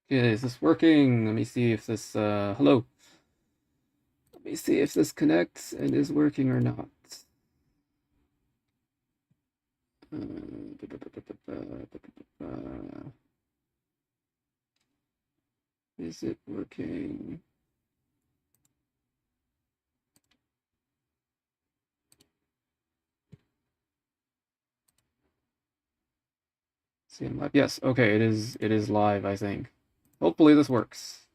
Okay, is this working? Let me see if this, hello. Let me see if this connects and is working or not. Is it working? See live. Yes, okay, it is live, I think. Hopefully this works.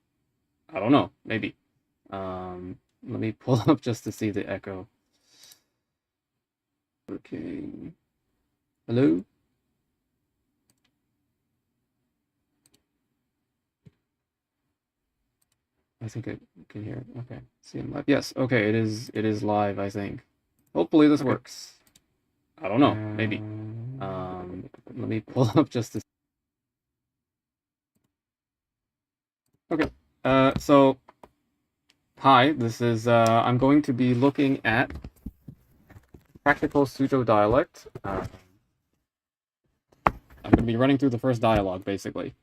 I don't know, maybe. Let me pull up just to see the echo. Working. Hello? I think I can hear it. Okay. See live. Yes, okay, it is live, I think. Hopefully this works. I don't know, maybe. Let me pull up just to. Okay. So hi, this is I'm going to be looking at practical Suzhou dialect. I'm going to be running through the first dialogue basically,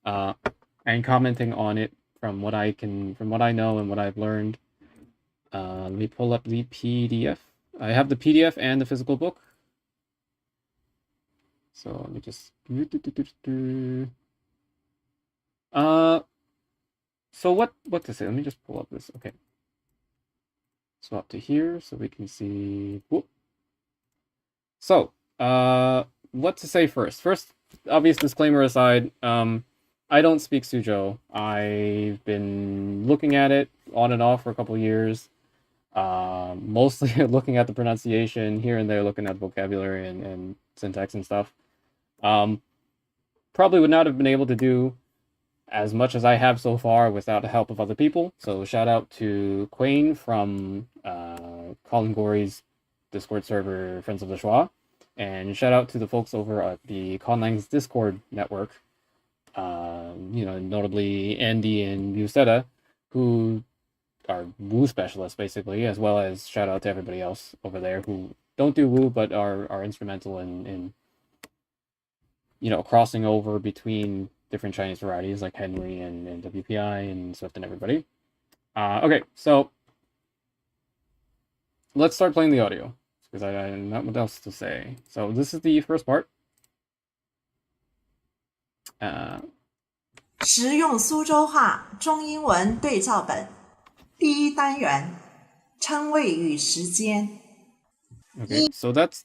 and commenting on it from what I know and what I've learned. Let me pull up the PDF. I have the PDF and the physical book. So let me just. So what to say? Let me just pull up this. Okay. Swap to here so we can see. Whoop. So, what to say first? First, obvious disclaimer aside, I don't speak Suzhou. I've been looking at it on and off for a couple years. Mostly looking at the pronunciation, here and there looking at vocabulary and syntax and stuff. Probably would not have been able to do as much as I have so far without the help of other people. So shout out to Quain from Colin Gorey's Discord server, Friends of the Schwa. And shout out to the folks over at the Conlang's Discord network, notably Andy and Yuseta, who are Woo specialists basically, as well as shout out to everybody else over there who don't do Woo but are instrumental in crossing over between different Chinese varieties like Henry and WPI and Swift and everybody. Okay, so let's start playing the audio because I not what else to say. So this is the first part. 实用苏州话中英文对照本第一单元称谓与时间 Okay, so that's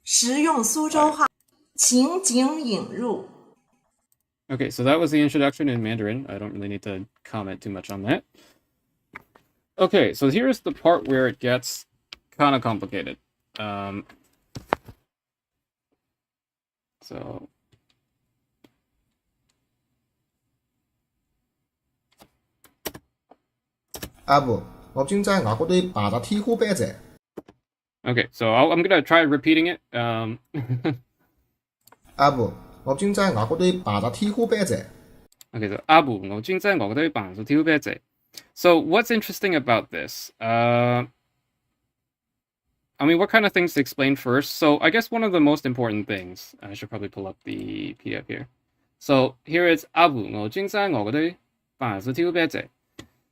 实用苏州话情景引入 okay. So that was the introduction in Mandarin. I don't really need to comment too much on that. Okay, so here's the part where it gets kind of complicated. So我今在外国队爬咗天花板仔。okay, so I'm gonna try repeating it. 我今在外國隊爬咗天花板仔。Okay, so Abu, 我正在我嗰啲辦咗條啤仔. So what's interesting about this? I mean, what kind of things to explain first? So I guess one of the most important things, I should probably pull up the PDF here. So here it's Abu, 我正在我嗰啲辦咗條啤仔.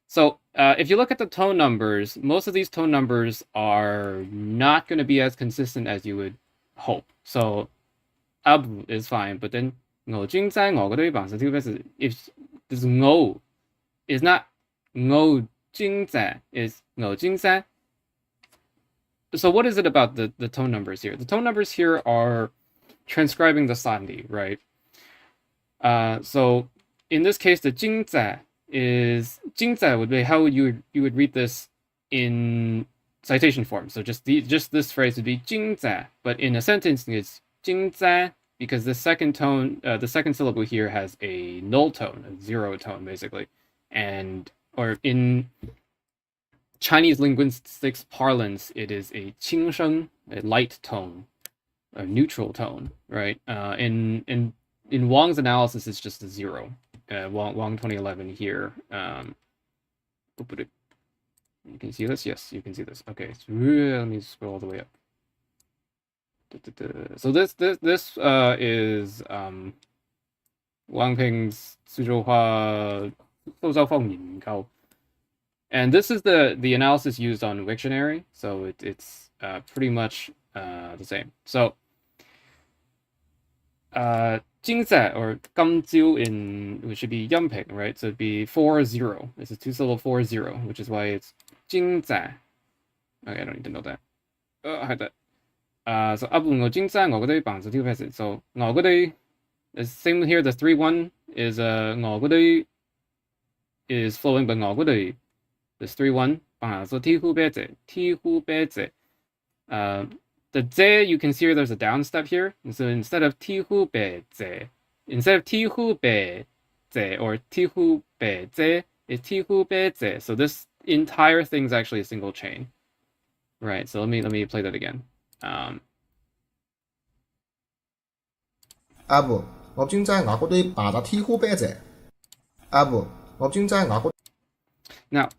So if you look at the tone numbers, most of these tone numbers are not going to be as consistent as you would hope. So Abu is fine, but then 我正在我嗰啲辦咗條啤仔, if this 我 is not 我正在, is 我正在. So what is it about the tone numbers here? The tone numbers here are transcribing the sandi, right? So in this case, the 正在 is 正在 would be how you would read this in citation form. So just this phrase would be 正在, but in a sentence it's 正在 because the second tone, the second syllable here has a null tone, a zero tone basically, or in Chinese linguistics parlance, it is a 轻声, a light tone, a neutral tone, right? In Wang's analysis, it's just a zero. Wang 2011 here. You can see this? Yes, you can see this. Okay, so let me scroll all the way up. So this is 王平苏州话苏州方言高。And this is the analysis used on Wiktionary, so it's pretty much the same. So, 今在 or 今朝 in which should be yumping, right? So it'd be 4-0. This is two syllable 4-0, which is why it's 今在. Okay, I don't need to know that. I had that. So 我今在我嗰啲棒子跳 passage. So 我嗰啲is same here. The 3-1 is 我嗰啲 is flowing, but 我嗰啲is 3-1. So 梯户別者, 梯户別者. The ze, you can see here there's a down step here. And so instead of 梯户別者, instead of 梯户別者 or 梯户別者, it's 梯户別者. So this entire thing is actually a single chain. Right, so let me play that again. 不，我今在我嗰啲把它梯户別者。不，我今在我嗰。Now,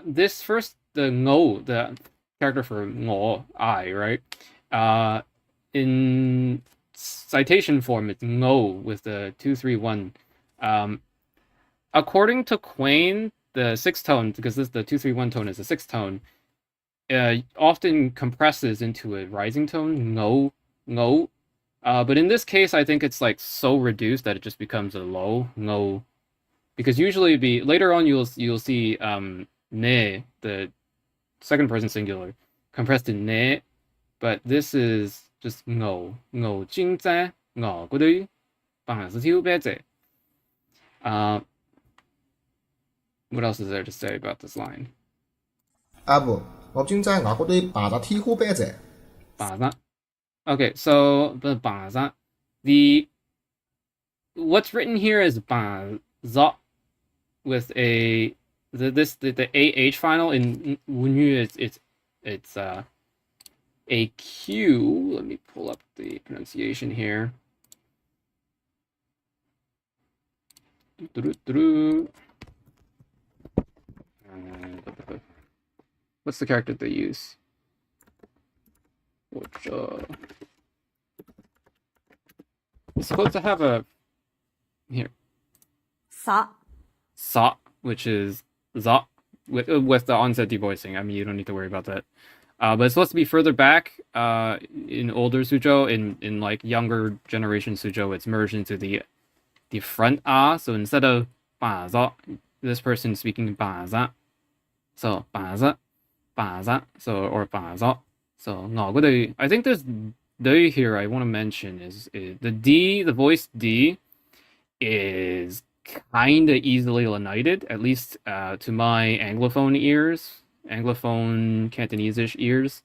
this first, the ngo, the character for ngo, I, right? In citation form, it's ngo with the 2-3-1. According to Quain, the sixth tone, because the 2-3-1 tone is a sixth tone, often compresses into a rising tone, ngo, ngo. But in this case, I think it's like so reduced that it just becomes a low, ngo. Because usually later on you'll see ne, the second person singular, compressed to ne, but this is just ngo, ngo jing zai, ngo gu de, bang zi tiu bei zai. What else is there to say about this line? 不，我今在我嗰啲把它梯户別者。Okay, so the 把za, what's written here is 把za with the AH final in Wunyu, it's a Q. Let me pull up the pronunciation here. What's the character they use? Which it's supposed to have a here. Sa. Sa, which is za, with the onset devoicing. I mean, you don't need to worry about that. But it's supposed to be further back in older Suzhou. In like younger generation Suzhou, it's merged into the front a. So instead of 把za, this person speaking 把za. So 把za, 把za. So or 把za. So I think there's the here I want to mention is the D, the voice D is kind of easily lenited, at least to my Anglophone ears, Anglophone Cantonese-ish ears.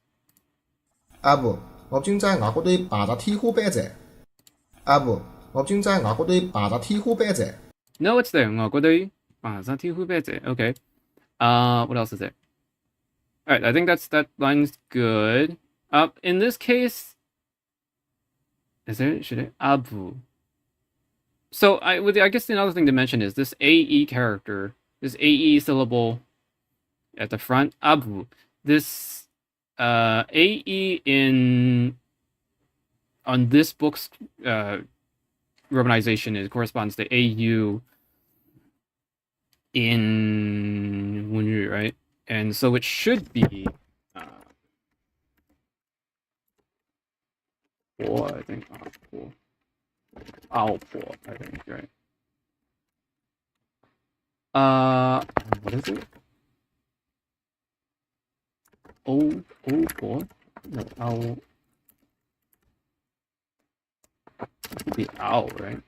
不，我今在我嗰啲把它梯户別者。不，我今在我嗰啲把它梯户別者。 No, it's there. Okay. What else is there? All right, I think that line's good. In this case, should it abu? So I guess another thing to mention is this AE character, this AE syllable at the front, abu. This AE on this book's romanization corresponds to AU in Wunyu, right? And so it should be 4, I think. 4. Alpo, I think, right? What is it? O 4? No, owl. It would be owl, right?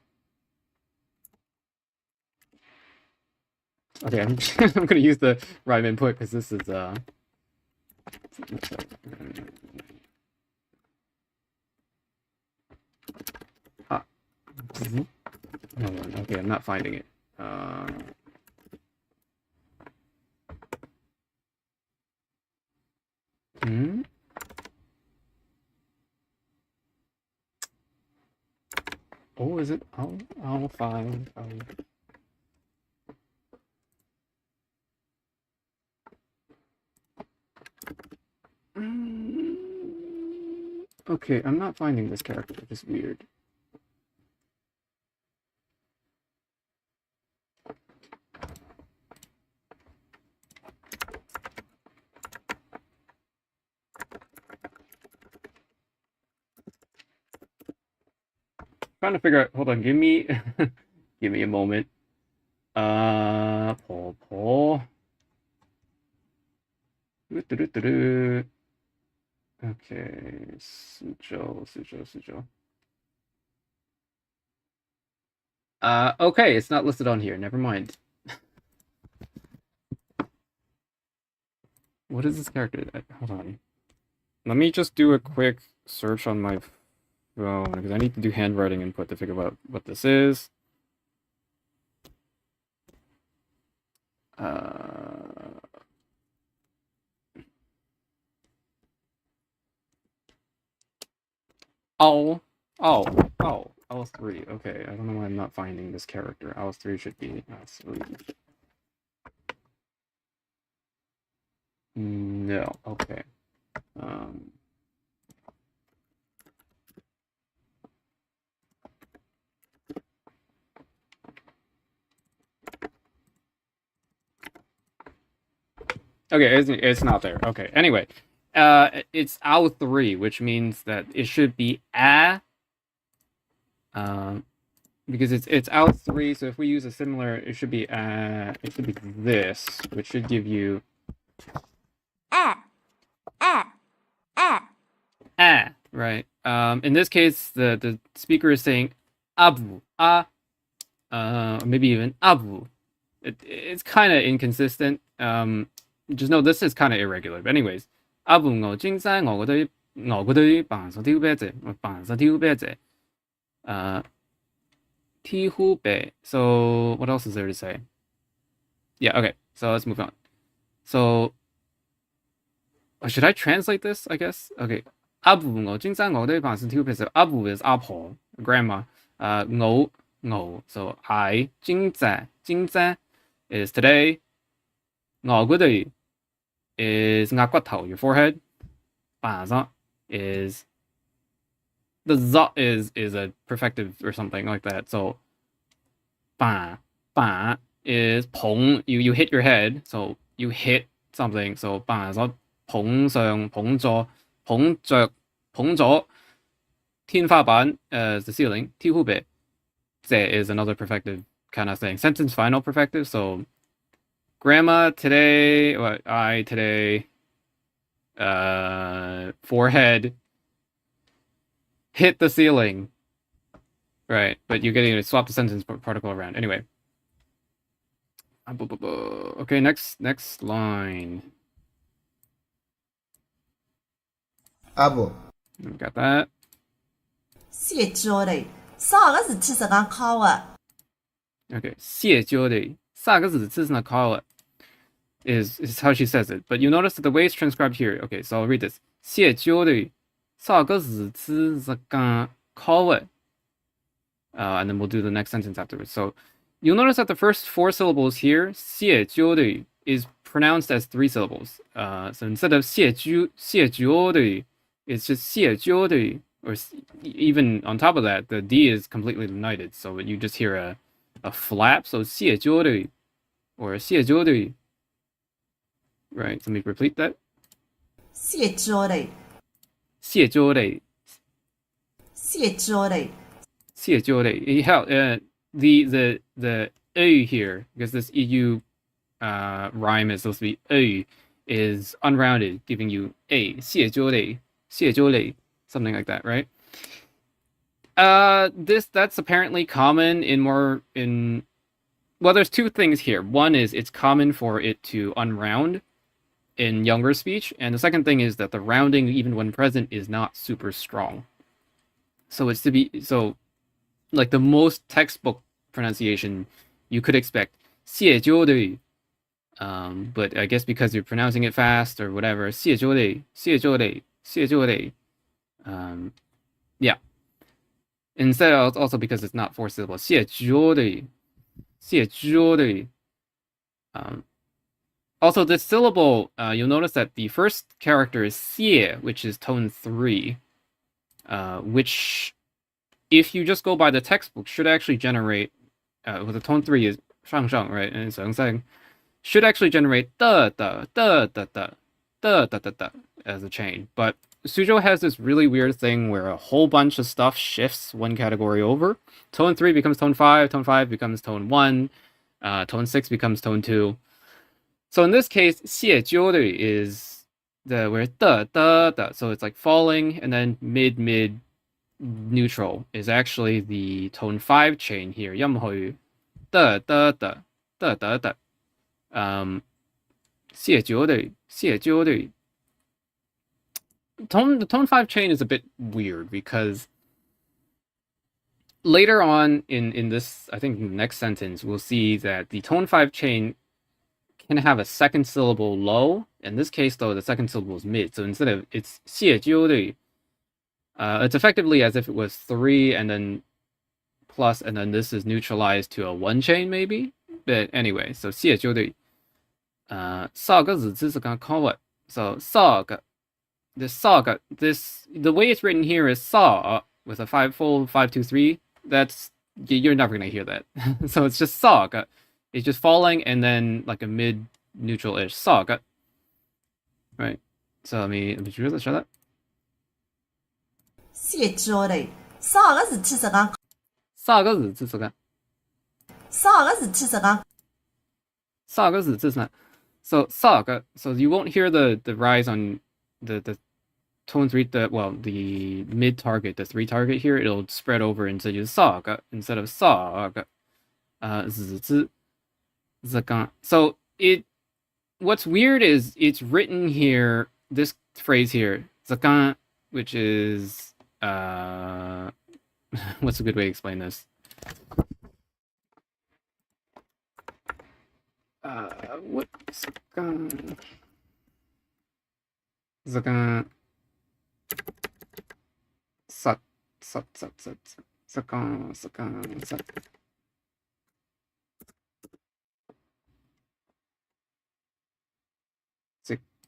Okay, I'm gonna use the rhyme input because this is okay, I'm not finding it. Oh, is it? I'll find. Okay, I'm not finding this character, which is weird. trying to figure out. Hold on, give me give me a moment. Paul. Okay, Suzhou. Okay, it's not listed on here. Never mind. What is this character? Hold on. Let me just do a quick search on my phone because I need to do handwriting input to figure out what this is. L3. Okay, I don't know why I'm not finding this character. L3 should be L3. No, okay. Okay, it's not there. Okay, anyway, it's L3, which means that it should be a. Because it's L3, so if we use a similar, it should be this, which should give you right. In this case, the speaker is saying abu, maybe even abu. It's kind of inconsistent. Just know this is kind of irregular. But anyways, abu ngo jingzai ngo gui bang sa tiu be zhe. Tihu be. So what else is there to say? Yeah, okay. So let's move on. So should I translate this? I guess. Okay. Abu ngo jingzai ngo dui bang sa tiu be zhe. Abu is apo, grandma. Ngo. So I jingzai is today. Ngo gui is ngak quat tao, your forehead. Ba za is the za is a perfective or something like that. So ba is pong, you hit your head, so you hit something. So ba za pong sung pong zhou pong zhou. Tian fa ban is the ceiling. Ti hu bei is another perfective kind of thing. Sentence final perfective. So grandma today, I today, forehead hit the ceiling. Right, but you're getting to swap the sentence particle around. Anyway. Okay, next line. Abu. Got that. 谢招嘞，啥个事体是讲考的？ Okay, 谢招嘞，啥个字是那考的 is how she says it. But you notice that the way it's transcribed here. Okay, so I'll read this. 谢招嘞，啥个字是讲考的 and then we'll do the next sentence afterwards. So you'll notice that the first 4 syllables here, 谢招嘞, is pronounced as 3 syllables. So instead of 谢招嘞, it's just 谢招嘞, or even on top of that, the D is completely united. So you just hear a flap. So 谢招嘞, or 谢招嘞. Right, so let me repeat that. 谢招嘞，谢招嘞. 谢招嘞，谢招嘞. The A here, because this EU rhyme is supposed to be A, is unrounded, giving you A. 谢招嘞, 谢招嘞, something like that, right? That's apparently common well, there's 2 things here. One is it's common for it to unround in younger speech, and the second thing is that the rounding, even when present, is not super strong. So it's to be like the most textbook pronunciation you could expect, 谢招嘞, but I guess because you're pronouncing it fast or whatever, 谢招嘞, 谢招嘞, 谢招嘞, yeah. Instead, also because it's not 4 syllables, 谢招嘞, 谢招嘞. Also, this syllable, you'll notice that the first character is 谢, which is tone 3, which, if you just go by the textbook, should actually generate, with the tone 3 is 上上, right, and 上上, should actually generate da as a chain. But Suzhou has this really weird thing where a whole bunch of stuff shifts one category over. Tone 3 becomes tone 5 becomes tone 1, tone 6 becomes tone 2. So in this case, 谢鸠的 is the where the, so it's like falling, and then mid neutral is actually the tone 5 chain here. 任何语 的 谢鸠的 the tone 5 chain is a bit weird because later on in this, I think next sentence, we'll see that the tone 5 chain can have a second syllable low. In this case, though, the second syllable is mid. So instead of it's 谢鸠的, it's effectively as if it was 3 and then plus, and then this is neutralized to a 1 chain maybe. But anyway, so 谢鸠的 saw 个字是刚 call it. So saw this saw this, the way it's written here is saw with a 5-fold 5-2-3. That's, you're never gonna hear that. So it's just saw. It's just falling and then like a mid neutral-ish saw. Right. So let me let's try that. 谢鸠的啥个事体是讲 saw 个字是刚啥个事体是讲 saw 个字是啥 So saw, so you won't hear the rise on the tone 3, the mid target, the 3 target here. It'll spread over into just saw instead of saw. So what's weird is it's written here, this phrase here, zakan, which is what's a good way to explain this? What zakan sat zakan sat.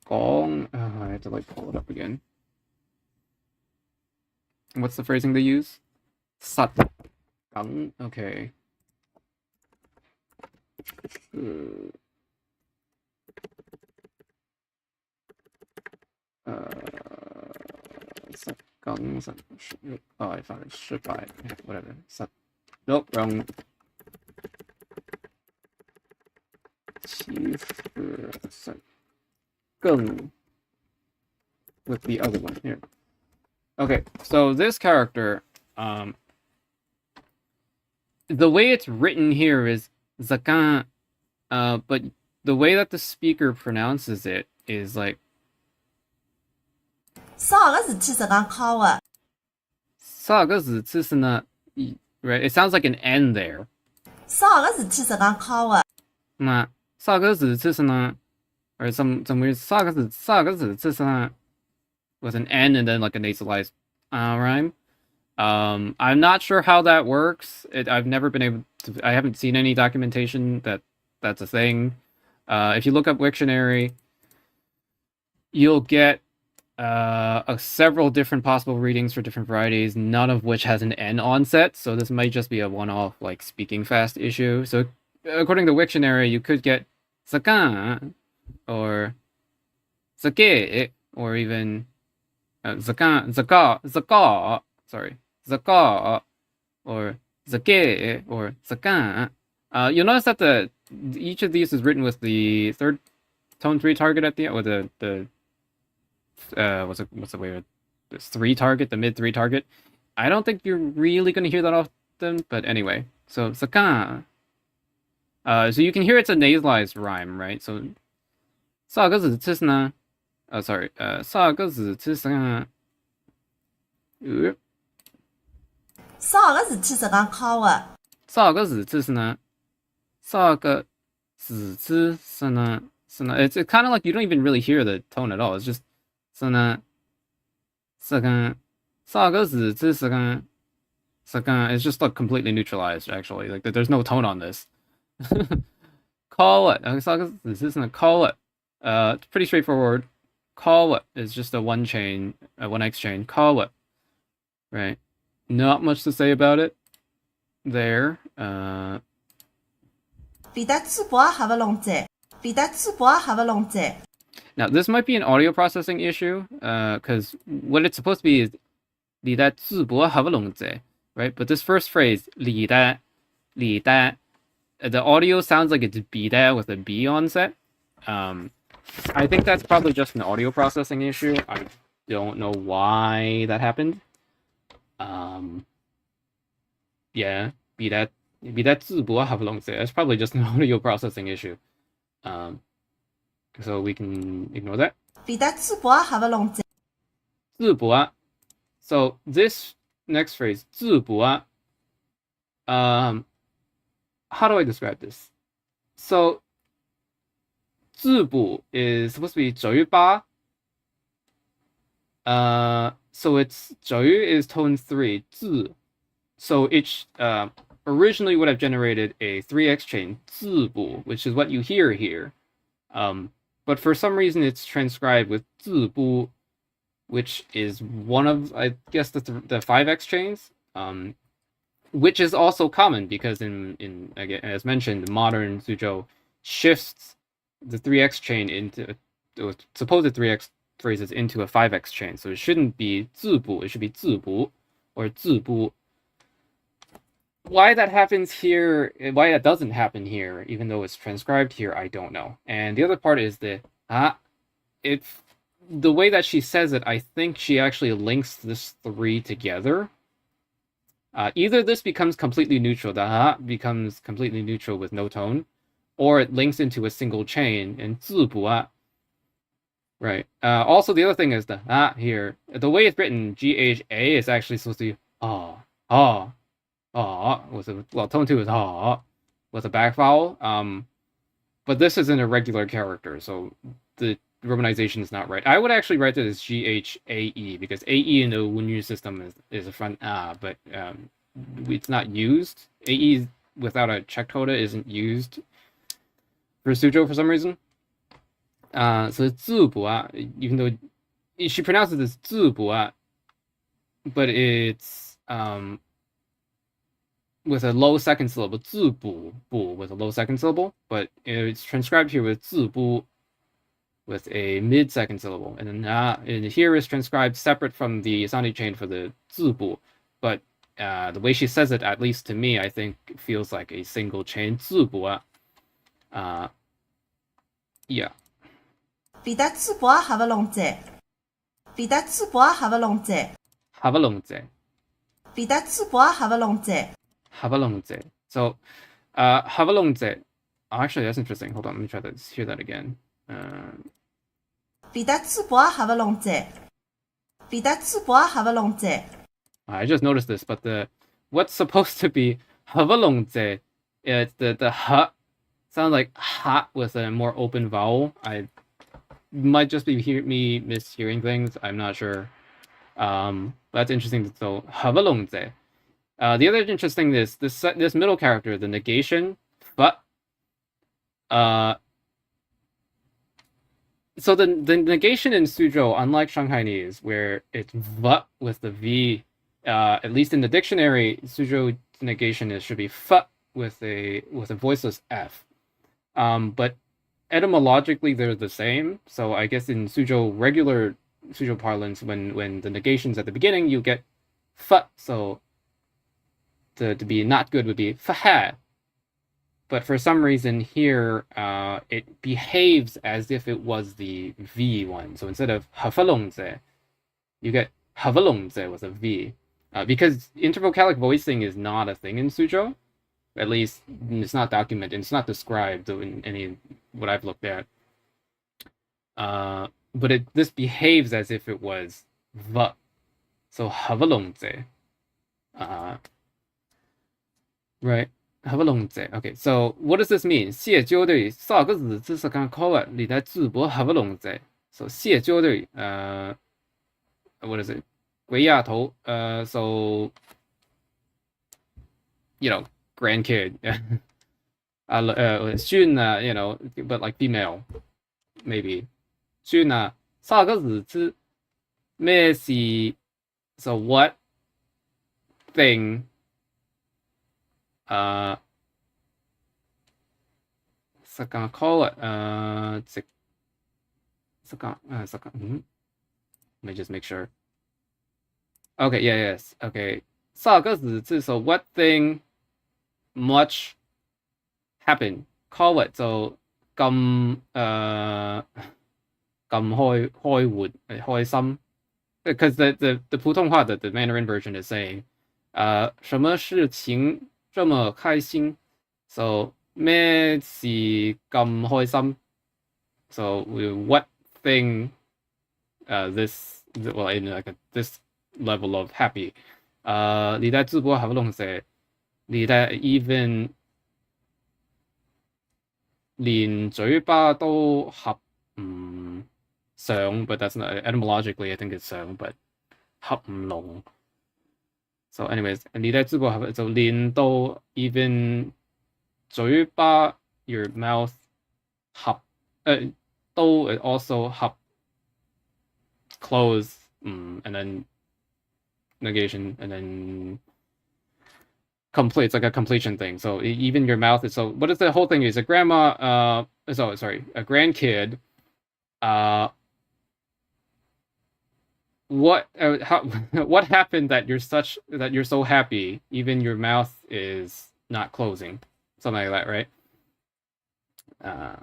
Gong. I have to like pull it up again. What's the phrasing they use? Sat. Gang. Okay. Sat gang. Oh, I found it. Should buy it. Whatever. Sat. Nope, wrong. Sat. With the other one here. Okay, so this character, the way it's written here is zakan, but the way that the speaker pronounces it is like 啥个事体是讲 call 的 sa ge zi ci si ne, right? It sounds like an N there. 啥个事体是讲 call 的 Na sa ge zi ci si ne, or some weird sa ge zi ci si ne with an N and then like a nasalized rhyme. I'm not sure how that works. I've never been able to. I haven't seen any documentation that that's a thing. If you look up Wiktionary, you'll get several different possible readings for different varieties, none of which has an N onset. So this might just be a one-off like speaking fast issue. So according to Wiktionary, you could get zakan or zake or even zaka, sorry, zaka or zake or zakan. You'll notice that each of these is written with the third tone 3 target at the end, or the what's the way of this 3 target, the mid 3 target. I don't think you're really going to hear that often, but anyway. So zakan. So you can hear it's a nasalized rhyme, right? So 啥个字吃呢? Oh, sorry. 啥个字吃呢? 啥个事体是讲 call 的啥个字吃呢? 啥个字吃呢? It's kind of like you don't even really hear the tone at all. It's just 是呢, 是个, 啥个字吃呢? It's just like completely neutralized actually. Like there's no tone on this. Call it. 啥个字吃呢? Call it. It's pretty straightforward. Call it is just a 1 chain, a 1x chain. Call it. Right. Not much to say about it there. 彼得智博还不弄在彼得智博还不弄在 Now, this might be an audio processing issue, because what it's supposed to be is 李的智博合不拢者, right? But this first phrase, 李的, the audio sounds like it's 比的 with a B onset. I think that's probably just an audio processing issue. I don't know why that happened. Yeah, 比的智博合不拢者. That's probably just an audio processing issue. So we can ignore that. 彼得智博合不拢者，智博. So this next phrase, 智博, how do I describe this? So 智博 is supposed to be 嘴巴. So it's 嘴 is tone 3, 智. So it originally would have generated a 3x chain, 智博, which is what you hear here. But for some reason it's transcribed with 智博, which is one of, I guess, the 5x chains, which is also common because in again, as mentioned, modern Suzhou shifts the 3x chain into supposed 3x phrases into a 5x chain. So it shouldn't be 字补, it should be 字补 or 字补. Why that happens here, why that doesn't happen here, even though it's transcribed here, I don't know. And the other part is the the way that she says it, I think she actually links this 3 together. Either this becomes completely neutral, the ha becomes completely neutral with no tone, or it links into a single chain, and 字补啊. Right. Also, the other thing is the here, the way it's written, GHA is actually supposed to be with a, well, tone 2 is with a back vowel. But this is an irregular character, so the romanization is not right. I would actually write it as GHAE because AE in the Wunyu system is a front but it's not used. AE without a check coda isn't used for Suzhou for some reason. So 字补啊, even though she pronounces it as 字补啊, but it's with a low second syllable, 字补 with a low second syllable, but it's transcribed here with 字补 with a mid second syllable, and then and here is transcribed separate from the sounding chain for the 字补, but the way she says it, at least to me, I think feels like a single chain 字补啊. Yeah. 彼得智博合不拢者，彼得智博合不拢者，合不拢者，彼得智博合不拢者，合不拢者. So, 合不拢者. Actually, that's interesting. Hold on, let me try to hear that again. 彼得智博合不拢者，彼得智博合不拢者。I just noticed this, but what's supposed to be 合不拢者, it's the h sounds like ha with a more open vowel. I might just be me mishearing things. I'm not sure. That's interesting. So 合不拢者. The other interesting is this middle character, the negation, but so the negation in Suzhou, unlike Shanghainese, where it's v with the v, at least in the dictionary, Suzhou negation should be f with a voiceless f. But etymologically they're the same. So I guess in regular Suzhou parlance, when the negation's at the beginning, you get f. So to be not good would be fa. But for some reason here, it behaves as if it was the V one. So instead of 合不拢者, you get 合不拢者 with a V. Because intervocalic voicing is not a thing in Suzhou. At least it's not documented. It's not described in any what I've looked at. But this behaves as if it was V. So 合不拢者. Right. 合不拢者. Okay, so what does this mean? 谢九对少个字只是刚考啊，你的字博合不拢者. So 谢九对what is it? 鬼丫头. So grandkid. 孙啊, but like female, maybe. 孙啊，少个字只咩是 so what thing? 是刚考啊， Let me just make sure. Okay, yes. Okay. 萨个子字 so what thing much happen? Call it so 咁開心 because the 普通話 the Mandarin version is saying 什麼事情這麼開心 so 咩事咁開心 so what thing this well in like this level of happy 你在直播係咪攏寫你在 even 連嘴巴都合唔上 but that's not etymologically I think it's 上 but 合唔攏 so anyways 你在直播係咪就連到 even 嘴巴 your mouth 合都 also 合 close and then negation and then complete. It's like a completion thing. So even your mouth is so. What is the whole thing? Is a grandma? A grandkid. What? What happened that you're so happy? Even your mouth is not closing. Something like that, right? All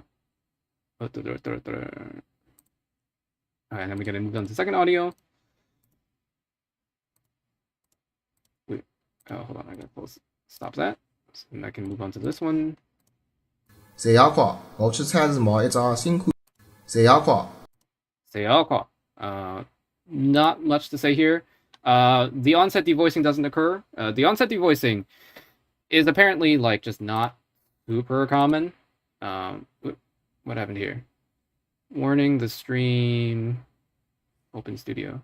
right, and then we're gonna move on to the second audio. Wait, hold on, I gotta stop that. And I can move on to this one. 谁也看，我出差是冇一隻辛苦。谁也看， not much to say here. The onset devoicing doesn't occur. The onset devoicing is apparently like just not super common. What happened here? Warning, the stream open studio.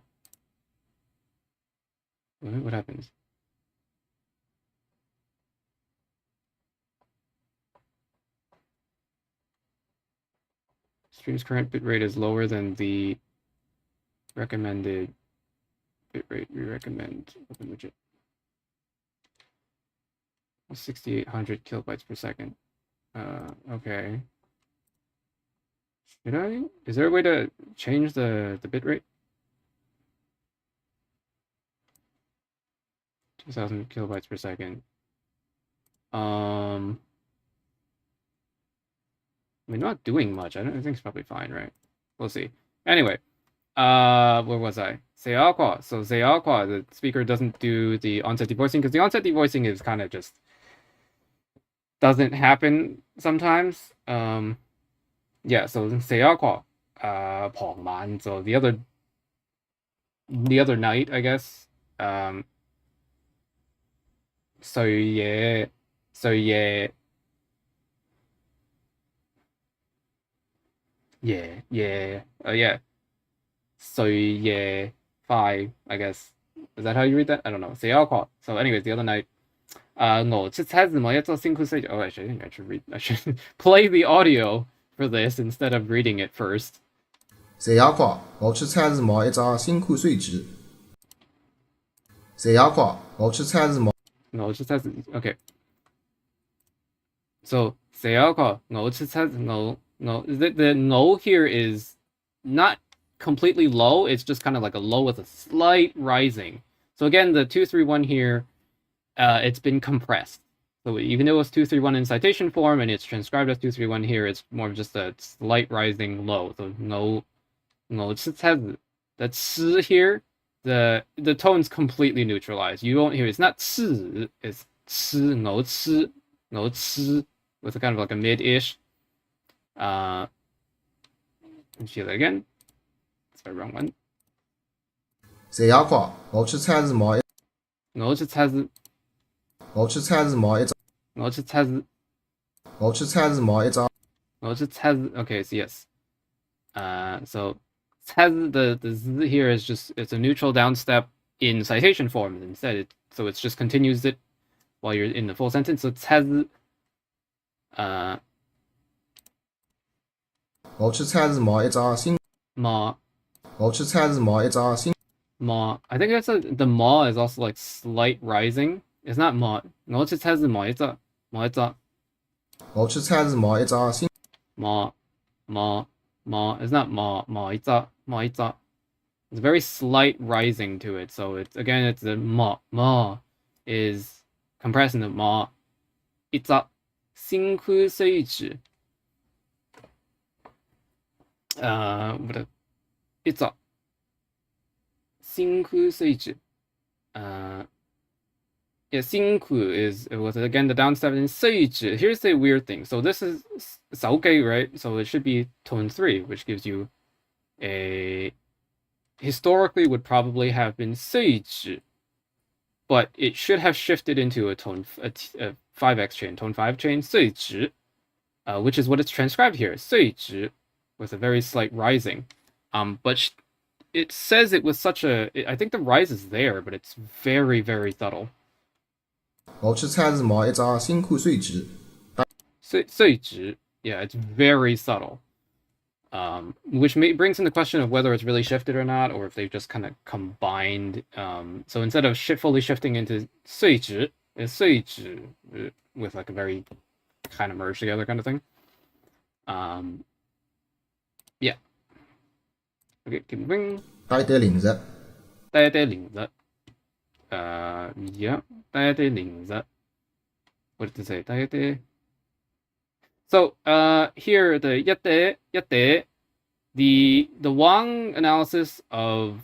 What happens? Stream's current bitrate is lower than the recommended bitrate. We recommend open widget. 6,800 kilobytes per second. Okay. Should I? Is there a way to change the bitrate? 2,000 kilobytes per second. We're not doing much. I think it's probably fine, right? We'll see. Anyway, where was I? Seakwa. So Seakwa, the speaker doesn't do the onset devoicing because the onset devoicing is kind of just doesn't happen sometimes. Yeah, so Seakwa, 傍晚. So the other night, I guess. 睡夜. Yeah. 睡夜快, I guess. Is that how you read that? I don't know. 四個. So anyways, the other night, 我出差是冇一做辛苦睡. Oh, I should play the audio for this instead of reading it first. 谁也看，我出差是冇一隻辛苦睡值。谁也看，我出差是冇。Okay. So 四個我出差我 the no here is not completely low. It's just kind of like a low with a slight rising. So again, the 231 here, it's been compressed. So even though it's 231 in citation form and it's transcribed as 231 here, it's more of just a slight rising low. So no, that 吃 here, the tone's completely neutralized. You won't hear it's not 吃, it's 吃 with a kind of like a mid-ish. Let's see that again. Sorry, wrong one. 谁也看，我出差是冇一。我出差是冇一隻。Okay, so yes. So 差 the z here is just it's a neutral downstep in citation form instead. So it just continues it while you're in the full sentence. So 差 我出差是冇一隻辛。我出差是冇一隻辛。I think that's the ma is also like slight rising. It's not ma. 我出差是冇一隻。我出差是冇一隻辛。Ma is not ma, ma ita, ma ita. It's a very slight rising to it. So it's again, it's the ma. Ma is compressed into ma. Ita. 新枯水质. What a, it's a 新枯水质. Yeah, 辛苦 is, it was again the down 7 水质. Here's the weird thing. So this is 少给, right? So it should be tone 3, which gives you a, historically would probably have been 水质, but it should have shifted into a 5x chain, tone 5 chain, 水质, which is what it's transcribed here, 水质, with a very slight rising. But it says it with such a, I think the rise is there, but it's very, very subtle. 我去猜是毛一张辛苦水质。水质, yeah, it's very subtle. Which brings in the question of whether it's really shifted or not, or if they've just kind of combined. So instead of fully shifting into 碎质, it's 碎质 with like a very kind of merged together kind of thing. Yeah. Okay, keep moving. 帶啲連日。帶啲連日. Yeah, 帶啲連日. What did it say? 帶啲. So here the 一啲, the Wang analysis of,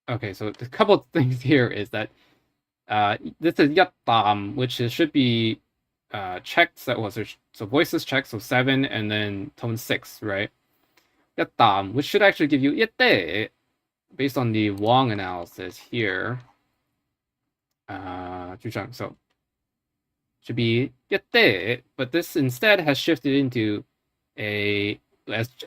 okay, so a couple of things here is that this is 一啖, which should be checked, so voices checked, so 7 and then tone 6, right? 一啖, which should actually give you 一啲, based on the Wang analysis here. So should be 一啲, but this instead has shifted into a,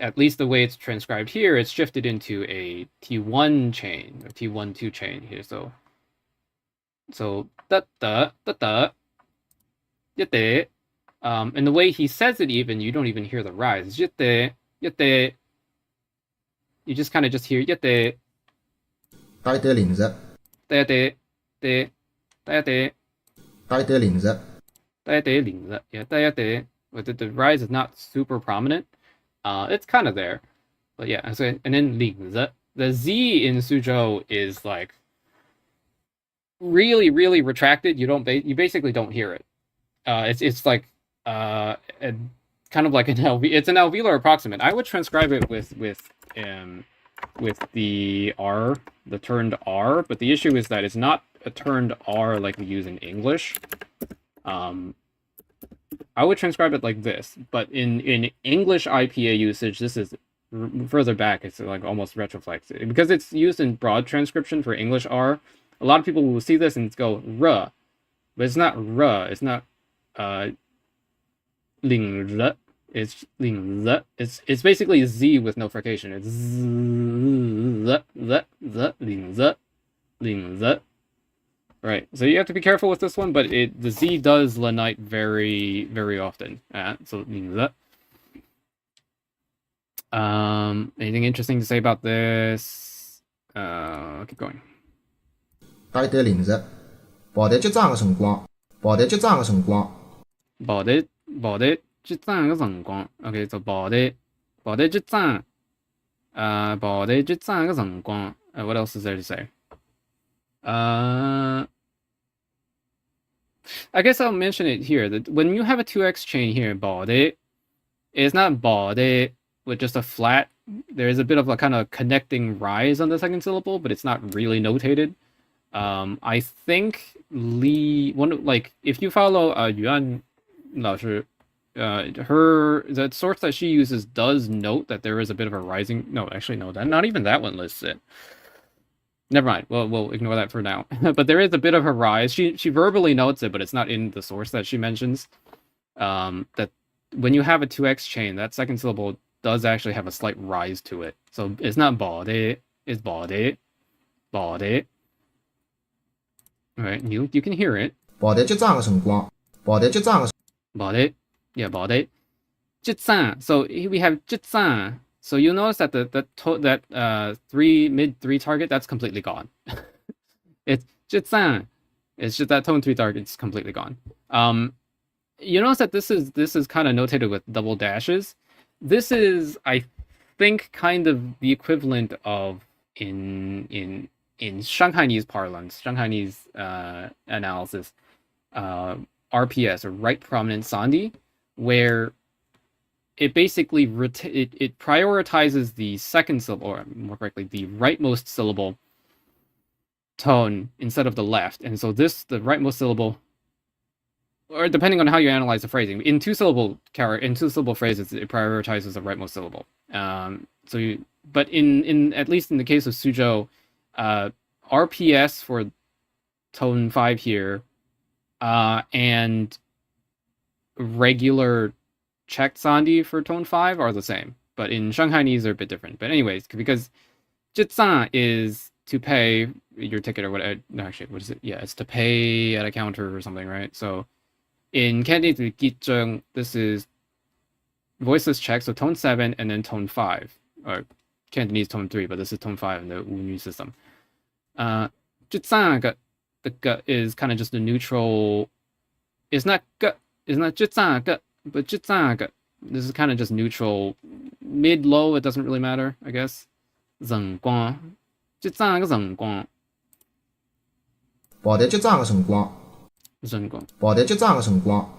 at least the way it's transcribed here, it's shifted into a T1 chain, or T1-2 chain here. So da, yete. And the way he says it, even, you don't even hear the rise. Yete. You just kind of just hear yete. 帶啲連日。Yete. Yeah, but the rise is not super prominent. It's kind of there, but yeah. So, and then 领子, the Z in Suzhou is like really, really retracted. You basically don't hear it. It's like kind of like it's an alveolar approximant. I would transcribe it with the R, the turned R, but the issue is that it's not a turned R like we use in English. I would transcribe it like this, but in English IPA usage, this is further back. It's like almost retroflex because it's used in broad transcription for English R. A lot of people will see this and go "r," but it's not "r." It's not 领子. It's 领子. It's basically Z with no frication. It's Z, 领子. Right, so you have to be careful with this one, but the Z does lenite very, very often. So 领子. Anything interesting to say about this? Keep going. 帶啲連日。保持結帳嘅辰光。保持結帳嘅辰光。保持結帳嘅辰光. Okay, so 保持結帳. 保持結帳嘅辰光. What else is there to say? I guess I'll mention it here that when you have a 2x chain here, 保持, it's not 保持 with just a flat. There is a bit of a kind of connecting rise on the second syllable, but it's not really notated. I think if you follow Yuan 老师, the source that she uses does note that there is a bit of a rising. No, actually, no, not even that one lists it. Never mind. We'll ignore that for now. But there is a bit of a rise. She verbally notes it, but it's not in the source that she mentions. That when you have a 2x chain, that second syllable does actually have a slight rise to it. So it's not 保持, it's 保持. All right, you can hear it. 保持結帳嘅辰光。保持結帳嘅。保持, yeah, 保持. 結帳. So we have 結帳. So you'll notice that that mid 3 target, that's completely gone. It's 結帳. It's just that tone 3 target is completely gone. You notice that this is kind of notated with double dashes. This is, I think kind of the equivalent of in Shanghainese parlance, Shanghainese analysis, RPS or right prominent sandhi, where it basically it prioritizes the second syllable, or more correctly, the rightmost syllable tone instead of the left, and so the rightmost syllable, or depending on how you analyze the phrasing, in two-syllable phrases, it prioritizes the rightmost syllable. But in at least in the case of Suzhou, RPS for tone 5 here, and regular checked sandhi for tone 5 are the same, but in Shanghainese they're a bit different. But anyways, because jizan is to pay your ticket or whatever. No, actually, what is it? Yeah, it's to pay at a counter or something, right? So in Cantonese, this is voiceless check, so tone 7 and then tone 5, or Cantonese tone 3, but this is tone 5 in the Wu system. The g is kind of just a neutral. It's not g, it's not jizang, but jizang. This is kind of just neutral, mid low. It doesn't really matter, I guess. Zeng guang, jizang zeng guang. 报得结账嘅辰光， Zeng guang. 报得结账嘅辰光，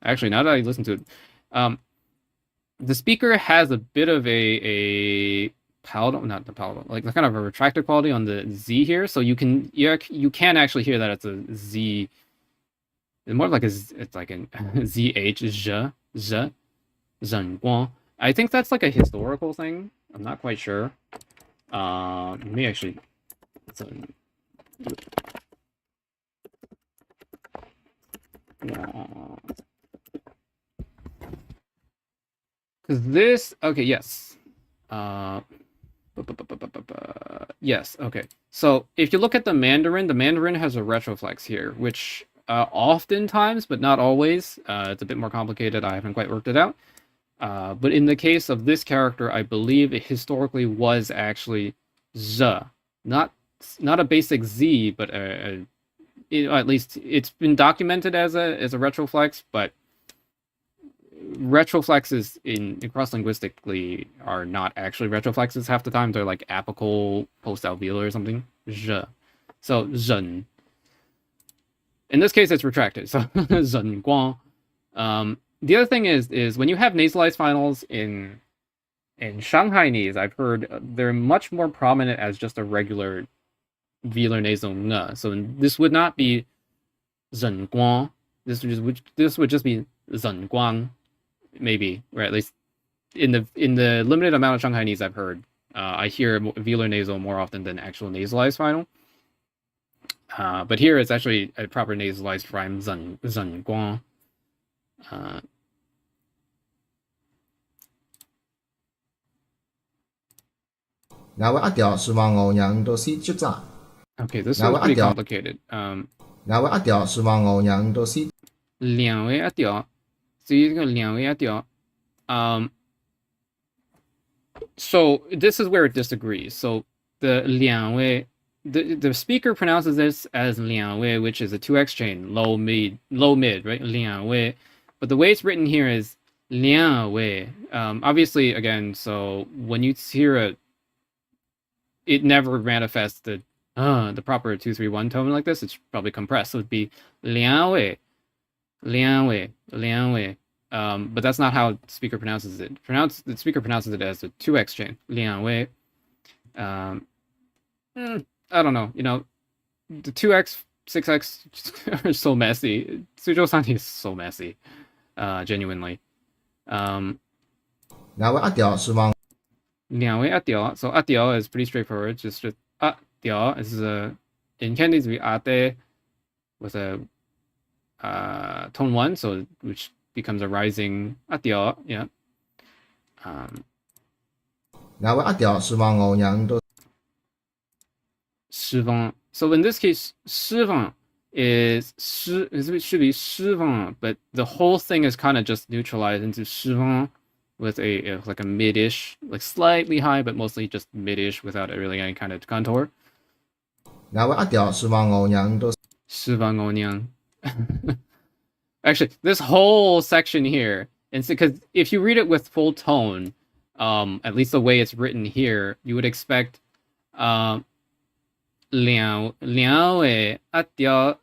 Actually, now that I listen to it, the speaker has a bit of a palatable, not the palatable, like kind of a retracted quality on the Z here. So you can actually hear that it's a Z. It's more like it's like an ZH, zhe, zhen guang. I think that's like a historical thing. I'm not quite sure. Let me actually. Because this, okay, yes. Yes, okay. So if you look at the Mandarin has a retroflex here, which oftentimes, but not always, it's a bit more complicated. I haven't quite worked it out. But in the case of this character, I believe it historically was actually Z, not a basic Z, but at least it's been documented as a retroflex, but retroflexes in cross-linguistically are not actually retroflexes half the time. They're like apical post-alveolar or something. Zhe. So zhen. In this case, it's retracted. So zhen guang. The other thing is when you have nasalized finals in Shanghainese, I've heard they're much more prominent as just a regular velar nasal ng. So this would not be zhen guang. This would just be zhen guang, maybe, or at least in the limited amount of Shanghainese I've heard, I hear velar nasal more often than actual nasalized final. But here it's actually a proper nasalized rhyme, zhen guang. Okay, this is pretty complicated. 兩位一調是話我人都是兩位一調，至於這個兩位一調，so this is where it disagrees. So the 兩位, the speaker pronounces this as 兩位, which is a 2x chain, low mid, right? 兩位, but the way it's written here is 兩位. Obviously, again, so when you hear it never manifests the proper 2-3-1 tone like this. It's probably compressed, so it'd be 兩位, 兩位, 兩位. But that's not how the speaker pronounces it. The speaker pronounces it as a 2x chain, 兩位. I don't know. You know, the 2x, 6x are so messy. Suzhou Sandhi is so messy, genuinely. 兩位一調是話兩位一調. So 一調 is pretty straightforward. Just 一調 is in Cantonese we ate with a tone 1, so which becomes a rising 一調. Yeah. 兩位一調是話我人都失望. So in this case, 失望 it should be 失望, but the whole thing is kind of just neutralized into 失望 with like a mid-ish, like slightly high, but mostly just mid-ish without really any kind of contour. 兩位一調是話我人都失望我娘. Actually, this whole section here, and because if you read it with full tone, at least the way it's written here, you would expect 两位一条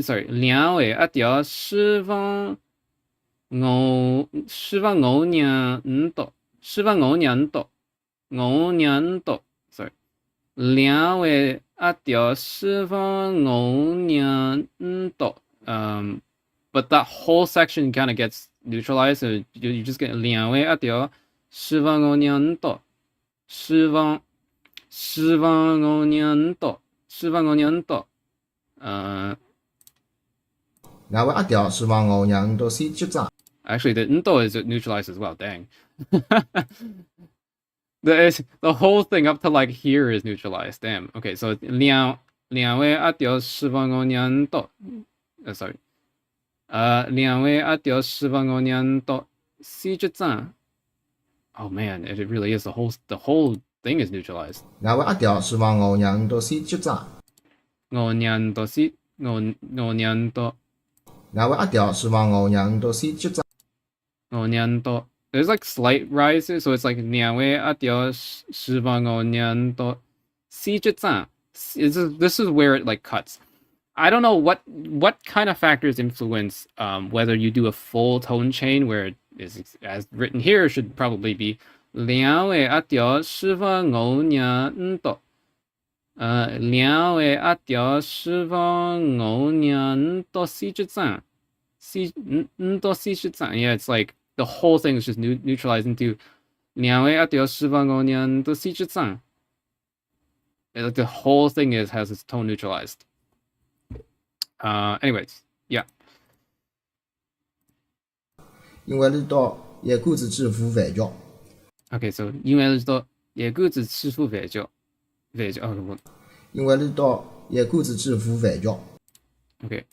sorry 两位一条十方牛娘多 sorry 两位一条十方牛娘多 but that whole section kind of gets neutralized, so you just get 两位一条十方牛娘多 十方牛娘多 两位一条十方牛娘到四脚掌。 Actually, the nto is neutralized as well. Dang. The whole thing up to like here is neutralized. Damn. Okay, so 两位一条十方牛娘多 sorry. 两位一条十方牛娘多四脚掌. Oh man, it really is the whole thing is neutralized. 两位一条十方牛娘到四脚掌。牛娘多四牛娘多两位一条十方牛娘到四脚掌。牛娘多. There's like slight rises, so it's like 两位一条十方牛娘多四脚掌. This is where it like cuts. I don't know what kind of factors influence whether you do a full tone chain where it is as written here should probably be 两位一条十方牛娘多两位一条十方牛娘多四脚掌 Yeah, it's like the whole thing is just neutralized into 两位一条十方牛娘多四脚掌. Like the whole thing has its tone neutralized. Anyways, yeah. 因为你到野谷子致富饭局。 Okay, so 因为你到野谷子致富饭局. Oh, 因为你到野谷子致富饭局。 Okay.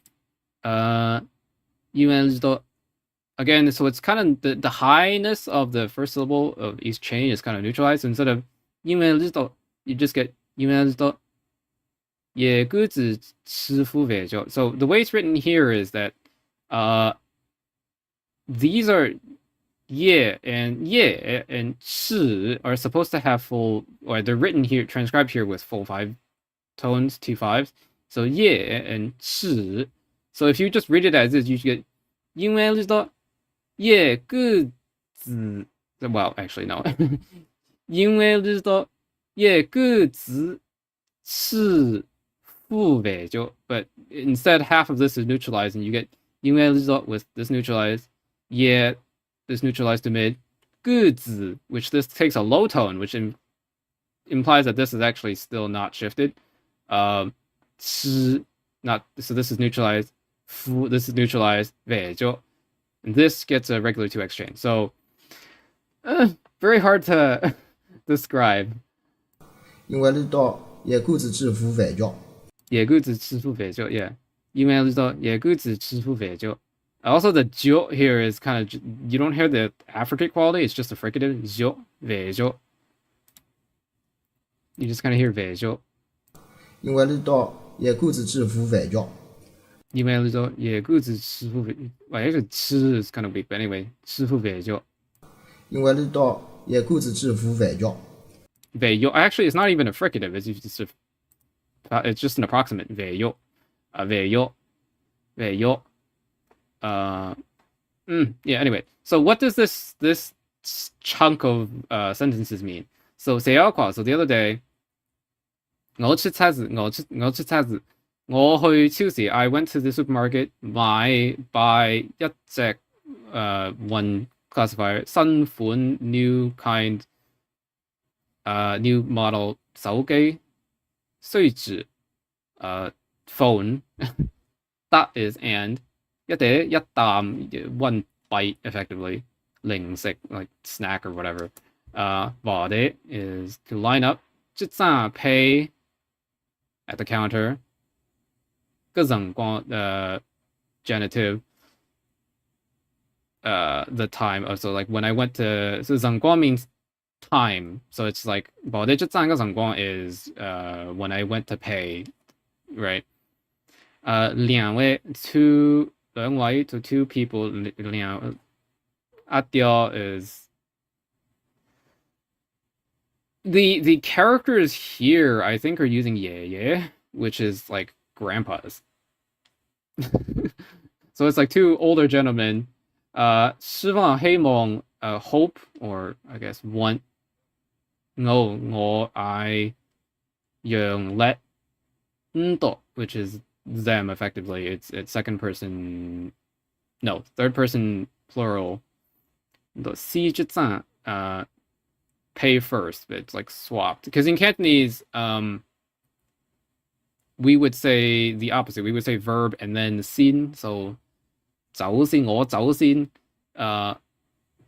因为你到 again, so it's kind of the highness of the first syllable of each chain is kind of neutralized. Instead of 因为你到, you just get 因为你到野谷子致富饭局. So the way it's written here is that these are 也 and 是 are supposed to have full, or they're written here, transcribed here with full 5 tones, 2 5s. So 也 and 是. So if you just read it as is, you should get 因为知道野谷子 well, actually no. 因为知道野谷子是富饭局, but instead half of this is neutralized and you get 因为知道 with this neutralized, 也 this neutralized to mid, 谷子, which this takes a low tone, which implies that this is actually still not shifted. 是 not, so this is neutralized. This is neutralized. 饭局, and this gets a regular 2x chain. So very hard to describe. 因为你到野谷子致富饭局。野谷子致富饭局, yeah. 因为知道野谷子致富饭局. Also, the 局 here is kind of, you don't hear the affricate quality, it's just a fricative. 局 饭局. You just kind of hear 饭局. 因为你到野谷子致富饭局。因为知道野谷子致富饭局. Well, actually, 吃 is kind of weak, but anyway, 致富饭局. 因为你到野谷子致富饭局。饭局. Actually, it's not even a fricative, it's just an approximate. 饭局. 饭局. 饭局. Yeah, anyway. So what does this chunk of sentences mean? So so the other day, 我去超市, I went to the supermarket, buy 一隻one classifier, 新款 new kind, new model 手機, 碎紙, phone, that is and, 一啖 one bite effectively, 零食 like snack or whatever. 話的 is to line up, 即陣 pay at the counter. 嗰陣光 genitive, the time. So like when I went to, so 陣光 means time, so it's like 話的即陣嗰陣光 is when I went to pay, right? 兩位 to two people, 兩一條 is The characters here, I think, are using ye, which is like grandpas. So it's like two older gentlemen. 希望 希望 hope, or I guess want. No, 我 I 讓 let 多, which is them effectively. It's second person, no, third person plural. The 西之赞 pay first, but it's like swapped. Because in Cantonese, we would say the opposite. We would say verb and then sin. So 走先, 我走先.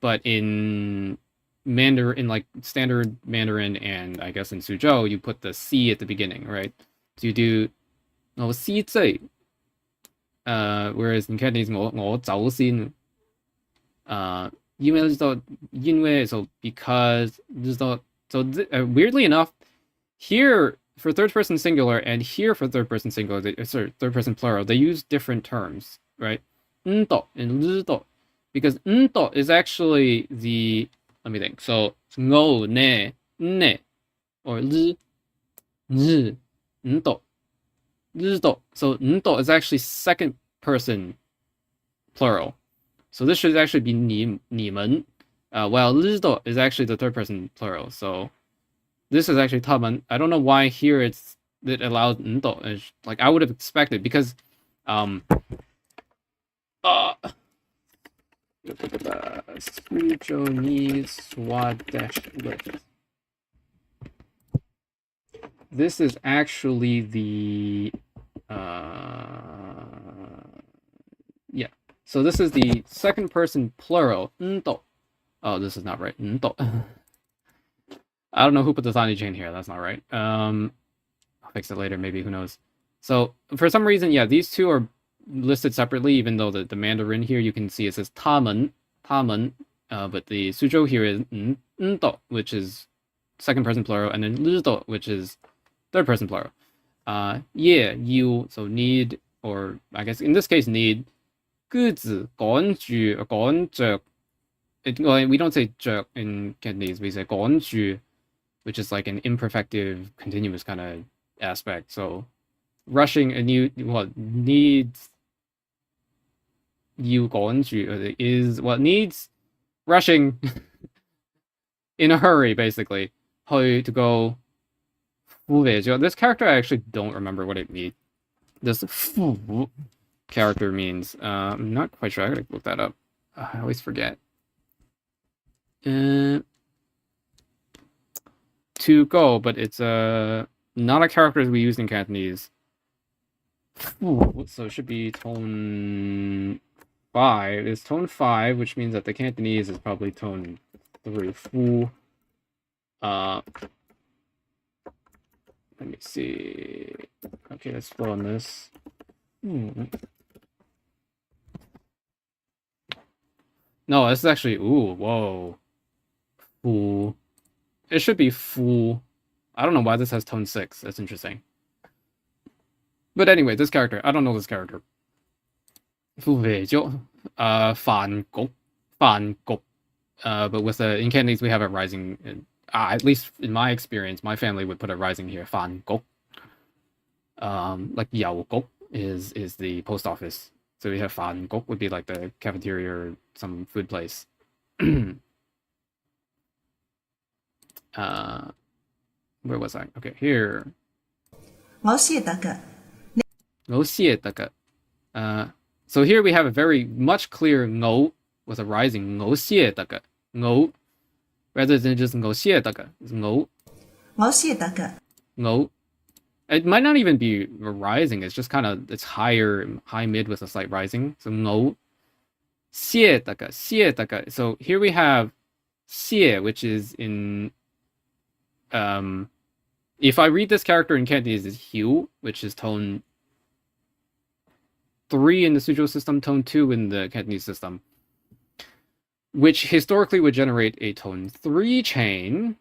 But in Mandarin, in like standard Mandarin, and I guess in Suzhou, you put the C at the beginning, right? So you do 我先最, whereas in Cantonese 我走先. 因为 so because weirdly enough, here for third person singular and here for third person singular, third person plural, they use different terms, right? ndo and 日do, because ndo is actually the, let me think. So 我 ne ne or 日 ndo 日do. So 日do is actually second person plural. So this should actually be 你们, while 日do is actually the third person plural. So this is actually 他们. I don't know why here it allows 日do. Like I would have expected, because Suzhou needs Swadesh list. This is actually the yeah. So this is the second person plural. ndo. Oh, this is not right. ndo. I don't know who put the tiny chain here. That's not right. I'll fix it later. Maybe, who knows. So for some reason, yeah, these two are listed separately, even though the Mandarin here, you can see it says 他们, but the Suzhou here is ndo, which is second person plural, and then 日do, which is third person plural. Yeah, you, so need, or I guess in this case need, 鸽子趕住,趕着. We don't say 着 in Cantonese, we say 趕住, which is like an imperfective, continuous kind of aspect. So rushing a new, what needs you 趕住 is what needs rushing in a hurry, basically. To go. This character, I actually don't remember what it means. This character means. I'm not quite sure. I gotta look that up. I always forget. To go, but it's not a character we use in Cantonese. So it should be tone 5. It's tone 5, which means that the Cantonese is probably tone 3. Let me see. Okay, let's flow on this. No, this is actually, whoa. Fu. It should be fu. I don't know why this has tone 6. That's interesting. But anyway, this character, I don't know this character. Fu wei jiu. Fan gok. But with in Cantonese, we have a rising. At least in my experience, my family would put a rising here. Fan gok. Like Yao gok is the post office. So we have Fan gok would be like the cafeteria or some food place. Where was I? Okay, here. 我寫得嘅. So here we have a very much clearer 我 with a rising 我寫得嘅. 我 rather than just 我寫得嘅. It's 我. 我寫得嘅. 我. It might not even be rising. It's just kind of, it's higher, high mid with a slight rising. So 我寫得嘅. So here we have 寫, which is in if I read this character in Cantonese, it's Hugh, which is tone 3 in the Suzhou system, tone 2 in the Cantonese system, which historically would generate a tone 3 chain,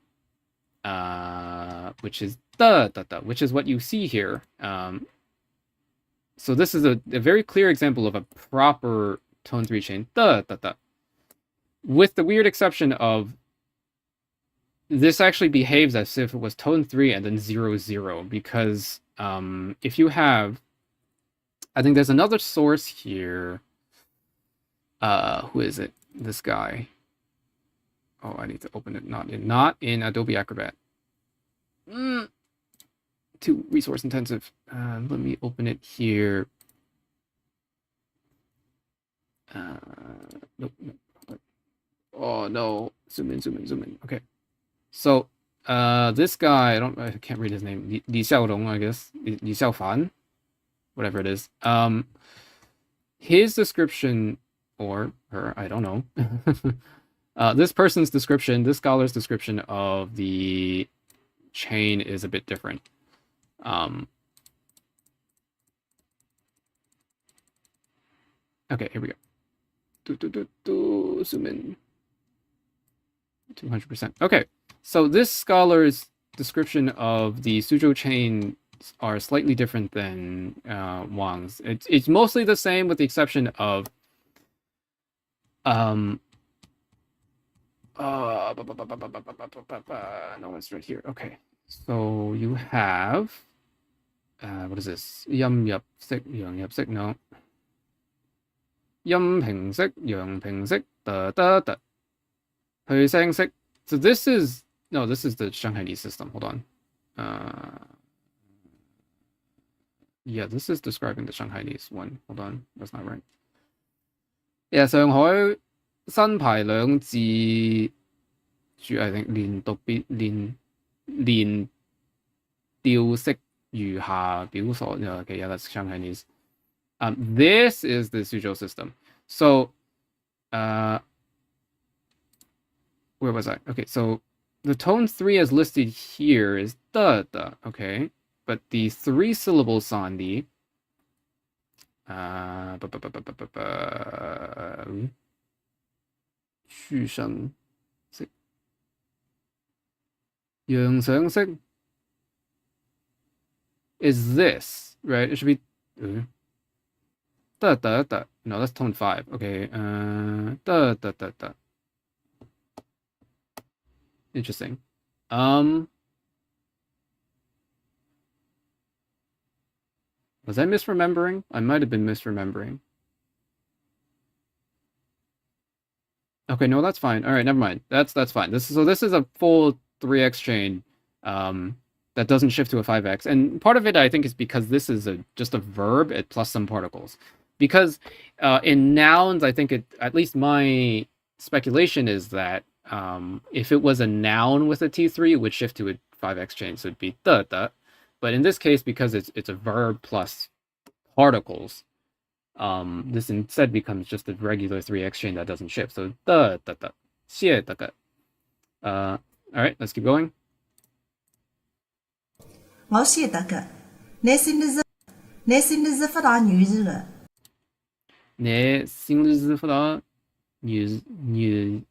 which is da, which is what you see here. So this is a very clear example of a proper tone 3 chain, da, with the weird exception of this actually behaves as if it was tone 3 and then 0, 0, because if you have, I think there's another source here. Who is it? This guy. Oh, I need to open it. Not in Adobe Acrobat. Too resource intensive. Let me open it here. Nope. Oh no! Zoom in. Okay. So, this guy, I can't read his name. Li Xiaorong, I guess. Li Xiaofan, whatever it is. His description, or her, I don't know. This person's description, this scholar's description of the chain is a bit different. Okay, here we go. Zoom in. 200%. Okay, so this scholar's description of the Suzhou chain are slightly different than Wang's. It's mostly the same with the exception of no, it's right here. Okay, so you have what is this? 陰入式、陽入式 no. 陰平式、陽平式、去聲式. So this is the Shanghainese system. Hold on. Yeah, this is describing the Shanghainese one. Hold on, that's not right. Yeah, 上海新排兩字主 I think 連調式如下表所. Okay, yeah, that's Shanghainese. This is the Suzhou system. So, where was I? Okay, so the tone 3 as listed here is da, okay? But the 3-syllable sandhi, 去聲式, 陽上式 is this, right? It should be da. No, that's tone 5. Okay, da. Interesting. Was I misremembering? I might have been misremembering. Okay, no, that's fine. All right, never mind. That's fine. This is a full 3x chain that doesn't shift to a 5x. And part of it, I think, is because this is just a verb plus some particles. Because in nouns, I think at least my speculation is that if it was a noun with a T3, it would shift to a 5x chain, so it'd be da. But in this case, because it's a verb plus particles, this instead becomes just a regular 3x chain that doesn't shift. So da. All right, let's keep going. 我寫得嘅，你心里是不大女人嘅。你心里是不大女人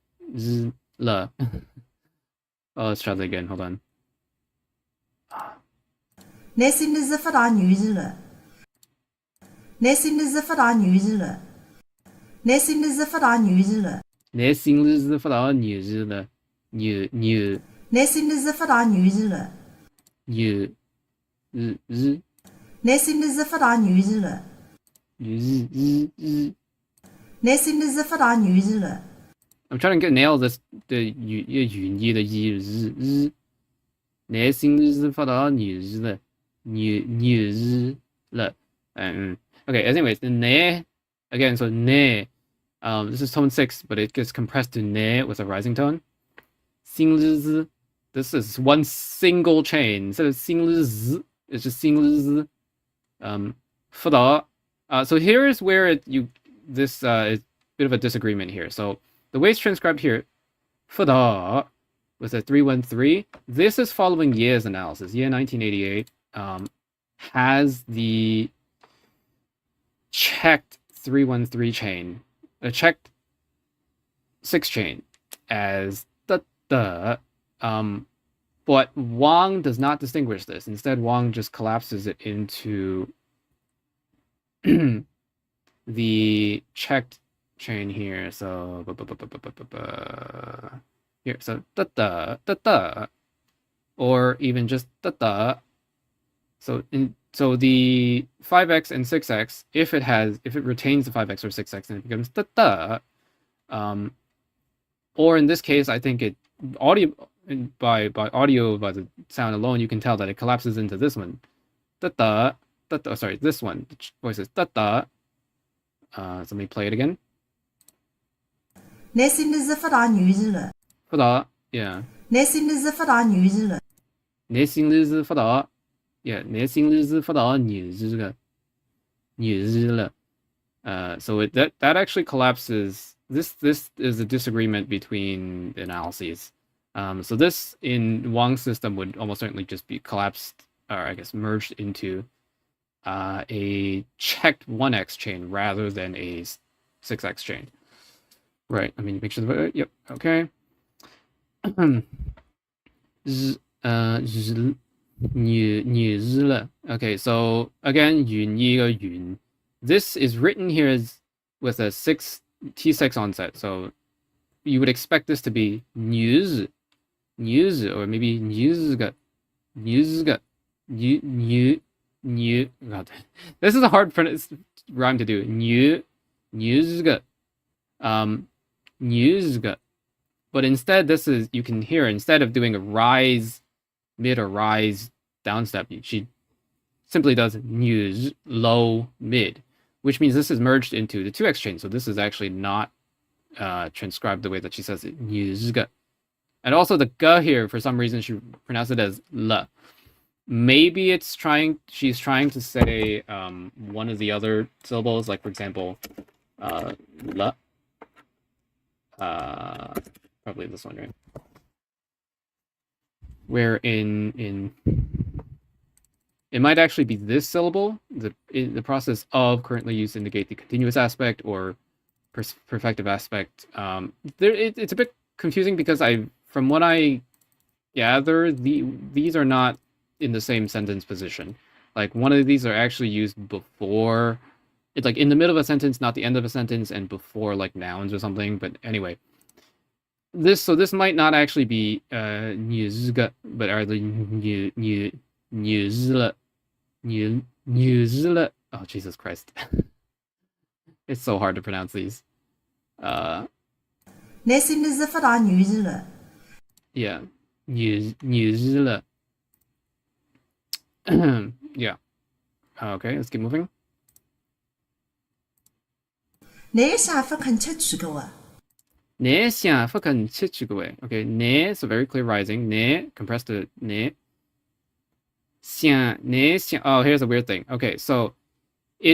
了。Oh, let's try that again. Hold on. 你心里是不大女人嘅。你心里是不大女人嘅。你心里是不大女人嘅。你心里是不大女人了。女。你心里是不大女人嘅。女。你心里是不大女人嘅。你心里是不大女人嘅。I'm trying to nail this the 语义的日。你心里是不大女人了。女了。Okay, anyways, the ne again, so ne. This is tone 6, but it gets compressed to ne with a rising tone. 心里是 This is one single chain. Instead of 心里是 it's just 心里是 不大. So here is where this is a bit of a disagreement here. So the way it's transcribed here, 不大 with a 313, this is following Ye's analysis. Ye 1988 has the checked 313 chain, a checked 6 chain as the. But Wang does not distinguish this. Instead, Wang just collapses it into the checked chain here. So here. So da da da da, or even just da da. So the 5x and 6x, if it retains the 5x or 6x, then it becomes da da. Or in this case, I think it by the sound alone, you can tell that it collapses into this one. Da da da da. Sorry, this one. The voice is da da. So let me play it again. 你心里是发大女人了， 发达 yeah. 你心里是发大女人了， 내心里是发达 yeah. 내心里是发达女人了. So that actually collapses. This is a disagreement between analyses. So this in Wang's system would almost certainly just be collapsed, or I guess merged into a checked 1x chain rather than a 6x chain. Right. I mean, make sure the yep. Okay. Okay. So again, 云. This is written here as with a T6 onset. So you would expect this to be news, or maybe news. God, this is a hard rhyme to do. News. But instead, this is, you can hear, instead of doing a rise mid or rise down step, she simply does news low mid, which means this is merged into the 2x chain. So this is actually not transcribed the way that she says it. News. And also the g here, for some reason, she pronounced it as l. Maybe she's trying to say one of the other syllables, like for example, l. Probably this one, right? Where in it might actually be this syllable, the process of currently used to indicate the continuous aspect or perfective aspect. It's a bit confusing because from what I gather, these are not in the same sentence position. Like one of these are actually used before, it's like in the middle of a sentence, not the end of a sentence, and before like nouns or something. But anyway, this might not actually be news, but rather news. Oh Jesus Christ! It's so hard to pronounce these. 你心里是发大女人了， Yeah, news. Yeah. Okay, let's keep moving. 你想不肯吃去个哇？ 내想不肯吃这个味. Okay, 내, so very clear rising. 내, compressed to 내. 想, 내想. Oh, here's a weird thing. Okay, so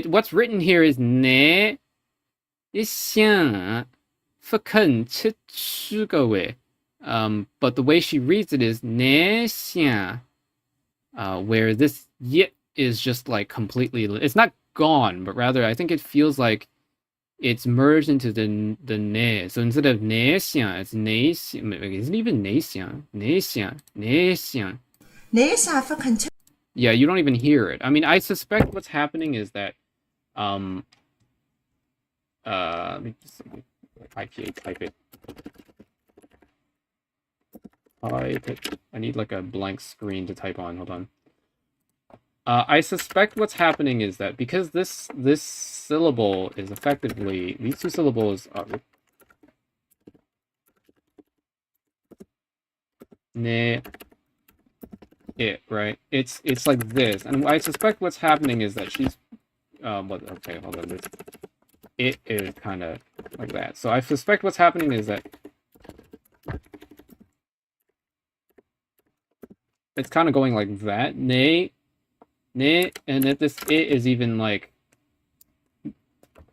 what's written here is 내想不肯吃这个味. But the way she reads it is 내想, where this y is just like completely, it's not gone, but rather I think it feels like it's merged into the ne. So instead of ne xiang, it's ne xiang. Isn't it even ne xiang? Ne xiang. Ne xiang. 你想不肯吃？ Yeah, you don't even hear it. I mean, I suspect what's happening is that, let me just type it. Type it. I need like a blank screen to type on. Hold on. I suspect what's happening is that because this syllable is effectively, these two syllables are ne it, right? It's like this, and I suspect what's happening is that she's okay, hold on. It is kind of like that. So I suspect what's happening is that it's kind of going like that. Ne, and that this it is even like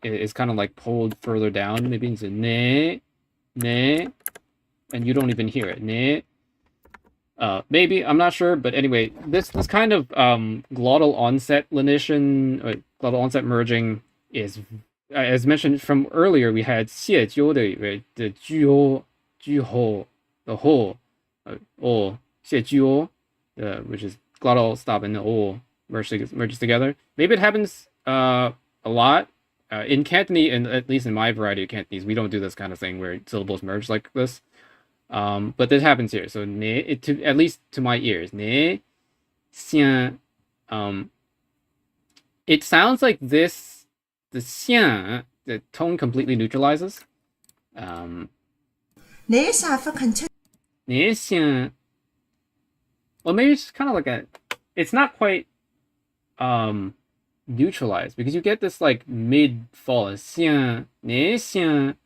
is kind of like pulled further down. Maybe it's a ne, and you don't even hear it. Ne. Maybe, I'm not sure, but anyway, this kind of glottal onset lenition, glottal onset merging is, as mentioned from earlier, we had 谢鸠 the 鸠 the whole, o 谢鸠, which is glottal stop and the o merges together. Maybe it happens a lot in Cantonese, and at least in my variety of Cantonese, we don't do this kind of thing where syllables merge like this. But this happens here. So at least to my ears, 你想 it sounds like this, the 想, the tone completely neutralizes. 你想不肯吃，你想 well, maybe it's kind of like it's not quite neutralized because you get this like mid fall. 想你想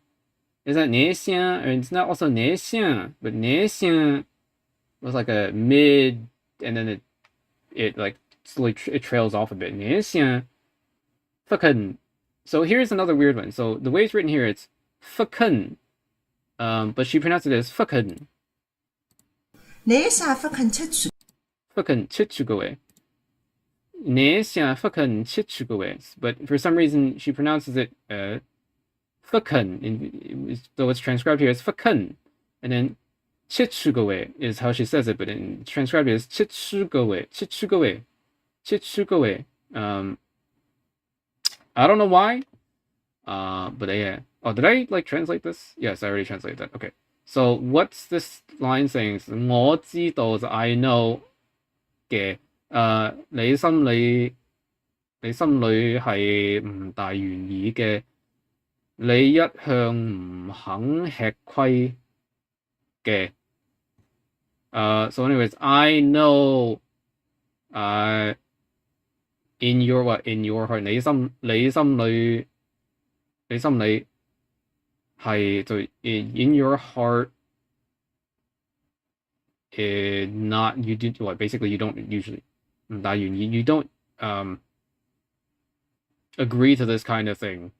is that 你想 or it's not also 你想 but 你想 was like a mid and then it like slowly it trails off a bit. 你想 fucking. So here's another weird one. So the way it's written here, it's fucking, but she pronounced it as fucking. 你想不肯吃醋， fucking 吃出个位. 你想 fucking 吃出个位. But for some reason she pronounces it fucking, though it's transcribed here as fucking, and then 吃出个位 is how she says it, but in transcribed it as 吃出个位, 吃出个位, 吃出个位. I don't know why, but yeah. Oh, did I like translate this? Yes, I already translated that. Okay. So what's this line saying? 我知道 is I know 嘅，你心裏係唔大願意嘅，你一向唔肯吃虧嘅。So anyways, I know, in your heart, 你心裏係就 in your heart, not you do what basically you don't usually you don't agree to this kind of thing.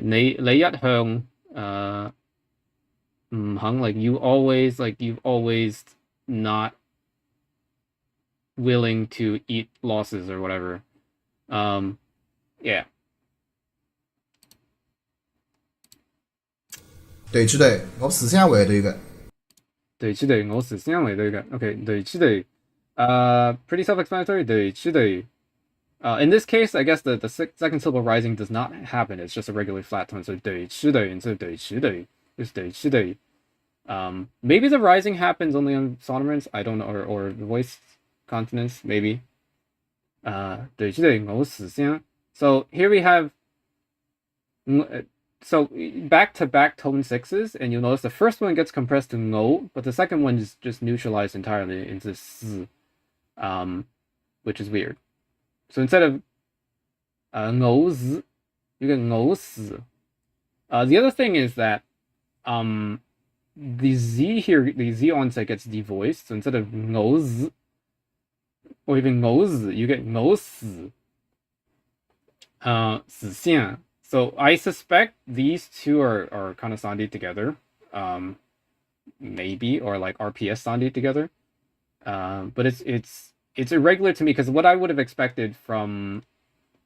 你一向唔肯 like you've always not willing to eat losses or whatever. Yeah. 對住對，我思想會對嘅。對住對，我思想會對嘅。Okay, 對住對. Pretty self-explanatory. 對住對. In this case, I guess the second syllable rising does not happen. It's just a regular flat tone. So 對住對 instead of 對住對. Just 對住對. Maybe the rising happens only on sonorants. I don't know, or voice consonants, maybe. 對住對，我思想. So here we have. So back to back tone sixes, and you'll notice the first one gets compressed to ngo, but the second one is just neutralized entirely into s, which is weird. So instead of ngo z, you get ngo s. The other thing is that the z here, the z onset gets devoiced. So instead of ngo z, or even ngo z, you get ngo s. 死相. So I suspect these two are kind of sounded together, maybe, or like RPS sounded together. But it's irregular to me because what I would have expected from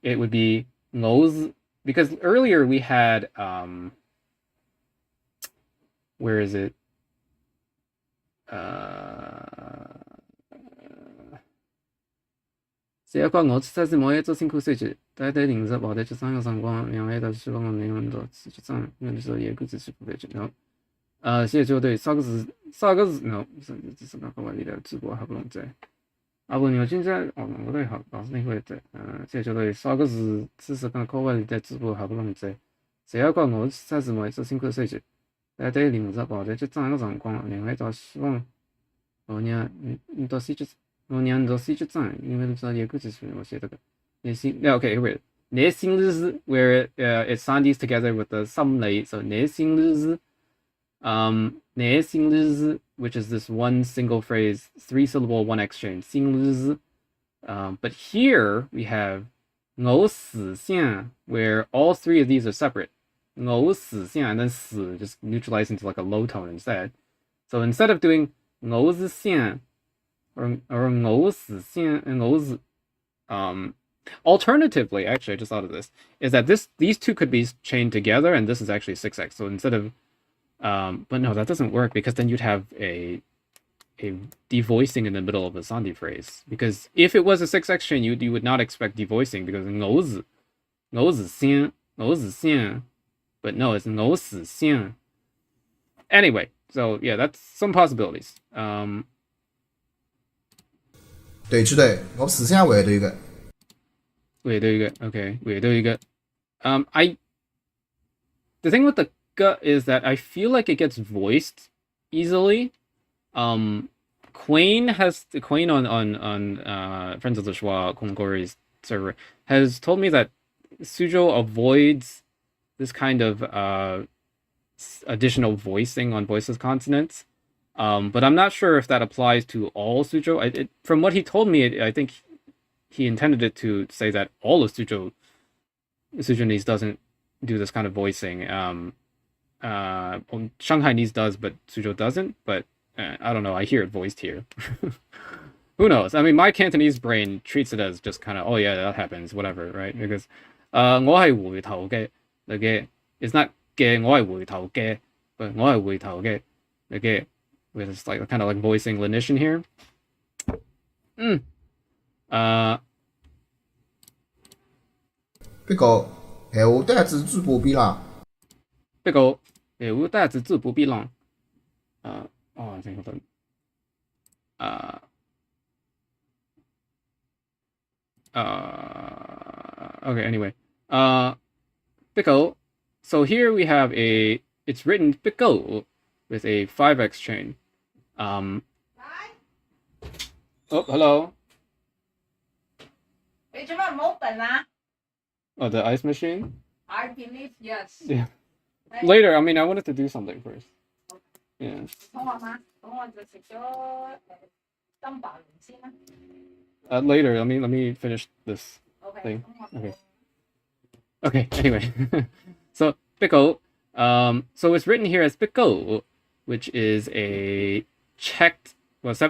it would be ngos, because earlier we had where is it? 这一個我實是冇嘢做辛苦水準，大體零日或者就3個上光，兩位到希望我沒有到持續上，因為說也不只是不對準。然後謝就對上個是 no， 這是那個外力的直播還不能在。不你現在我對好老師那會在，謝就對上個是只是那個外力的直播還不能在。這一個我實是冇嘢做辛苦水準，大體零日或者就3個上光，兩位到希望我呢到時就。我念到是就這樣，因為都知道也不只是我寫這個。Okay, here we go. 你心日日 where it sounds together with the 心理, so 你心日日, 你心日日, which is this one single phrase, 3-syllable, one exchange, 心日日. But here we have 我思想, where all three of these are separate. 我思想, and then 思 just neutralized into like a low tone instead. So instead of doing 我思想, or 我思想, alternatively, actually I just thought of this, is that these two could be chained together and this is actually 6x. So instead of but no, that doesn't work because then you'd have a devoicing in the middle of the sandi phrase. Because if it was a 6x chain, you would not expect devoicing because 我思想, but no, it's 我思想. Anyway, so yeah, that's some possibilities. 對住對，我思想會對嘅。Okay, the thing with the g is that I feel like it gets voiced easily. Quain on Friends of the Schwa Kongori's server has told me that Suzhou avoids this kind of additional voicing on voiceless consonants. But I'm not sure if that applies to all Suzhou. From what he told me, I think he intended it to say that all of Suzhouese doesn't do this kind of voicing. Shanghainese does, but Suzhou doesn't. But I don't know. I hear it voiced here. Who knows? I mean, my Cantonese brain treats it as just kind of, oh yeah, that happens, whatever, right? Because 我係回頭嘅, it's not 嘅，我係回頭嘅, but 我係回頭嘅, with this like kind of like voicing lenition here. 不過閒話單字字不必啦。不過閒話單字字不必啦。I think hold on. Okay, anyway. Pickle. So here we have it's written pickle with a 5x chain. Oh, hello. Oh, the ice machine? I believe yes. Yeah. Later, I mean, I wanted to do something first. Yeah. 等我嘛，等我就食咗金白龍先啦。Later, let me finish this OK， thing. 等我 Okay. Anyway. So, pickle. So it's written here as pickle, which is a checked, it's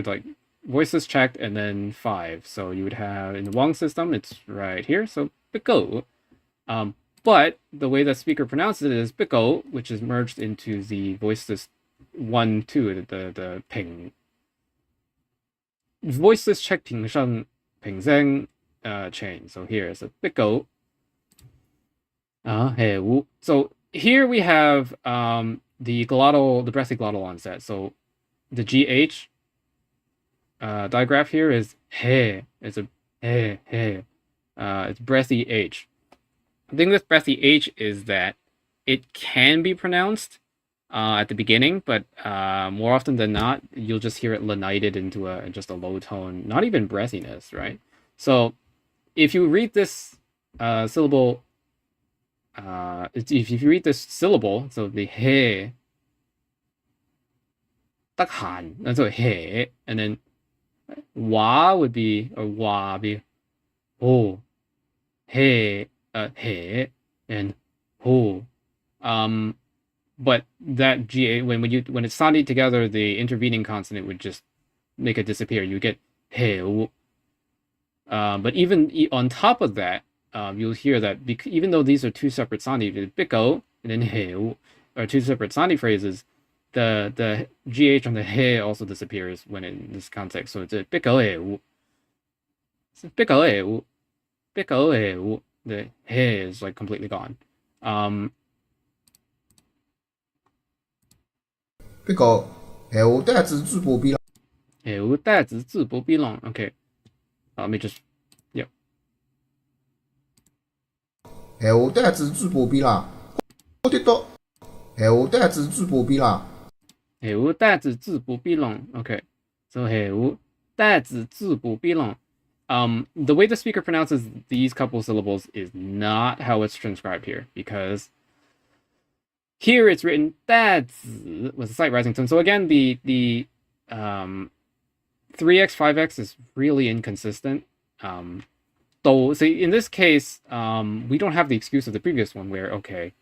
like voices checked and then 5. So you would have in the Wong system, it's right here. So pickle. But the way the speaker pronounces it is pickle, which is merged into the voiceless 1, 2, the ping. Voiceless check ping sheng ping zeng chain. So here is a pickle. So here we have the breathy glottal onset. So the GH digraph here is he. It's a he. It's breathy H. The thing with breathy H is that it can be pronounced at the beginning, but more often than not, you'll just hear it lenited into just a low tone, not even breathiness, right? So if you read this syllable, if you read this syllable, so the he, 得閒, that's what he, and then wa would be, or wa be, oh, he, and ho. But that GA, when it's sounded together, the intervening consonant would just make it disappear. You get he. But even on top of that, you'll hear that even though these are two separate sounding, biko and then he are two separate sounding phrases, the GH on the he also disappears when in this context. So it's a biko he. The he is like completely gone. 不過閒話單字字不必啦。閒話單字字不必啦。Okay. Let me just, yeah. 閒話單字字不必啦。我得到閒話單字字不必啦。閒話單字字不必啦。Okay. So 閒話單字字不必啦。The way the speaker pronounces these couple syllables is not how it's transcribed here, because here it's written 大字 with a slight rising tone. So again, the 3x, 5x is really inconsistent. So in this case, we don't have the excuse of the previous one where, okay,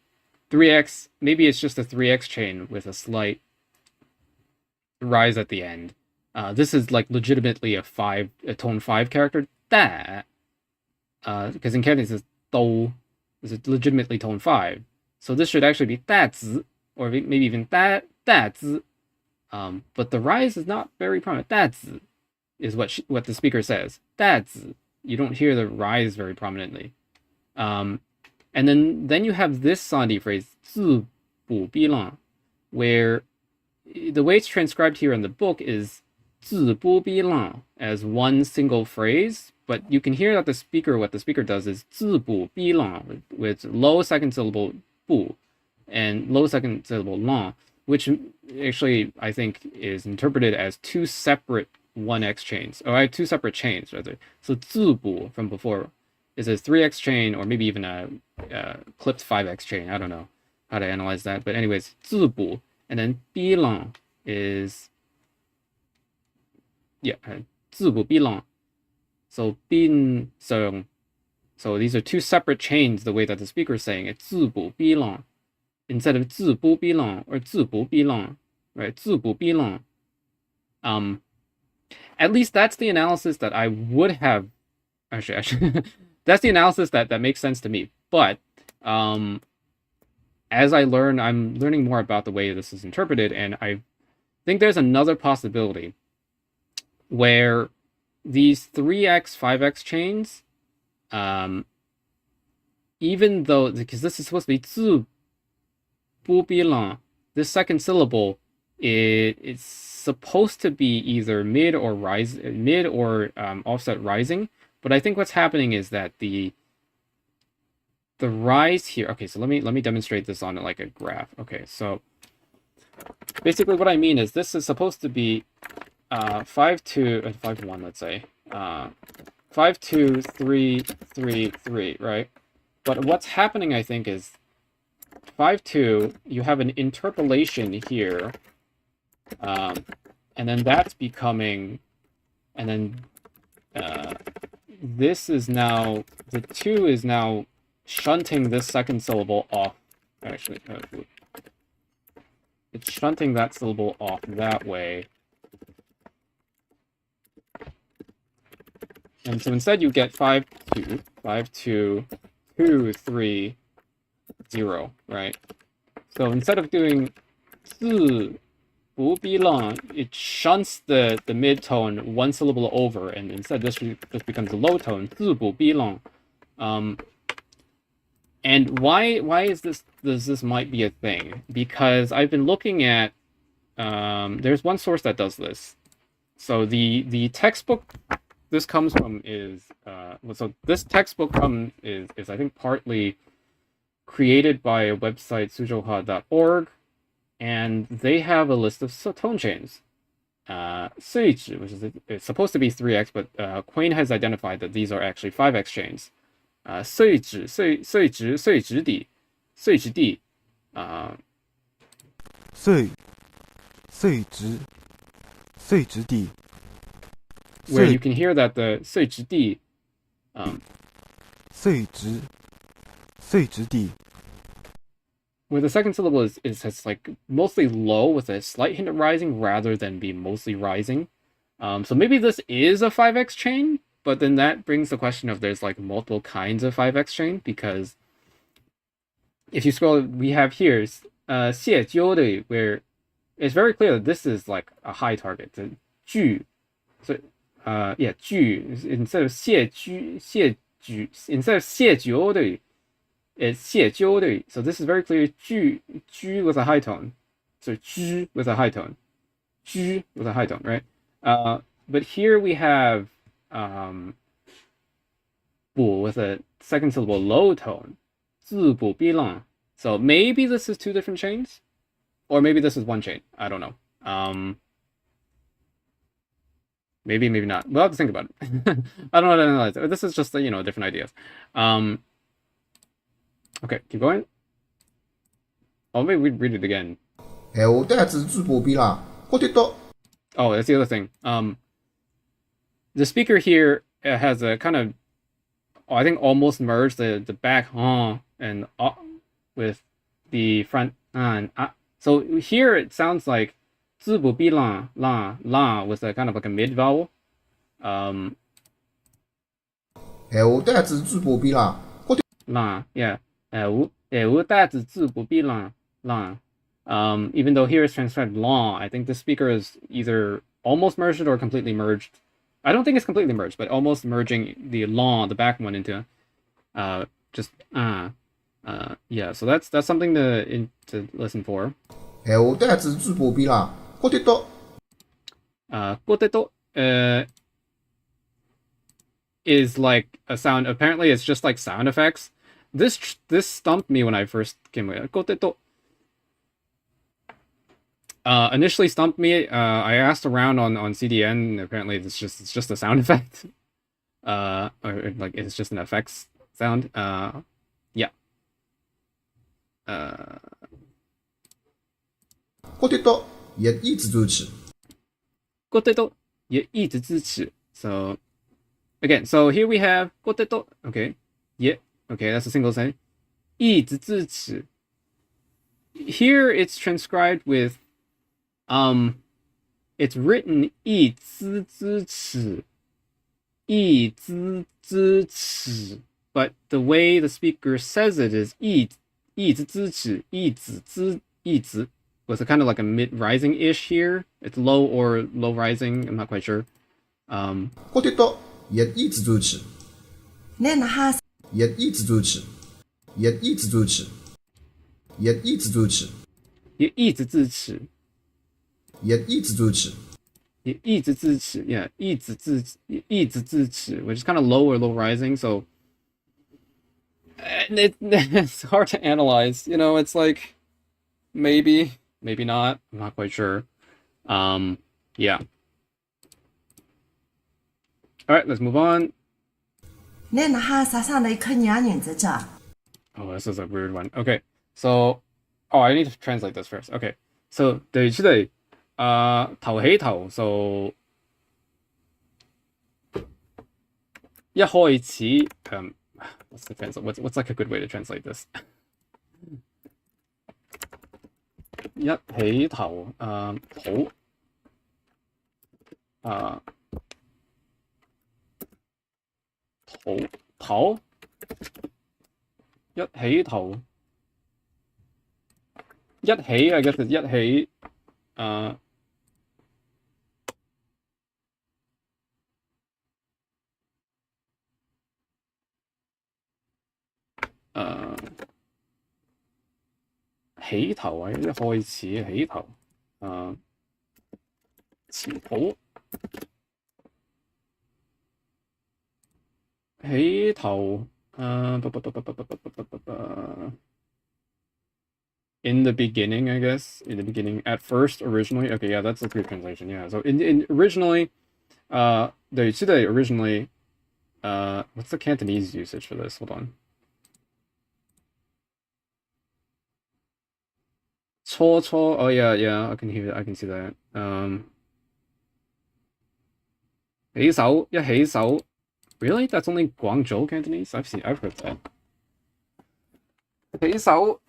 3x, maybe it's just a 3x chain with a slight rise at the end. This is like legitimately a tone 5 character. That, because in Cantonese it's do, is a legitimately tone 5. So this should actually be 大字, or maybe even 大字. But the rise is not very prominent. 大字 is what the speaker says. 大字. You don't hear the rise very prominently. And then you have this sondi phrase 字不必浪, where the way it's transcribed here in the book is 字不逼浪 as one single phrase, but you can hear that what the speaker does is 字不逼浪 with low second syllable 不 and low second syllable 浪, which actually I think is interpreted as two separate 1x chains, or two separate chains rather. So 字不 from before is a 3x chain, or maybe even a clipped 5x chain. I don't know how to analyze that, but anyways, 字不 and then 逼浪 is 字不逼浪. So 逼声. So these are two separate chains the way that the speaker is saying it. 字不逼浪 instead of 字不逼浪 or 字不逼浪, right? 字不逼浪. At least that's the analysis that I would have. Actually, that's the analysis that makes sense to me. But as I'm learning more about the way this is interpreted, and I think there's another possibility where these 3x, 5x chains, even though, because this is supposed to be 字不逼浪, this second syllable, it's supposed to be either mid or offset rising, but I think what's happening is that the rise here. Okay, so let me demonstrate this on like a graph. Okay, so basically what I mean is this is supposed to be 5-2 5-1, let's say 5-2-3-3-3, right? But what's happening, I think, is 5-2, you have an interpolation here, and then that's becoming, and then this is now, the 2 is now shunting this second syllable off. Actually, it's shunting that syllable off that way. And so instead you get 5-2, 5-2, 2-3, 0, right? So instead of doing 字不逼浪, it shunts the mid-tone one syllable over, and instead this becomes a low tone, 字不逼浪. And why does this might be a thing? Because I've been looking at, there's one source that does this. So the textbook this comes from is, so this textbook is I think partly created by a website, suzhouha.org, and they have a list of tone chains. 碎指, which is it's supposed to be 3x, but Quain has identified that these are actually 5x chains. 碎指, 碎指, 碎指底, 碎指地, 碎指地. Where you can hear that the 碎指地, 碎指地. Where the second syllable is like mostly low with a slight hint of rising rather than be mostly rising. So maybe this is a 5x chain, but then that brings the question of there's like multiple kinds of 5x chain, because if you scroll, we have here 谢鸠的, where it's very clear that this is like a high target. 句, so 句 instead of 谢鸠的, it's 谢鸠的. So this is very clear. 句 with a high tone. So 居 with a high tone. 居 with a high tone, right? But here we have 补 with a second syllable low tone. 字补逼浪. So maybe this is two different chains, or maybe this is one chain. I don't know. Maybe not. We'll have to think about it. I don't know how to analyze it. This is just different ideas. Okay, keep going. Oh, maybe we read it again. Oh, that's the other thing. The speaker here has a kind of, I think, almost merged the back and with the front and so here it sounds like 字不逼浪 la with a kind of like a mid vowel. 浪 yeah. 带子字不逼浪 even though here it's transcribed long, I think the speaker is either almost merged or completely merged. I don't think it's completely merged, but almost merging the long, the back one, into just yeah. So that's something to listen for. 闲话单字最普遍啦，觉得到。觉得到 is like a sound. Apparently, it's just like sound effects. This stumped me when I first came with it. 觉得到 initially stumped me. I asked around on CDN. Apparently, it's just a sound effect. Or like it's just an effects sound. Yeah. 觉得到也一直支持。觉得到也一直支持. So again, so here we have 觉得到. Okay. Yeah. Okay, that's a single sentence. 一直支持. Here it's transcribed with it's written 一直支持. 一直支持. But the way the speaker says it is 一直支持. 一直. Was it kind of like a mid-rising ish here? It's low or low rising. I'm not quite sure. 觉得到也一直支持。那那哈也一直支持。也一直支持。也一直支持。也一直支持。也一直支持。也一直支持. Yeah, 一直支持, which is kind of low or low rising. So it's hard to analyze. You know, it's like maybe not. I'm not quite sure. Yeah. All right, let's move on. 那那哈啥上来看娘人子家。Oh, this is a weird one. Okay, so I need to translate this first. Okay, so 第一題頭起頭 so 一開始what's the translate? What's like a good way to translate this? 一起頭頭一起頭一起 I guess it's 一起起頭啊，一開始起頭前途起頭in the beginning, I guess. In the beginning, at first, originally. Okay, yeah, that's a good translation. Yeah, so in originally, originally, what's the Cantonese usage for this? Hold on. 初 oh yeah, I can hear it, I can see that. 起手一起手 Really? That's only Guangzhou Cantonese? I've heard that. 起手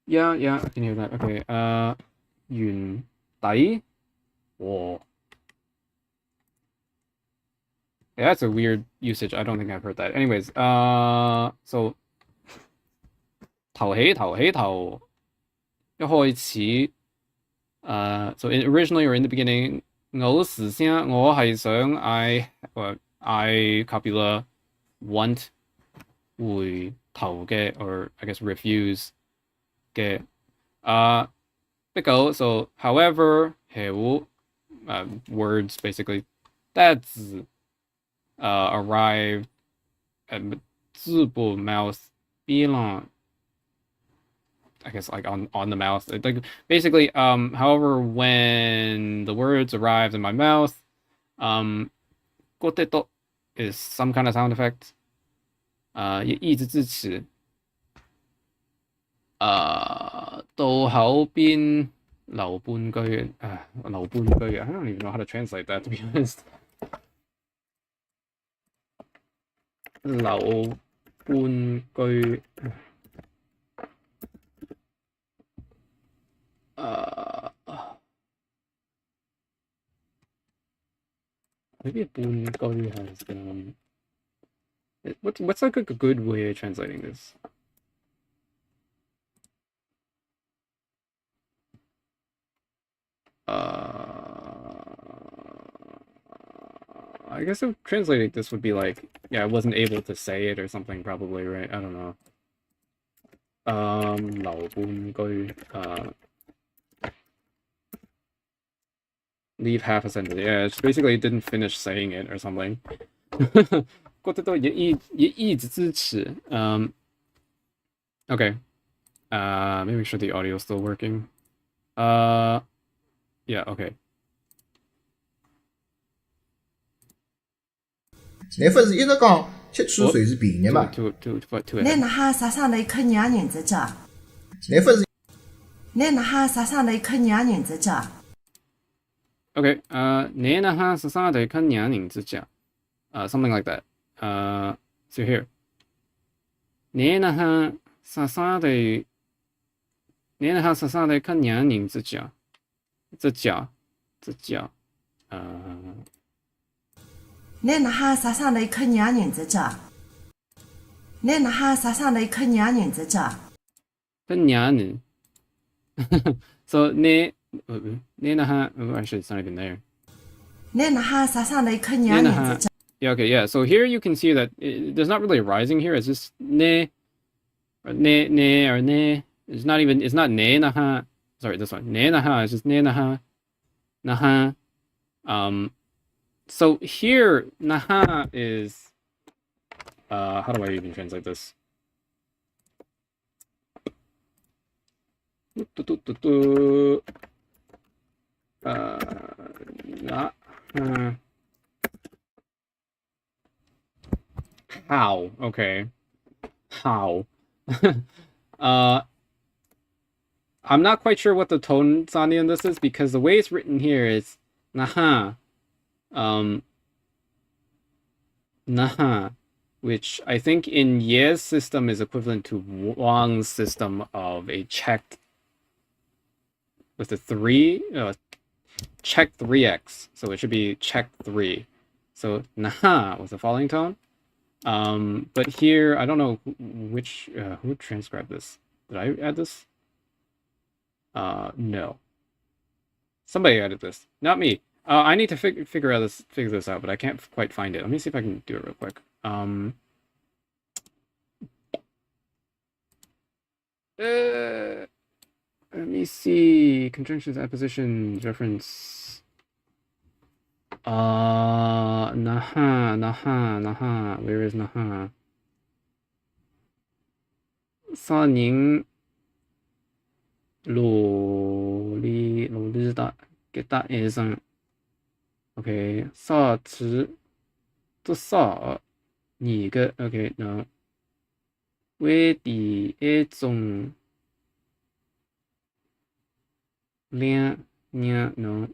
Yeah, I can hear that. Okay, 原底和 Yeah, that's a weird usage. I don't think I've heard that. Anyways, so 頭起頭一開始so originally or in the beginning 我事先我係想I copula want 回頭嘅 or I guess refuse 嘅不過 so however 係words basically 帶子arrived at 字部 mouth 邊浪I guess like on the mouth. Like basically, however, when the words arrived in my mouth, 嗰啲都 is some kind of sound effect. 一直支持到口邊留半句留半句I don't even know how to translate that to be honest. 留半句maybe 半句 has what's like a good way of translating this? I guess translating this would be like, yeah, I wasn't able to say it or something probably, right? I don't know. 留半句leave half a sentence. Yeah, it's basically didn't finish saying it or something. 覺得都一直支持。Okay. Let me make sure the audio is still working. Yeah, okay. 你不是一直讲七十岁是便宜嘛？ To 你那哈啥啥来看娘人这家？你不是你那哈啥啥来看娘人这家？ Okay. 你那哈是啥的看娘人之家？Something like that. So here. 你那哈啥啥的看娘人之家？这家。你那哈啥啥来看娘人这家？你那哈啥啥来看娘人这家？看娘人。So 你那哈 actually it's not even there. 你那哈啥啥来看娘人这家？ Yeah, okay, yeah. So here you can see that there's not really a rising here. It's just ne or ne. It's not ne naha. Sorry, this one. Ne naha. It's just ne naha. Naha. So here naha is how do I even translate this? How? Okay. How? I'm not quite sure what the tone Sani in this is because the way it's written here is naha. Naha, which I think in Ye's system is equivalent to Wang's system of a checked with the 3 check 3x. So it should be check 3. So naha with the falling tone. But here I don't know which who transcribed this. Did I add this? No. Somebody added this, not me. I need to figure this out, but I can't quite find it. Let me see if I can do it real quick. Let me see. Conjunctions, apposition, reference. Naha. Where is naha? 少年努力的给大医生。OK， 少吃多少你个 OK 能为第一种两年能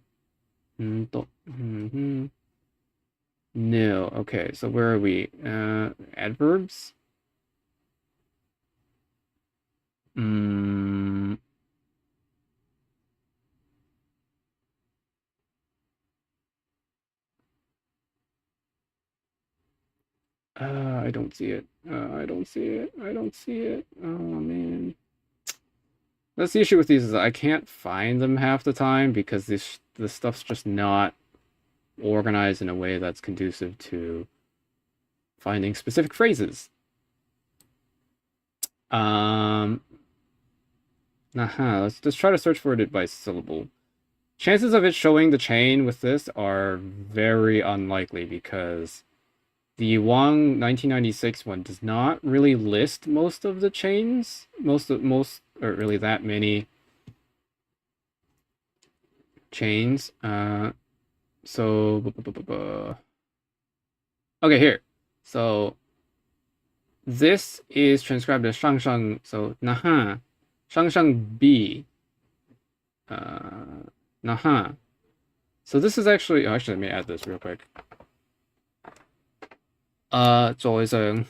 懂No. Okay, so where are we? Adverbs? I don't see it. I don't see it. Oh, man. That's the issue with these is I can't find them half the time because this stuff's just not organized in a way that's conducive to finding specific phrases. Let's just try to search for it by syllable. Chances of it showing the chain with this are very unlikely because the Wang 1996 one does not really list most of the chains, most or really that many chains. So okay, here. So this is transcribed as shang shang. So naha, shang shang b. Naha. So this is actually. Oh, actually, let me add this real quick. 在上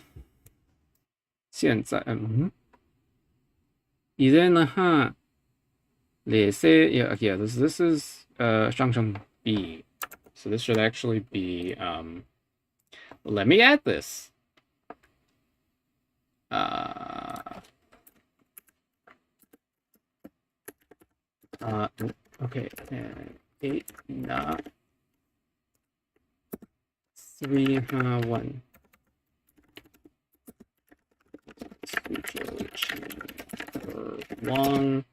现在이제 나하 레세 yeah this is shang b. So this should actually be let me add this. Okay, 8 na 3 1. Wang,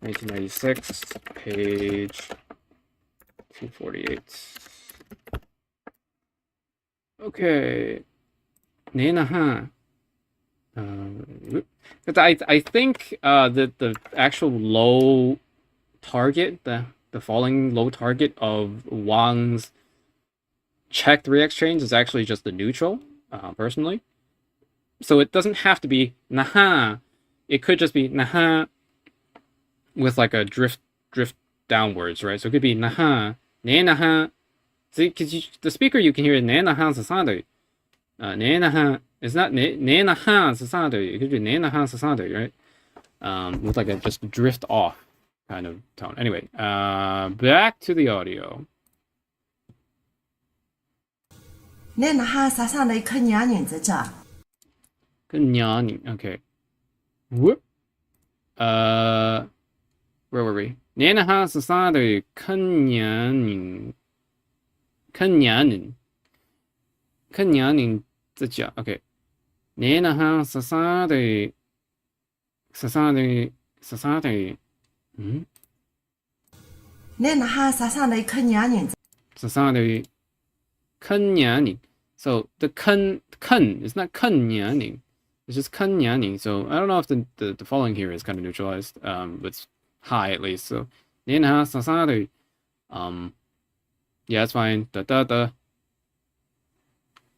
1996, page 248. Okay. Nenaha. I think the actual low target, the falling low target of Wang's checked re-exchange is actually just the neutral, personally. So it doesn't have to be naha. It could just be naha with like a drift downwards, right? So it could be naha, ne naha. See, because the speaker you can hear ne naha sasado. Ne naha. It's not ne naha sasado. It could be ne naha sasado, right? With like a just drift off kind of tone. Anyway, back to the audio. 你那哈啥上来看娘人在这？ Okay. Whoop. Where were we? Nenaha sasado kanyanin. Kanyanin 在讲 OK. Nenaha sasado. Hmm? 你那哈啥上来看娘人？ Sasado kanyanin. So the kun is not kanyanin. It's just kanyanin. So I don't know if the following here is kind of neutralized. But it's high at least. So nenaha sasado. Yeah, it's fine. Da.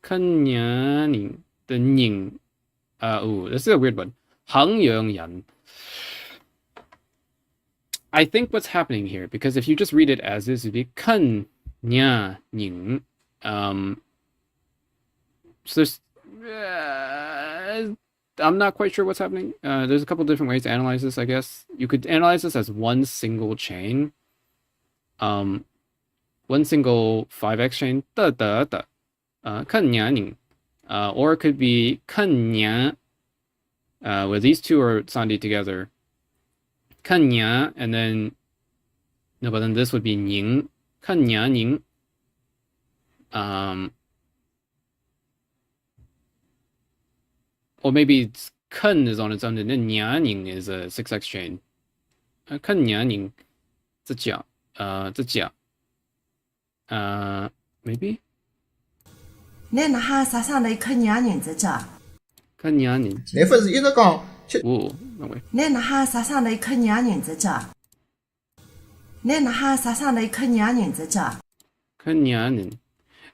Kanyanin. The ning. This is a weird one. Hangyongyan. I think what's happening here, because if you just read it as this, it would be kan nya ning. So there's, I'm not quite sure what's happening. There's a couple different ways to analyze this, I guess. You could analyze this as one single chain. One single 5x chain. Kan nya ning. Or it could be kan nya, where these two are sandi together. Kan nya, and then, no, but then this would be ning. Kan nya ning. Or maybe it's kun is on its own, and then nya ning is a 6x chain. Kan nya ning. 这叫 maybe? 你那哈啥上来看娘人在这？ kan nya ning. 你不是一直讲七 Ooh, no way. 你那哈啥上来看娘人在这？你那哈啥上来看娘人在这？ Kanyanin.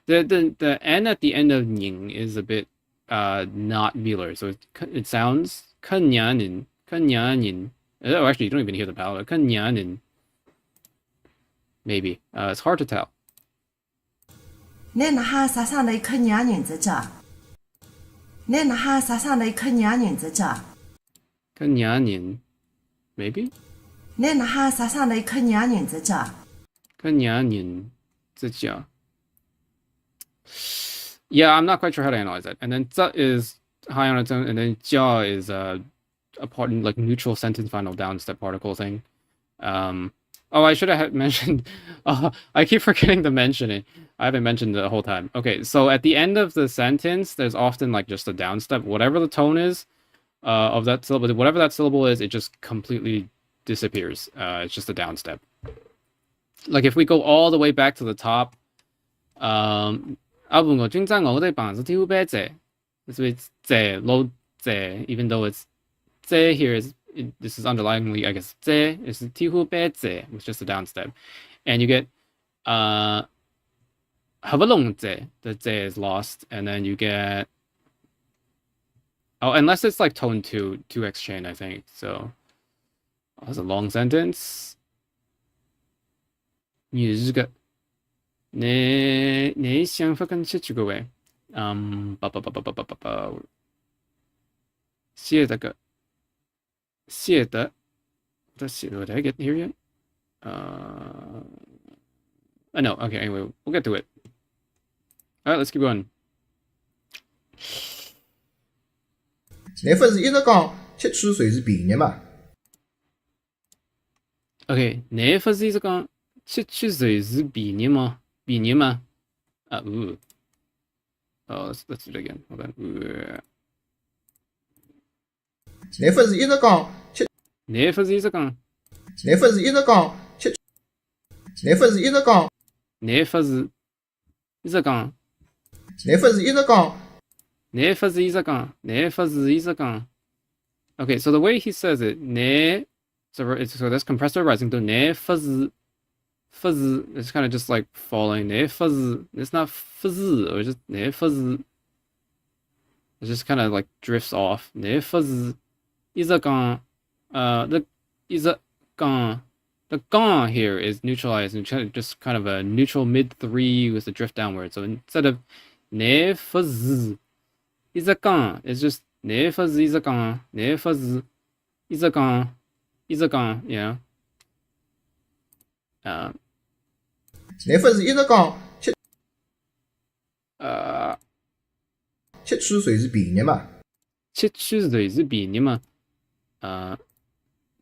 The N at the end of Ning is a bit not velar, so it sounds Kanyanin. Oh, actually, you don't even hear the vowel. Kanyanin. Maybe. It's hard to tell. 你那哈啥上来看娘人在这？你那哈啥上来看娘人在这？ Kanyanin. Maybe? 你那哈啥上来看娘人在这？ Kanyanin. Yeah, I'm not quite sure how to analyze that. And then za is high on its own, and then jia is a part like neutral sentence final downstep particle thing. I should have mentioned. I keep forgetting to mention it. I haven't mentioned it the whole time. Okay, so at the end of the sentence, there's often like just a downstep. Whatever the tone is of that syllable, whatever that syllable is, it just completely disappears. It's just a downstep. Like if we go all the way back to the top, even though it's here is this is underlyingly, I guess, is with just a downstep, and you get the is lost, and then you get unless it's like tone 2x chain, I think. So that's a long sentence. 你想法跟这个way. Did I get here yet? No. Okay, anyway, we'll get to it. Alright, let's keep going. 你不是一直讲七取谁是便宜嘛？ Okay, 你不是一直讲七取谁是便宜吗？便宜吗？ ooh. Oh, let's do it again. Hold on. 你不是一直讲你不是一直讲，你不是一直讲七，你不是一直讲，你不是一直讲，你不是一直讲，你不是一直讲，你不是一直讲。Okay, so the way he says it, ne, so that's compressor rising to ne fuzz, fuzz. It's kind of just like falling. Ne fuzz. It's not fuzz, or just ne fuzz. It just kind of like drifts off. Ne fuzz. Is a gone. The is a gone. The gone here is neutralized and just kind of a neutral mid three with a drift downward. So instead of ne fuzz, is a gone. It's just ne fuzz is a gone. Ne fuzz is a gone. Is a gone. Yeah. 你不是一直讲七呃，七区谁是便宜嘛？七区谁是便宜嘛？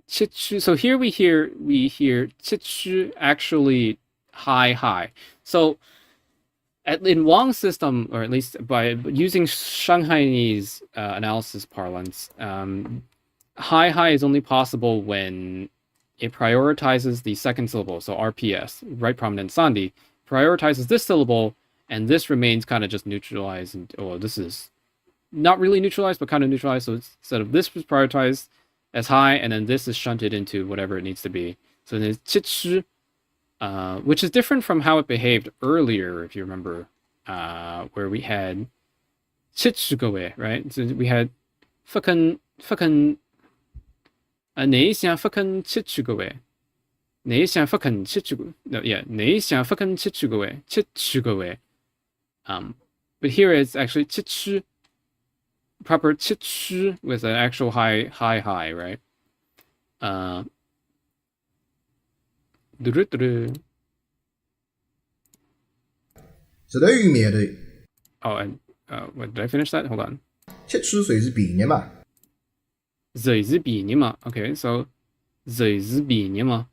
七区. So here we hear 七区 actually high. So in Wang's system, or at least by using Shanghainese analysis parlance, high is only possible when it prioritizes the second syllable. So RPS, right prominent sandhi, prioritizes this syllable, and this remains kind of just neutralized. This is not really neutralized, but kind of neutralized. So instead of this was prioritized as high, and then this is shunted into whatever it needs to be. So there's chichi, which is different from how it behaved earlier, if you remember, where we had chichugoe, right? So we had fucking 你想 fucking chichugoe. 你想 fucking chichugoe. No, yeah, 你想 fucking chichugoe. But here it's actually chichu, proper chichu with an actual high, right?这头有面头， Oh, and what, did I finish that? Hold on. 七区谁是便宜嘛？ 谁是便宜嘛? Okay, so 谁是便宜嘛?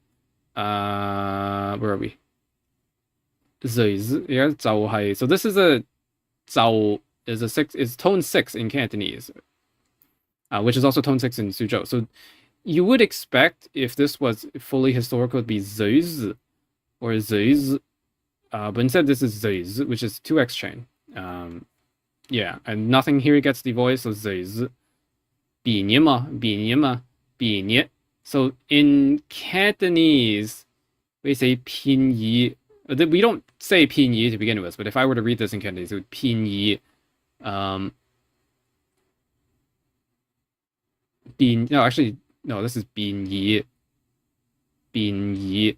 Where are we? 谁是 yeah, 就係 so this is a 就 is a 6 is tone 6 in Cantonese, which is also tone 6 in Suzhou. So you would expect if this was fully historical to be 谁 or 谁 but instead this is 谁 which is 2x chain. Yeah, and nothing here gets the voice, so 谁 便宜嘛 So in Cantonese, we say 便宜. We don't say 便宜 to begin with, but if I were to read this in Cantonese, it would 便宜. No, actually, no, this is 便宜. 便宜.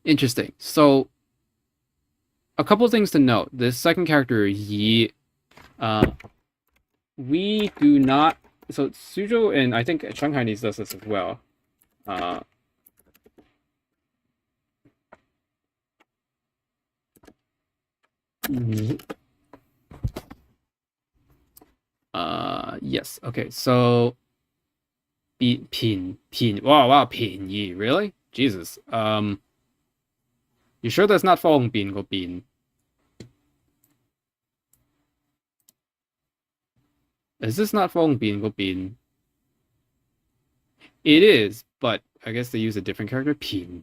Interesting. So, a couple of things to note. This second character, yi, we do not. So Suzhou and I think Shanghainese does this as well. Yes. Okay. So, pin. Wow. 便宜. Really? Jesus. You sure that's not 方便個便? Is this not 方便個便? It is, but I guess they use a different character. 便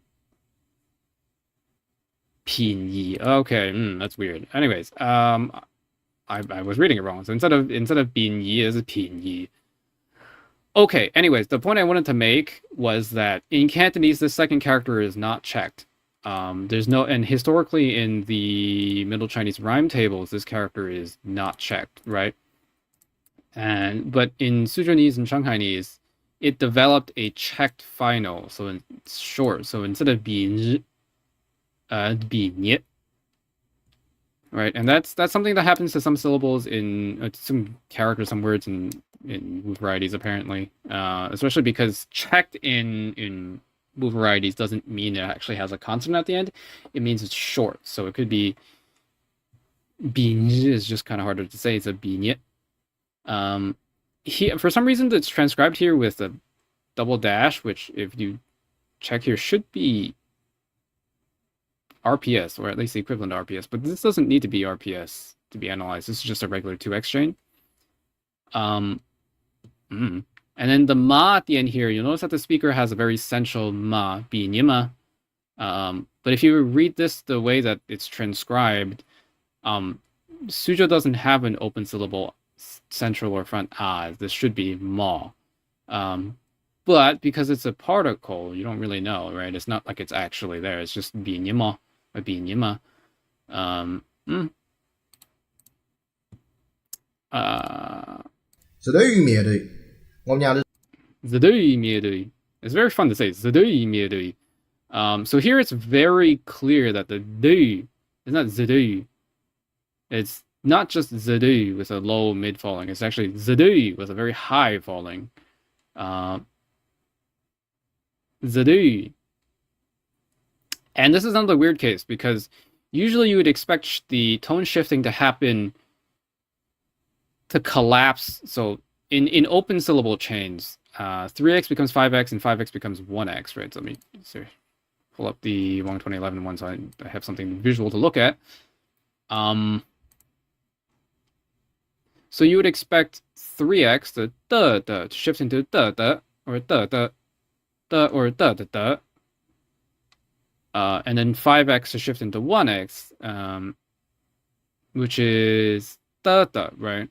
宜. Okay, that's weird. Anyways, I was reading it wrong. So instead of 便宜, it's 便宜. Okay, anyways, the point I wanted to make was that in Cantonese, the second character is not checked. There's no, and historically in the Middle Chinese rhyme tables, this character is not checked, right? But in Suzhounese and Shanghainese, it developed a checked final, so it's short. So instead of 便宜, right? And that's something that happens to some syllables in some characters, some words in varieties apparently, especially because checked in varieties doesn't mean it actually has a consonant at the end. It means it's short. So it could be 便宜 is just kind of harder to say. It's a 便宜. For some reason, it's transcribed here with a double dash, which if you check here should be RPS, or at least the equivalent to RPS. But this doesn't need to be RPS to be analyzed. This is just a regular 2x chain. And then the ma at the end here, you'll notice that the speaker has a very essential ma, 比你嘛. But if you read this the way that it's transcribed, Suzhou doesn't have an open syllable central or front ah. This should be ma. But because it's a particle, you don't really know, right? It's not like it's actually there. It's just 比你嘛 or 比你嘛. It's very fun to say. So here it's very clear that the du is not zidu. It's not just zidu with a low mid falling. It's actually zidu with a very high falling. Zidu. And this is another weird case because usually you would expect the tone shifting to happen to collapse. So in open syllable chains, 3x becomes 5x and 5x becomes 1x, right? So let me pull up the 12011 one so I have something visual to look at. So you would expect 3x to shift into or or and then 5x to shift into 1x, which is right?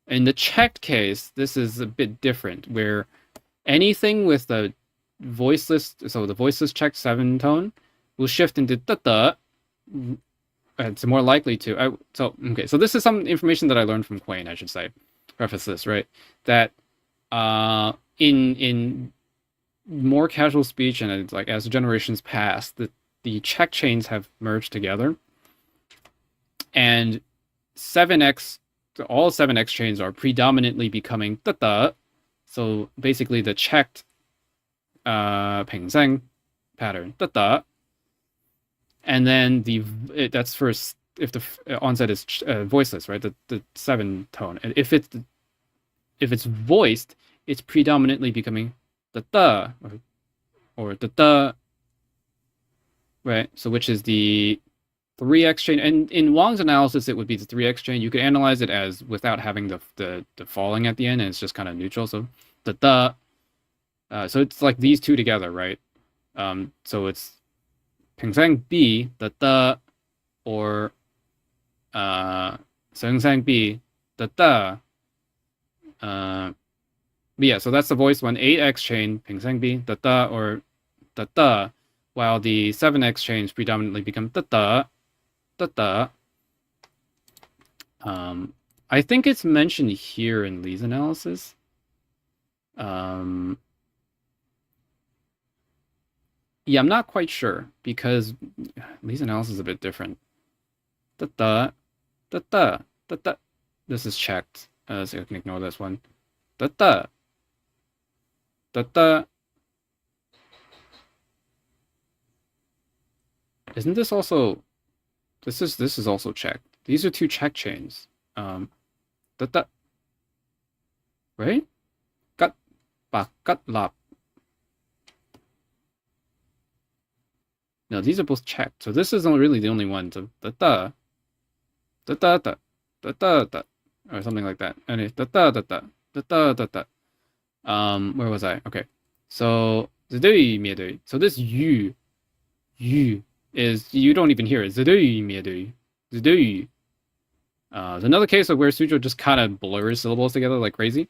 In the checked case, this is a bit different, where anything with the voiceless, so the voiceless checked 7 tone, will shift into it's more likely to. So this is some information that I learned from Quain, I should say. Preface this, right? That in more casual speech and it's like as the generations pass, the check chains have merged together, and 7x, all 7x chains are predominantly becoming so basically the checked 平声 pattern and then that's first if the onset is voiceless, right? The 7 tone, and if it's voiced, it's predominantly becoming or right? So which is the 3x chain, and in Wang's analysis, it would be the 3x chain. You could analyze it as without having the falling at the end, and it's just kind of neutral. So so it's like these two together, right? So it's 平声 B or 声声 B yeah, so that's the voice one. 8x chain 平声 B or while the 7x chains predominantly become I think it's mentioned here in Lee's analysis. Yeah, I'm not quite sure because Lee's analysis is a bit different. This is checked, so you can ignore this one. Isn't this also? This is also checked. These are 2 check chains. Right? Cut lap. No, these are both checked. So this isn't really the only one. So or something like that. Anyway, where was I? Okay. So so this you is, you don't even hear it. There's another case of where Suzhou just kind of blurs syllables together like crazy.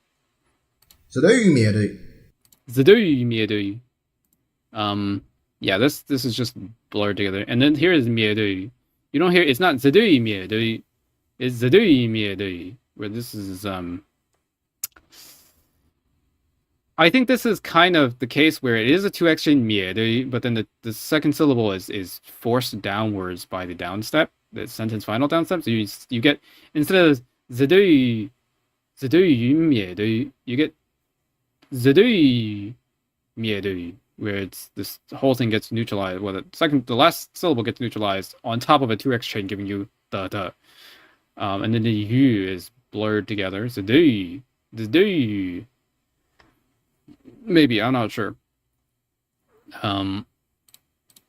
Yeah, this is just blurred together. And then here is 灭对. You don't hear, it's not 灭对, it's 灭对, where this is I think this is kind of the case where it is a 2x chain 灭对, but then the second syllable is forced downwards by the downstep, the sentence final downstep. So you get, instead of 灭对, you get 灭对, where it's this whole thing gets neutralized. Well, the last syllable gets neutralized on top of a 2x chain, giving you and then the u is blurred together. So the maybe, I'm not sure.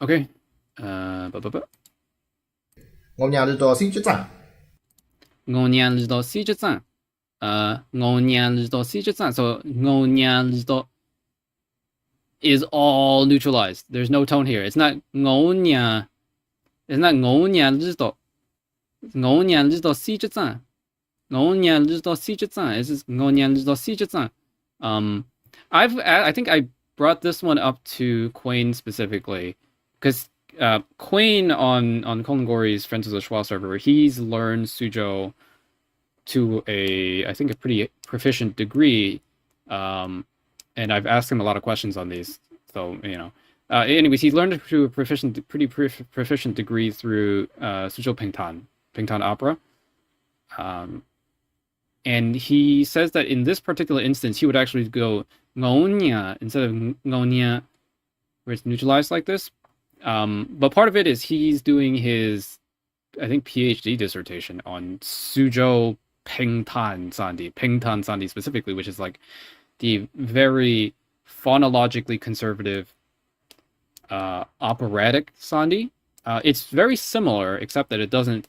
Okay. 我娘日到西决战。我娘日到西决战.我娘日多西之赞. So 我娘日多 is all neutralized. There's no tone here. It's not 我娘 It's not 我娘日多 西之赞. 我娘日多西之赞. It's just 我娘日多西之赞. I think I brought this one up to Quain specifically because Quain on Kolingori's Friends of the Schwa server, he's learned Suzhou to I think a pretty proficient degree, and I've asked him a lot of questions on these. So anyways, he's learned to a pretty proficient degree through Suzhou Pingtan Opera. And he says that in this particular instance, he would actually go ngonya instead of ngonya, where it's neutralized like this. But part of it is he's doing his, I think, PhD dissertation on Suzhou Pingtan Sandi specifically, which is like the very phonologically conservative operatic Sandi. It's very similar, except that it doesn't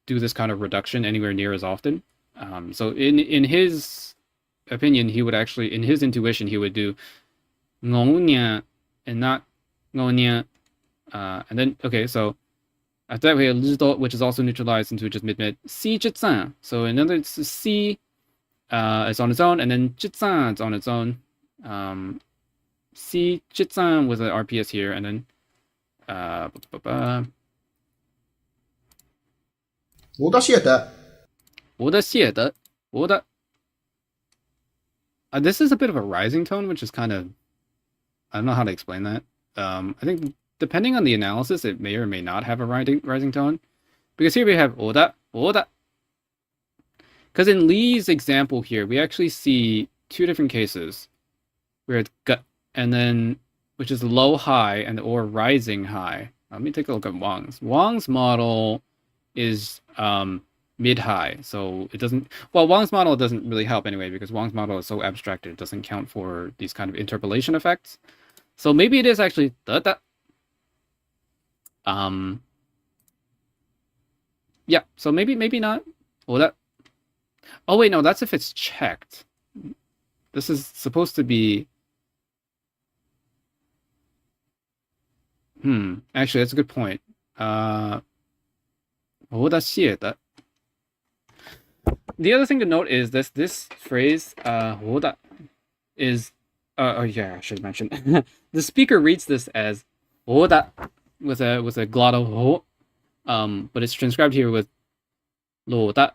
do this kind of reduction anywhere near as often. So in his opinion, he would actually, in his intuition, he would do ngonya and not ngonya. And then, okay, so after that we have lido, which is also neutralized into just mid-mid. Si zhizan. So another it's si is on its own, and then zhizan is on its own. Si zhizan with an RPS here, and then 我的谢德 This is a bit of a rising tone, which is kind of, I don't know how to explain that. I think depending on the analysis, it may or may not have a rising tone. Because here we have oda. Because in Lee's example here, we actually see two different cases where it's gut, and then, which is low high and or rising high. Let me take a look at Wang's. Wang's model is mid-high, so it doesn't, well, Wang's model doesn't really help anyway, because Wang's model is so abstracted, it doesn't count for these kind of interpolation effects. So maybe it is actually da. Yeah, so maybe not. Oh, that. Oh wait, no, that's if it's checked. This is supposed to be. Actually, that's a good point. The other thing to note is this phrase is oh yeah, I should mention the speaker reads this as with a glottal ho, but it's transcribed here with lo da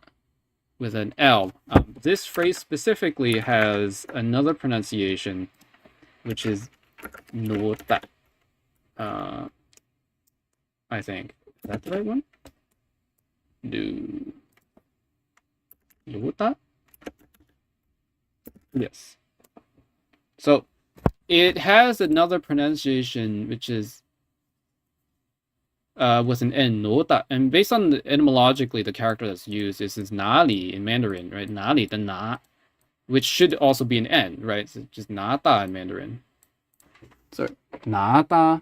with an L. This phrase specifically has another pronunciation, which is no da. I think is that the right one? Luta? Yes. So it has another pronunciation which is with an N, nota, and based on etymologically the character that's used is nali in Mandarin, right? Nali, the na, which should also be an N, right? So just nata in Mandarin. So nata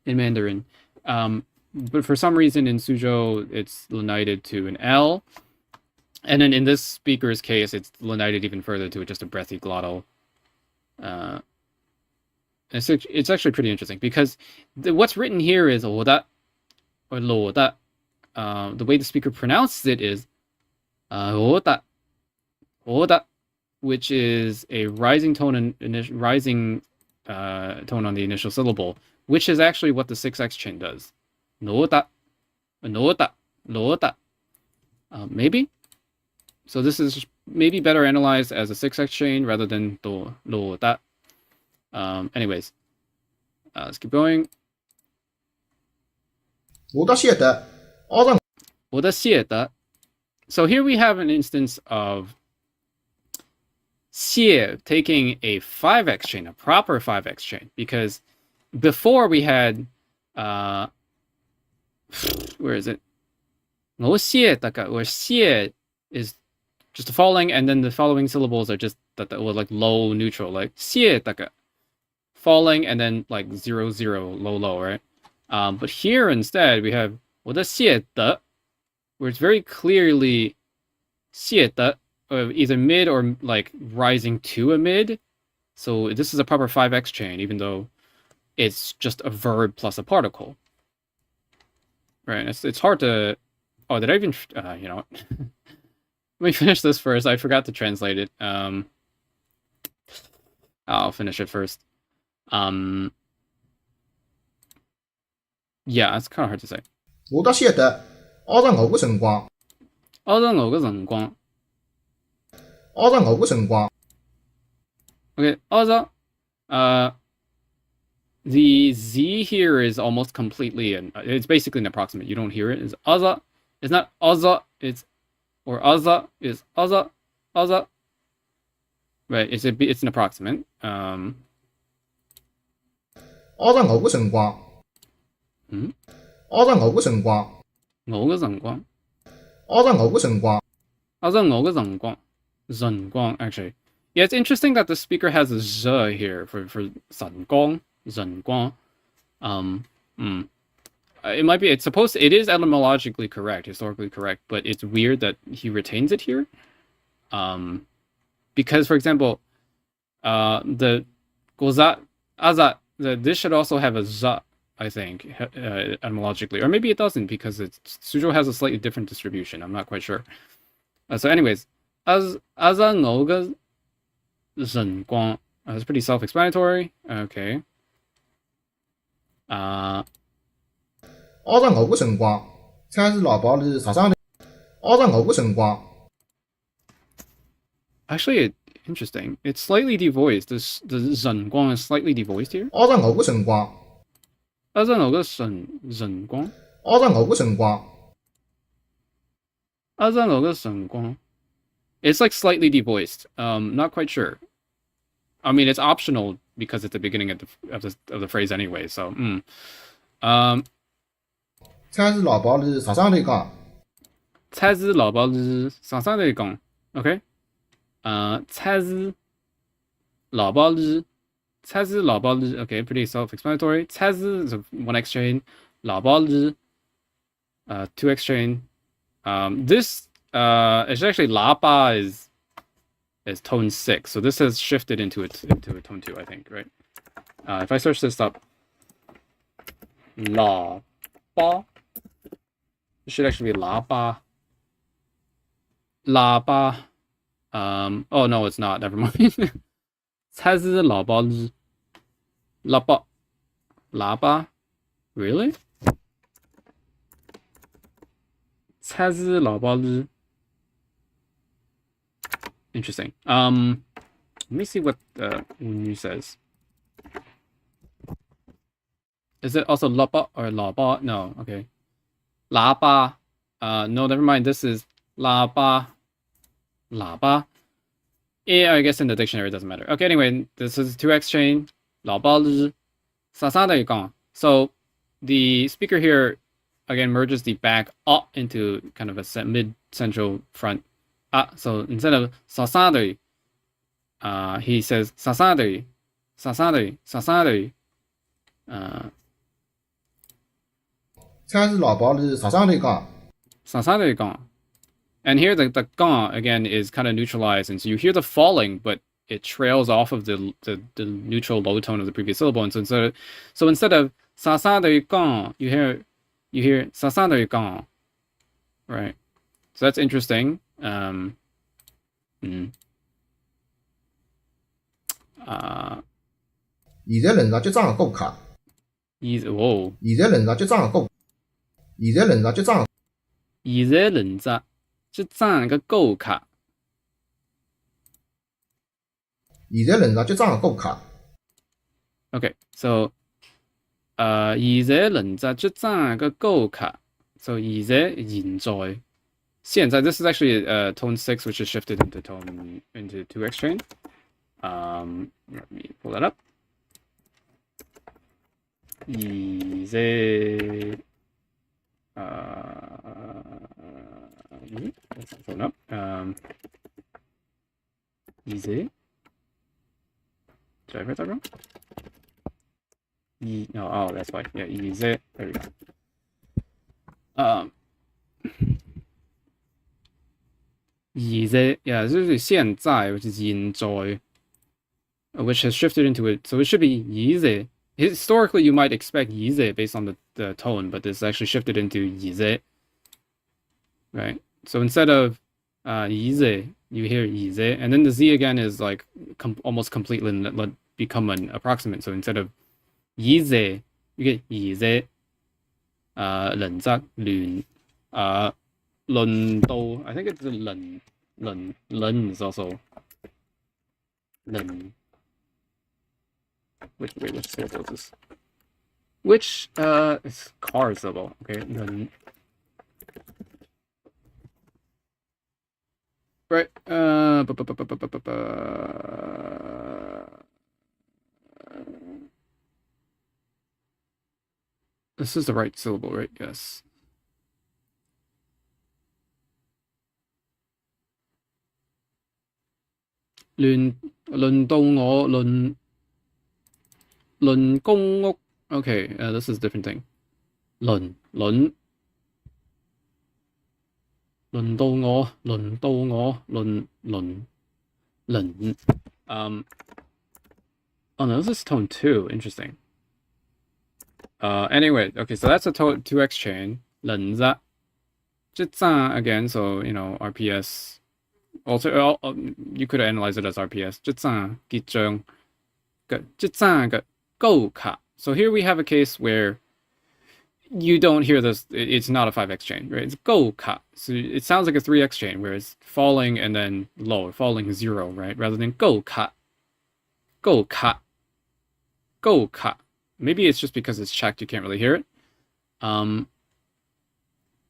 in Mandarin. But for some reason in Suzhou, it's lenited to an L. And then in this speaker's case, it's lenited even further to just a breathy glottal. It's actually pretty interesting because what's written here is oda or loda. The way the speaker pronounces it is oda, which is a rising tone rising tone on the initial syllable, which is actually what the 6x chain does. Noda. Maybe. So this is maybe better analyzed as a 6x chain rather than lo da. Anyways, let's keep going. 我的谢德 also 我的谢德. So here we have an instance of 谢 taking a 5x chain, a proper 5x chain, because before we had where is it? 我谢德 where 谢 is just a falling, and then the following syllables are just that were like low neutral, like 谢德 falling, and then like 0 0 low, right? But here instead we have 我的谢德 where it's very clearly 谢德 either mid or like rising to a mid. So this is a proper 5x chain, even though it's just a verb plus a particle. Right? It's hard to. Oh, did I even? You know what? Let me finish this first. I forgot to translate it. I'll finish it first. Yeah, it's kind of hard to say. 我得晓得，按照我个辰光，按照我个辰光 按照我个辰光， ，okay, 按照the Z here is almost completely it's basically an approximate. You don't hear it. It's aza. It's not aza. It's or aza. It's aza. Aza. Right. It's an approximate. 按照我个辰光，按照我个辰光，我个辰光，按照我个辰光，按照我个辰光，辰光 actually. Yeah, it's interesting that the speaker has a z here for 辰光, 辰光. It might be. It is etymologically correct, historically correct, but it's weird that he retains it here. Because, for example, the goza, aza, this should also have a za, I think, etymologically, or maybe it doesn't because Suzhou has a slightly different distribution. I'm not quite sure. So, anyways, aza ngoga zhen guang. It's pretty self-explanatory. Okay. 按照我个辰光，才是老保是16日。按照我个辰光， Actually, interesting. It's slightly devoiced. The zhen guang is slightly devoiced here. 按照我个辰光，按照我个辰光，按照我个辰光，按照我个辰光。It's like slightly devoiced. Not quite sure. I mean, it's optional because it's the beginning of the phrase anyway. So, 才是老保是16日讲，菜是老保是上头讲 ，OK？菜是老保是okay, pretty self-explanatory. 菜是 is a 1x chain, 老保是2x chain. This it's actually 喇叭 is tone 6, so this has shifted into a tone 2, I think, right? If I search this up, 喇叭. It should actually be 喇叭. 喇叭. Oh no, it's not. Never mind. 才是喇叭日. 喇叭. 喇叭. Really? 才是喇叭日. Interesting. Let me see what Wu says. Is it also 喇叭 or 喇叭? No. Okay. 喇叭. No, never mind. This is 喇叭. 喇叭. Yeah, I guess in the dictionary it doesn't matter. Okay, anyway, this is 2x chain. 喇叭日. 啥的讲. So the speaker here again merges the back into kind of a mid-central front. So instead of 啥的, he says 啥的.才是老保是16日讲，啥的讲. And here the gong again is kind of neutralized, and so you hear the falling, but it trails off of the neutral low tone of the previous syllable. And so instead of sa de gong, you hear sa de gong, right? So that's interesting. 现在人上就装个够卡，现在人上就装个够，现在人上就装个，现在人上就装个够卡，现在人上就装个够卡。Okay, so 现在人上就装个够卡。So 现在 this is actually tone 6, which is shifted into 2x chain. Let me pull that up. 现在let's phone up. 现在 did I write that wrong? No, oh, that's why. Yeah, there we go. 现在 yeah 就是现在 which is 现在 which has shifted into it, so it should be 现在 historically you might expect 现在 based on the tone, but this actually shifted into 现在 right, so instead of 现在 you hear 现在 and then the z again is like almost completely become an approximate, so instead of 现在 you get 现在輪則亂輪到 I think it's 輪 is also 輪 which syllable is this? Which it's car syllable, okay? Then right this is the right syllable, right? Yes. 輪到我輪公屋 okay, this is a different thing. 輪到我oh no, this is tone 2. Interesting. Anyway, okay, so that's a 2x chain. 輪則即係 again, so you know RPS. Also, you could analyze it as RPS. 即係結帳嘅即係嘅高卡. So here we have a case where you don't hear this. It's not a 5x chain, right? It's go ka. So it sounds like a 3x chain where it's falling and then low, falling 0, right? Rather than go ka. Maybe it's just because it's checked, you can't really hear it.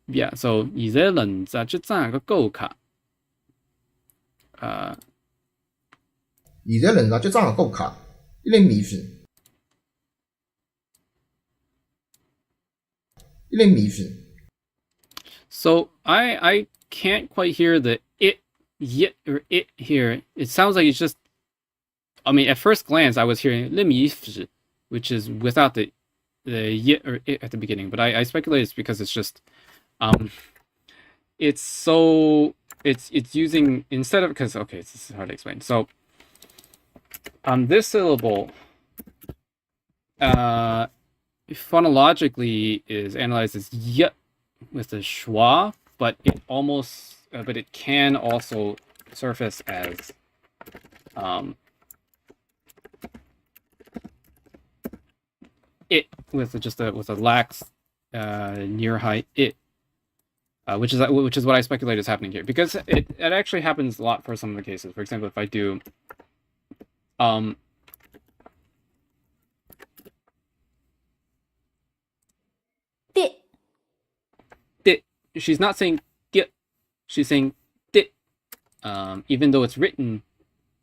Yeah, so 而且輪就即係個高卡。現在輪就即係個高卡，一零米字。So I can't quite hear the it, yit, or it here. It sounds like it's just. I mean, at first glance, I was hearing 'limifs', which is without the yit or it at the beginning. But I speculate it's because it's just, it's using instead of because okay, this is hard to explain. So, this syllable, phonologically is analyzed as y with the schwa, but it can also surface as it with a lax near high it, which is what I speculate is happening here because it actually happens a lot for some of the cases. For example, if I do she's not saying get, she's saying dit, even though it's written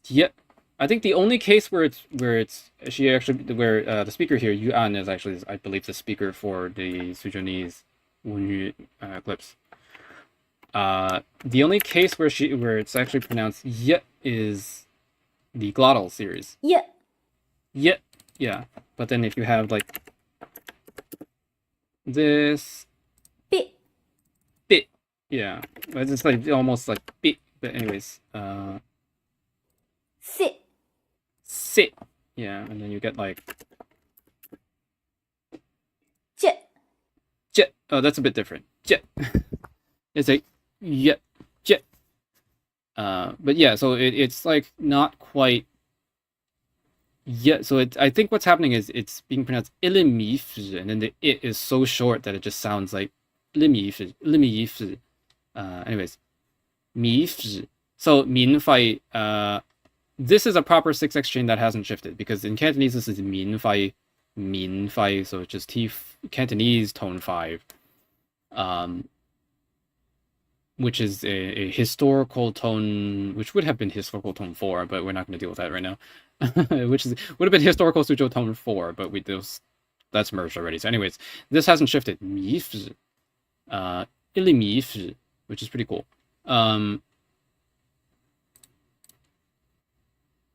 yet. I think the only case where the speaker here Yuan is actually I believe the speaker for the Suzhounese Wunyu clips. The only case where it's actually pronounced yet is the glottal series. Yeah, yeah. But then if you have like this. Yeah, it's like almost like bit, but anyways, sit, yeah, and then you get like jet. Oh, that's a bit different. Jet, it's a jet. But yeah, so it's like not quite. Yeah, so I think what's happening is it's being pronounced ilimif, and then the it is so short that it just sounds like limif. Anyways, 米粉. So 民费, this is a proper 6x chain that hasn't shifted because in Cantonese this is 民费, so it's just Cantonese tone 5, which is a historical tone, which would have been historical tone 4, but we're not going to deal with that right now. Which would have been historical Suzhou tone 4, but that's merged already. So anyways, this hasn't shifted. 米粉, 一粒米粉. Which is pretty cool.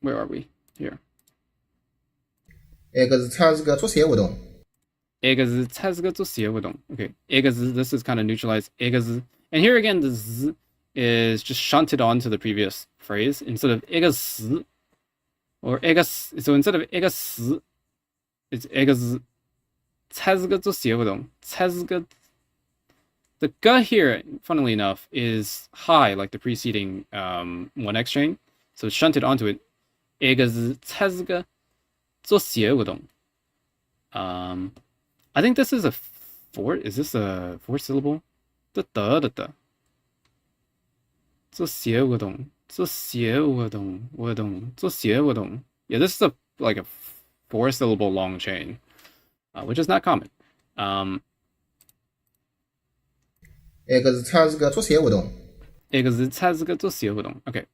Where are we? Here. 这个是它是个做写活动。Okay. This is kind of neutralized. And here again, the z is just shunted onto the previous phrase instead of 一个死 or 一个死 so instead of 一个死 it's 一个字 찾으가 또写不懂 찾으가 the ga here, funnily enough, is high like the preceding 1x chain, so it's shunted onto it. 一个字 찾으가 또写不懂 I think this is a is this a 4 syllable? The da. 做写不懂 Yeah, this is like a 4 syllable long chain, which is not common. 一个是찾으가 또写不懂 一个字찾으가 또写不懂 Okay,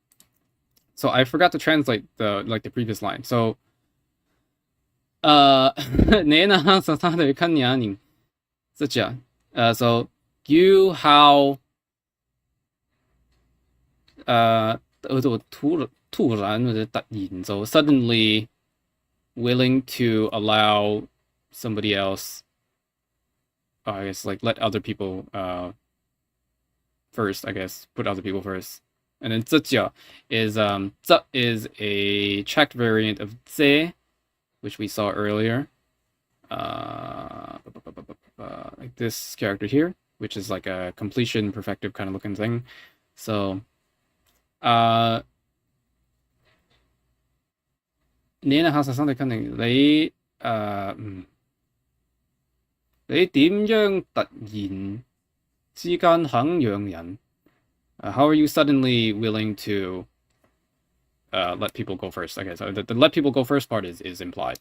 so I forgot to translate the previous line. So, 내나 항상 사람들看你 这讲 so you how 突然或者突然 so suddenly willing to allow somebody else, I guess, like let other people first, I guess, put other people first. And then 这叫 is 这 is a checked variant of 这 which we saw earlier, like this character here, which is like a completion perfective kind of looking thing. So 你呢？學生你肯定你你點樣突然之間肯讓人how are you suddenly willing to let people go first? Okay, so the let people go first part is implied.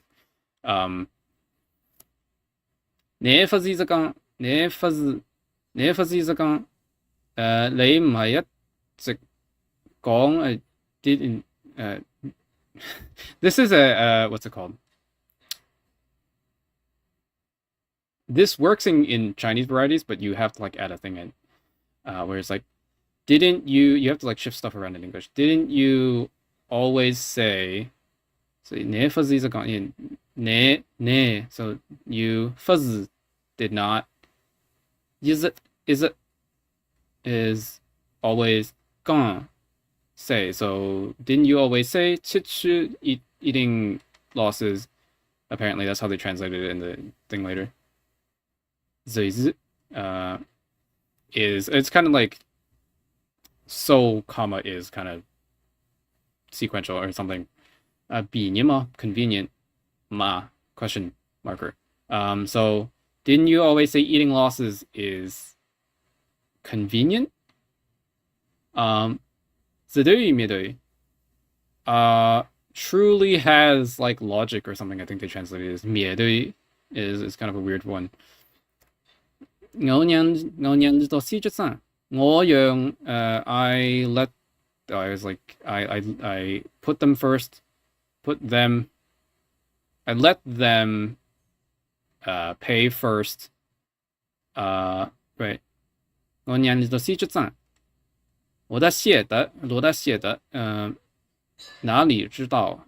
你發自講你唔係一直講didn't this is a what's it called? This works in Chinese varieties, but you have to like add a thing in, where it's like, didn't you have to like shift stuff around in English. Didn't you always say, so ne fuzz is a ne, so you fuzz did not, is it is always gone. Say, so didn't you always say chichu eating losses? Apparently that's how they translated it in the thing later. Is it's kind of like so comma is kind of sequential or something. 比你吗 convenient ma question marker. So didn't you always say eating losses is convenient? 这对灭对 truly has like logic or something. I think they translated it as 灭对 is kind of a weird one. 我讓到事實上我讓I was like I put them first, I let them pay first, right. 我讓到事實上我的寫的哪裡知道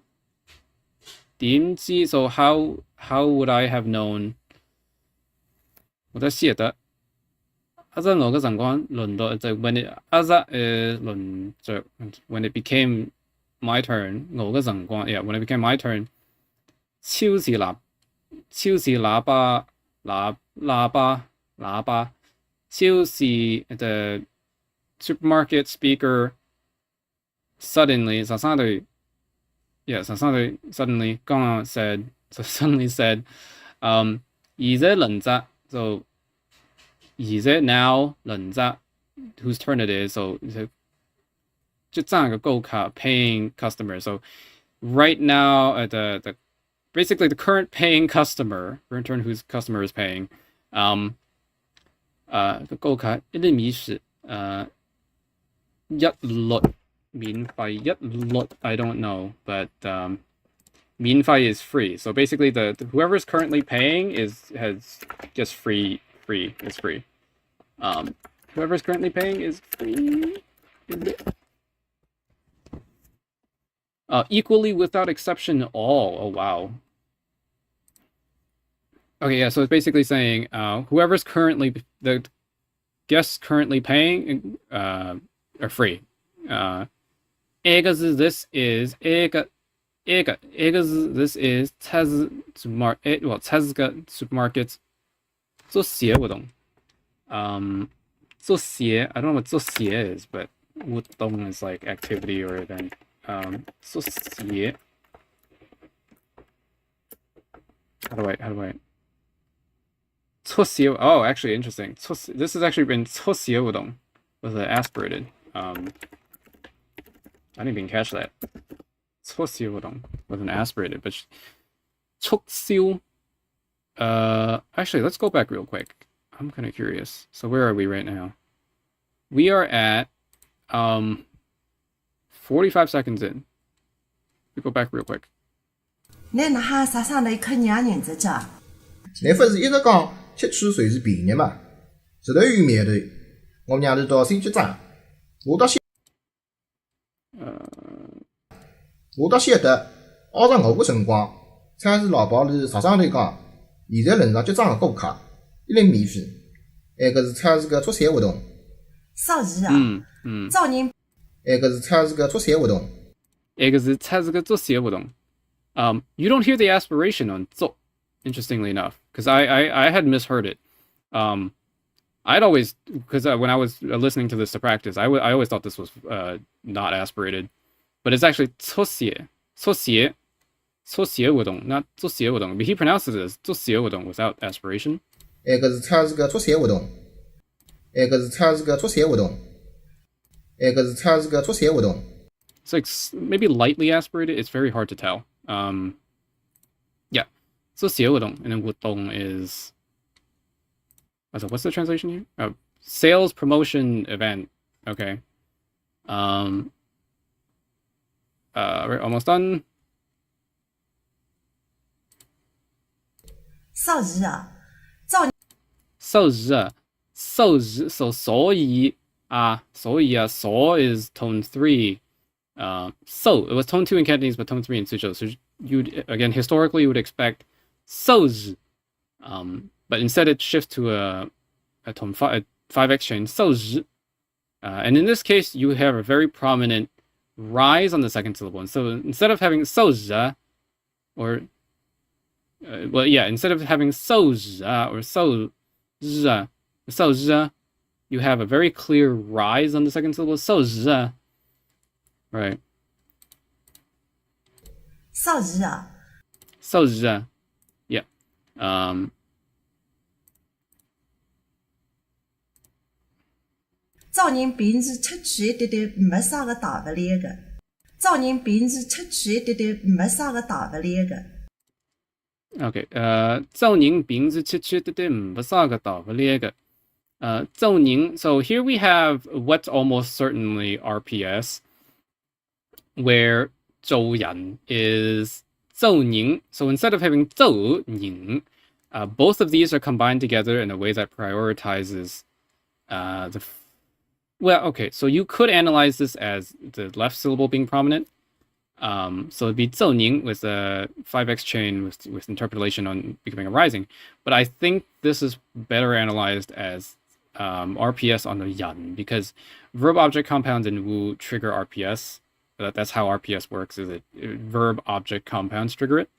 點知 so how would I have known 我的寫的 as我嘅情況輪到就 when it as輪着 when it became my turn 我嘅情況 yeah when it became my turn 超市喇叭超市 the supermarket speaker suddenly suddenly said 이제 런자 so 이제 now 런자 whose turn it is so 就这样一个购卡 paying customer so right now the basically the current paying customer current turn whose customer is paying 個購卡一啲米是一律免費一律 I don't know but 免費 is free so basically the whoever is currently paying has just free is free whoever is currently paying is free equally without exception all oh wow okay yeah so it's basically saying whoever's currently the guest currently paying are free. Eggs, this is egg. Eggs, this is Tazga supermarket. 做鞋我懂. 做鞋, I don't know what 做鞋 is, but 我懂 is like activity or event. 做鞋. How do I? 做鞋, oh, actually interesting. This has actually been 做鞋我懂 with an aspirated. I didn't even catch that. 做鞋我懂 with an aspirated, but 促销. Actually, let's go back real quick. I'm kind of curious. So where are we right now? We are at 45 seconds in. We go back real quick. 那那哈啥上来看娘人子家？你不是一直讲七取随是便宜嘛？直头有面头，我娘头到先去争，我到晓得，按照我个辰光，超市老板是直上头讲，现在轮上结账个顾客一律免费，埃个是超市个促销活动。啥事啊？找人。埃个是超市个促销活动。埃个是超市个促销活动。You don't hear the aspiration on 做 interestingly enough, because I had misheard it. I'd always, because when I was listening to this to practice, I always thought this was not aspirated, but it's actually 促销活动, not 促销活动. But he pronounces it as 促销活动 without aspiration. 埃个是超市个促销活动。埃个是超市个促销活动。埃个是超市个促销活动。 It's like maybe lightly aspirated. It's very hard to tell. Yeah. So 活动, and then 活动 is. So what's the translation here? Oh, sales promotion event. Okay. We're almost done. 啥事啊？售日 so 所以 is tone 3. So it was tone 2 in Cantonese, but tone 3 in Suzhou. So you'd again historically you would expect 售日, but instead it shifts to a tone 5x chain 售日. And in this case, you have a very prominent rise on the second syllable. And so instead of having 售日 or instead of having 售日 or 售日 you have a very clear rise on the second syllable. 售日 right. 啥事啊？售日 yeah. 找人平时出去一点点，没啥个大不了个。找人平时出去一点点，没啥个大不了个。Okay. 找人平时出去一点点，没啥个大不了个。找人. So here we have what's almost certainly RPS, where 找人 is 找人. So instead of having 找人, both of these are combined together in a way that prioritizes so you could analyze this as the left syllable being prominent. So it'd be 找人 with a 5x chain with interpolation on becoming a rising. But I think this is better analyzed as RPS on the yan, because verb object compounds in Wu trigger RPS. That's how RPS works, is it verb object compounds trigger it.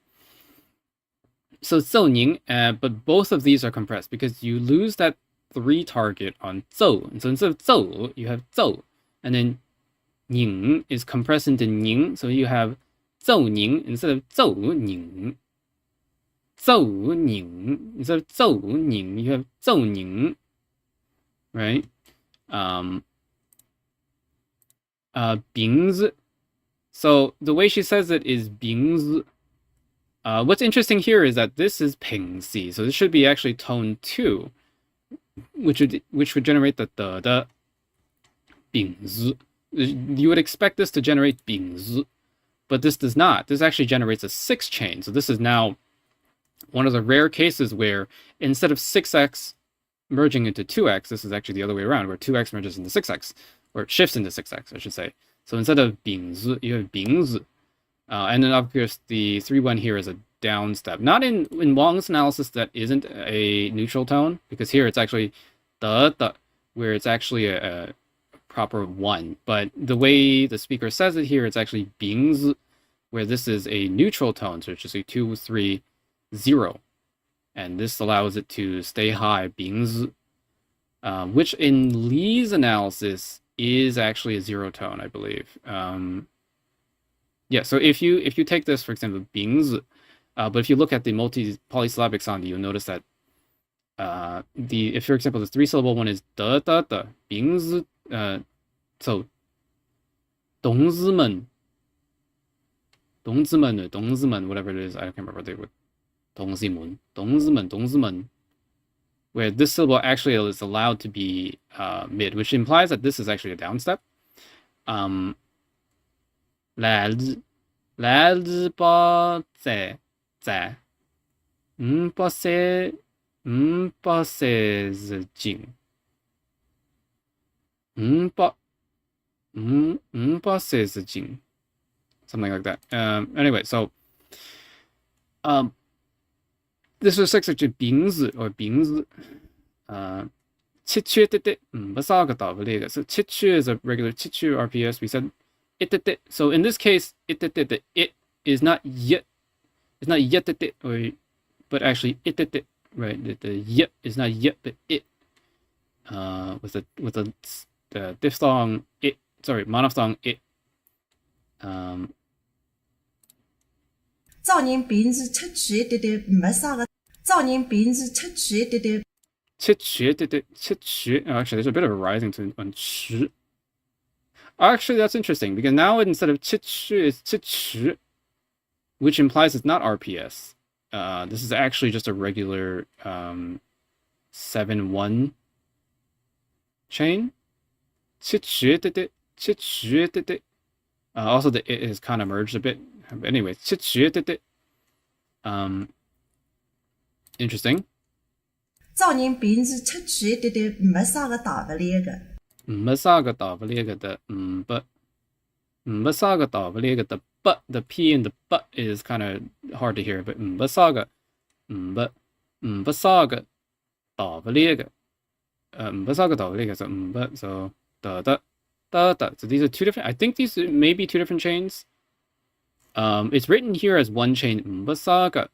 So 找人, but both of these are compressed because you lose that 3 target on 找. And so instead of 找, you have 找, and then 人 is compressed into 人, so you have 找人 instead of 找人. 找人 instead of 找人, you have 找人, right? 饼子. So the way she says it is 饼子. What's interesting here is that this is 平息, so this should be actually tone 2, which would generate the 饼子. You would expect this to generate 饼子, but this does not. This actually generates a 6 chain. So this is now one of the rare cases where instead of 6x merging into 2x, this is actually the other way around, where 2x merges into 6x, or it shifts into 6x, I should say. So instead of 饼子, you have 饼子. And then of course the 3-1 here is a down step. Not in Wong's analysis that isn't a neutral tone, because here it's actually the, where it's actually a proper one, but the way the speaker says it here, it's actually 丙子, where this is a neutral tone, so it's just a 2, 3, 0. And this allows it to stay high, 丙子, which in Lee's analysis is actually a 0 tone, I believe. Yeah, so if you take this, for example, 丙子, but if you look at the polysyllabic sound, you'll notice that if for example the 3-syllable one is da da da, 丙子, so 董子们, whatever it is, I can't remember what they would. 董子们, where this syllable actually is allowed to be mid, which implies that this is actually a down step. 来日不在不是日景不是日景 something like that. Anyway, so this is actually 丙子 or 丙子. 七缺的不是个道理的. So 七缺 is a regular 七缺 RPS. We said it. So in this case, it is not yet. It's not yet or, but actually it, right? The yet is not yet, but it. With the diphthong it. Sorry, monophthong it. 造人平时出去一点没啥个。造人平时出去一点。Actually, there's a bit of a rising tone on 吃. Actually, that's interesting because now instead of 吃 it's 吃, which implies it's not RPS. This is actually just a regular 7-1 chain. 吃 also the it is kind of merged a bit. But anyway, 吃 interesting. 造人平时出去一点没啥个大不了个。没啥个大不了个的，没啥个大不了个的 but the p and the but is kind of hard to hear, but 没啥个大不了个，没啥个大不了个 so so da. So these are two different. I think these may be two different chains. It's written here as one chain 没啥个,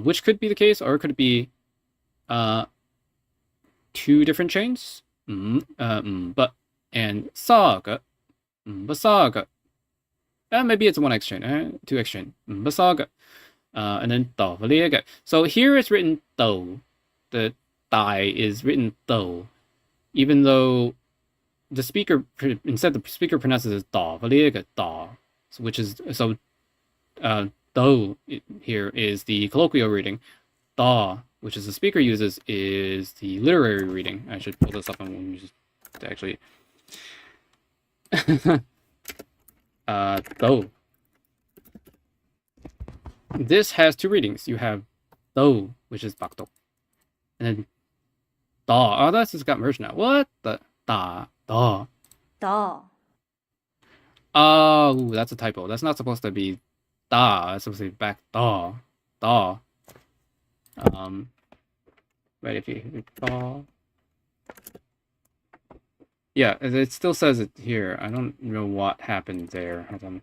which could be the case, or it could be two different chains. But and saga, basaga. Maybe it's one X chain, two X chain. Basaga. And then da. So here it's written do. The dai is written do, even though the speaker instead the speaker pronounces it da, which is so. Do here is the colloquial reading. Da, which is the speaker uses, is the literary reading. I should pull this up and just actually. Do. This has two readings. You have do, which is bakdo, and then da. Oh, that's just got merged now. What the da. Da. Oh, that's a typo. That's not supposed to be da. It's supposed to be back da. Right, if you da. Yeah, it still says it here. I don't know what happened there. Hold on.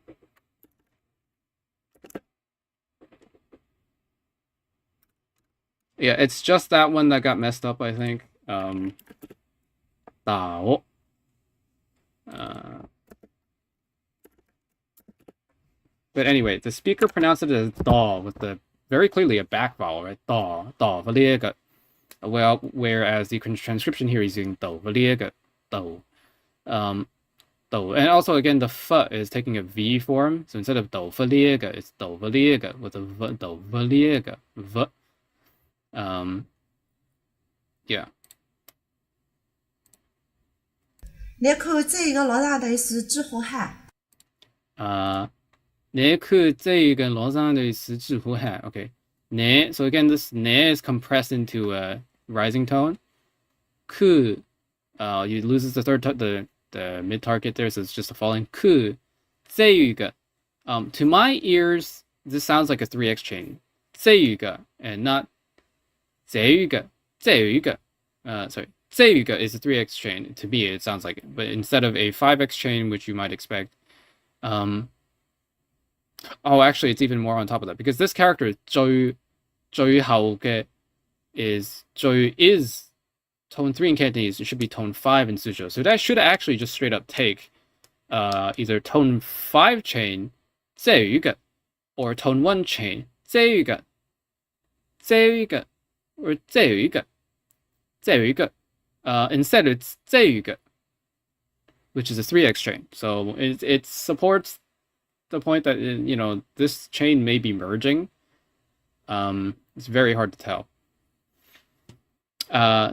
Yeah, it's just that one that got messed up, I think. Dao. But anyway, the speaker pronounced it as da with the very clearly a back vowel, right? Da, valega. Well, whereas the transcription here is using do, valega, do. Do. And also, again, the f is taking a v form. So instead of do, valega, it's do, valega with a v, do, valega, v. Yeah. 你看这个老上头是几号汉？你看这个老上头是几号汉 Okay. Ne. So again, this ne is compressed into a rising tone. Ku. You loses the third the mid target there, so it's just a falling. Ku. 这个. To my ears, this sounds like a 3x chain. 这个 and not 这个. Sorry. 这一个 is a 3x chain. To me, it sounds like it. But instead of a 5x chain, which you might expect, oh, actually, it's even more on top of that. Because this character, 最後嘅 is tone 3 in Cantonese. It should be tone 5 in Suzhou. So that should actually just straight up take either tone 5 chain, 这一个, or tone 1 chain, 这一个, or 这一个. Instead, it's 这一个, which is a 3x chain. So it supports the point that, you know, this chain may be merging. It's very hard to tell.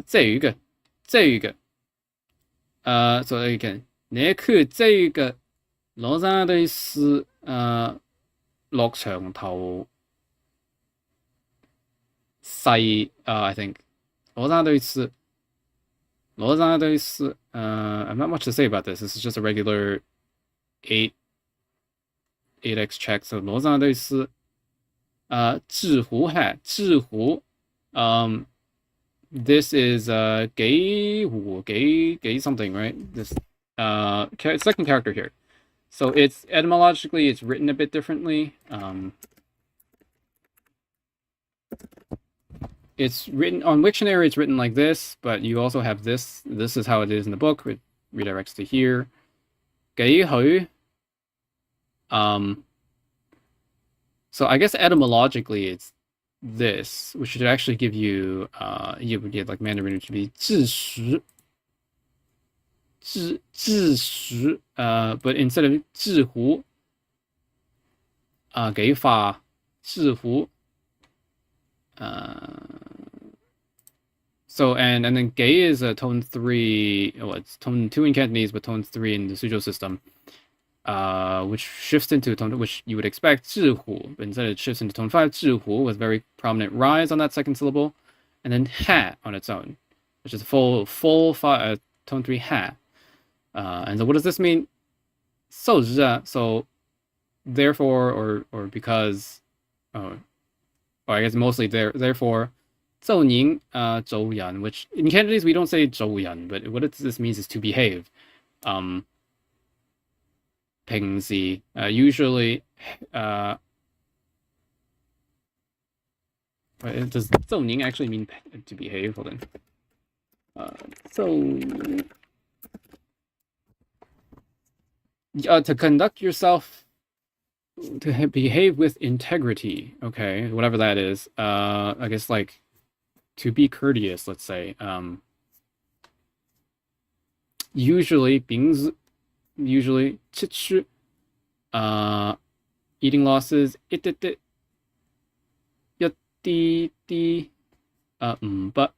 这一个. So again, 你去这个羅山對是落場頭細I think 羅山對是I'm not much to say about this. This is just a regular 8x check. So 羅山對是制湖哈制湖this is 給湖給 something, right? This second character here. So it's etymologically it's written a bit differently. It's written on Wiktionary, it's written like this, but you also have this. This is how it is in the book. It redirects to here. 給佢 so I guess etymologically it's this, which should actually give you you would get like Mandarin, which would be 知识 but instead of 制湖给法制湖so and then 给 is a tone 3, well, it's tone 2 in Cantonese, but tone 3 in the Suzhou system, which shifts into tone, which you would expect 制湖, but instead it shifts into tone 5, 制湖, with very prominent rise on that second syllable, and then ha on its own, which is full tone 3 ha. And so what does this mean? So therefore, or because, or I guess mostly therefore, 奏宁周yan, which in Cantonese we don't say 周yan, but what this means is to behave. 平時 usually does 奏宁 actually mean to behave? Hold on. To conduct yourself, to behave with integrity. Okay, whatever that is. I guess like to be courteous, let's say. Usually 吃吃 eating losses 一滴滴 but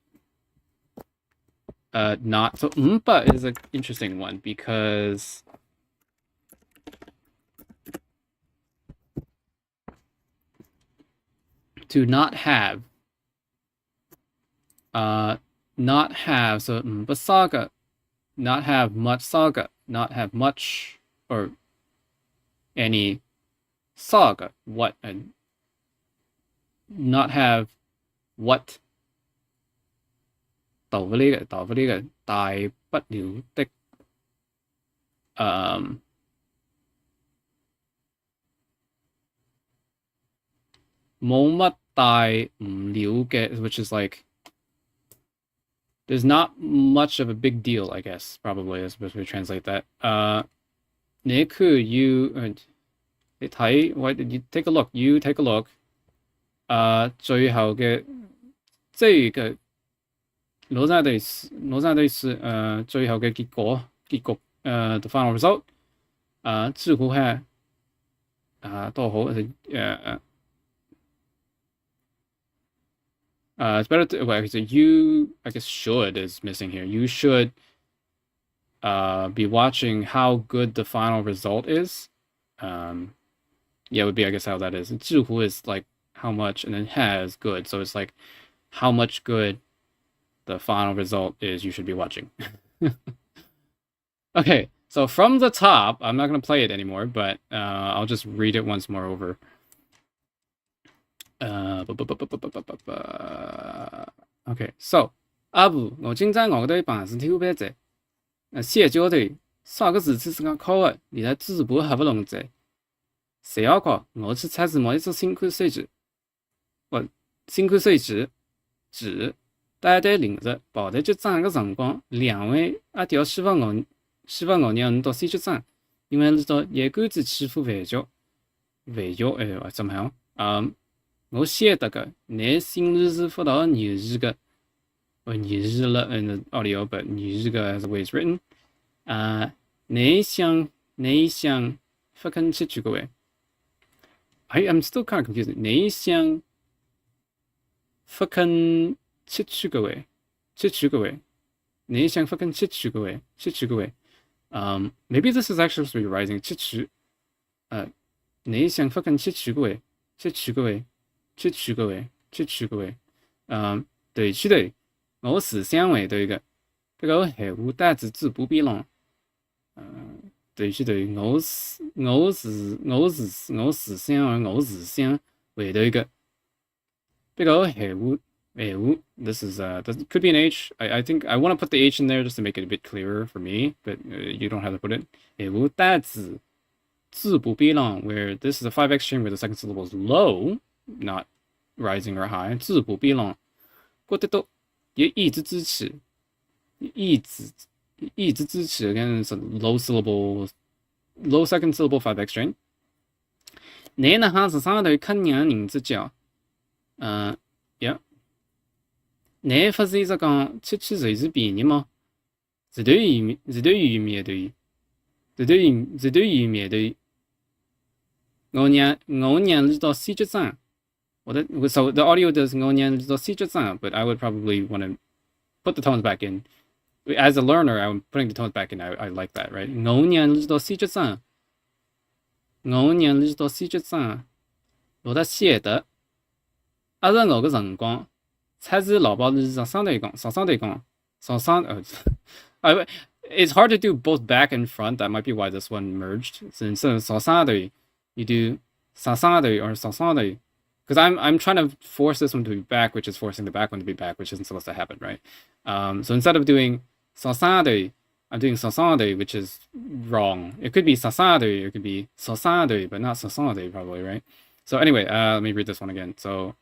not. So but is an interesting one because to not have so but saga, not have much saga, not have much or any saga, what, and not have what 道不呢個大不了的冇乜大唔了嘅 which is like there's not much of a big deal, I guess, probably is supposed to translate that. 你去 you 你睇 what did you take a look, you take a look 最後嘅這個羅山對是最後嘅結局the final result 知乎係都好it's better to, well, so you, I guess should is missing here. You should be watching how good the final result is. Yeah, it would be, I guess, how that is. 知乎 is like how much, and then has good. So it's like how much good the final result is you should be watching. Okay, so from the top, I'm not going to play it anymore, but I'll just read it once more over. Okay, so 阿婆，我今朝学得碰事体办在，先交代，啥个事体是讲考的，现在嘴巴合不拢在。谁要考？我去测试某一只新冠数值，新冠数值大概零日，跑得结账个辰光，两位阿调希望我让侬到先结账，因为是到一竿子欺负饭局，怎么样？我写得个，你心里是不到你是个，你是了audio but 你是个 as the way it's written，你想不肯吃这个位？I'm still kind of confused。你想不肯吃这个位？你想不肯吃这个位？Maybe this is actually supposed to be rising。吃吃，你想不肯吃这个位？对，是的，我思想为对个，这个闲话带子嘴不边浪，对，是对，我思想为对个，这个闲话。This could be an H. I think I want to put the H in there just to make it a bit clearer for me, but you don't have to put it. 带子字不必浪 where this is a 5x string where the second syllable is low, not rising or high. 字不必浪，过得到也一直支持 again it's a low second syllable 5x string. 你那哈是啥头看娘人之叫，yeah。你不是一直讲吃随时便宜吗？是对于面对，我娘知道先结账，so the audio does 我娘知道先结账 but I would probably want to put the tones back in. As a learner, I'm putting the tones back in. I like that, right? 我娘知道先结账，我得写的，阿是我个辰光。才是老保是上上头讲，it's hard to do both back and front. That might be why this one merged. So instead of 上上头, you do 上上头 or 上上头. Because I'm trying to force this one to be back, which is forcing the back one to be back, which isn't supposed to happen, right? So instead of doing 上上头, I'm doing 上上头, which is wrong. It could be 上上头, it could be 上上头, but not 上上头 probably, right? So anyway, let me read this one again. So,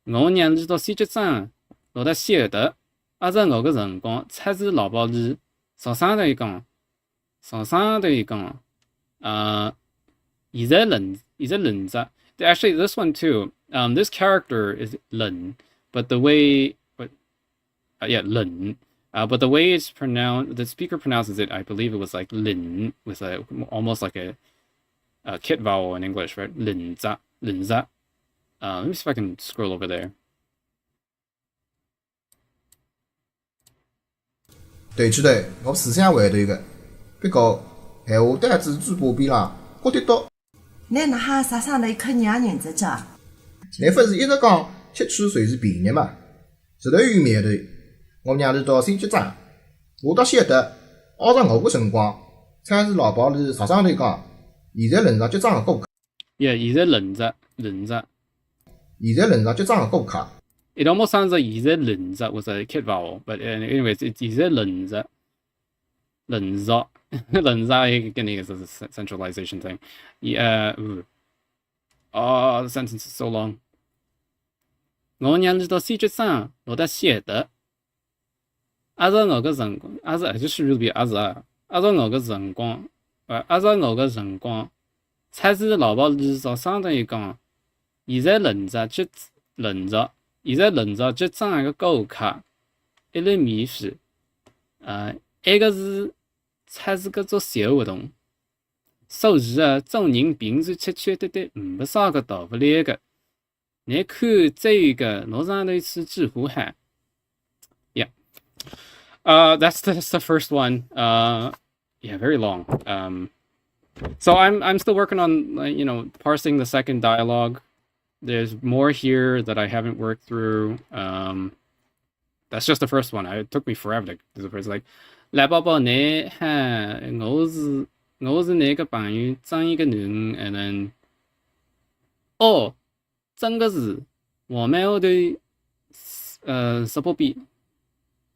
我娘知道先结账，我得写的，阿是我个辰光，才是老保是上上头讲，现在冷着。Actually, this one too. This character is 冷 but the way,冷. But the way it's pronounced, the speaker pronounces it. I believe it was like 冷 with almost like a kit vowel in English, right? 冷着。Let me see if I can scroll over there. 对，我思想为对个，不过闲话带子嘴巴边浪，觉得到。你那哈啥上头看娘人之叫？你不是一直讲吃随时便宜嘛？是对于面对，我娘是到先结账，我到写的，按照我个辰光，才是老保是上上头讲，现在轮上结账个顾客。现在轮着。现在轮上结账个顾客。It almost sounds like 现在轮着 was a kid vowel, but anyways, it's 现在轮着跟那个是 centralization thing. Yeah, the sentence is so long. 我娘知道先结账，我得写的。阿是我个辰光，阿是就是 really 阿是我个辰光，才是老保是上上头讲。现在轮着结账个顾客，一类面试，一个是才是个做小活动，属实众人平时吃对，没啥个大不了个。你看这个路上头是纸糊汉 ，Yeah， that's the first one. Yeah, very long. So I'm still working on parsing the second dialogue. There's more here that I haven't worked through. That's just the first one. It took me forever to do the first. Like, 来宝宝，你哈，我是你个朋友，张一个人，and then，真个是我们后头 support beat，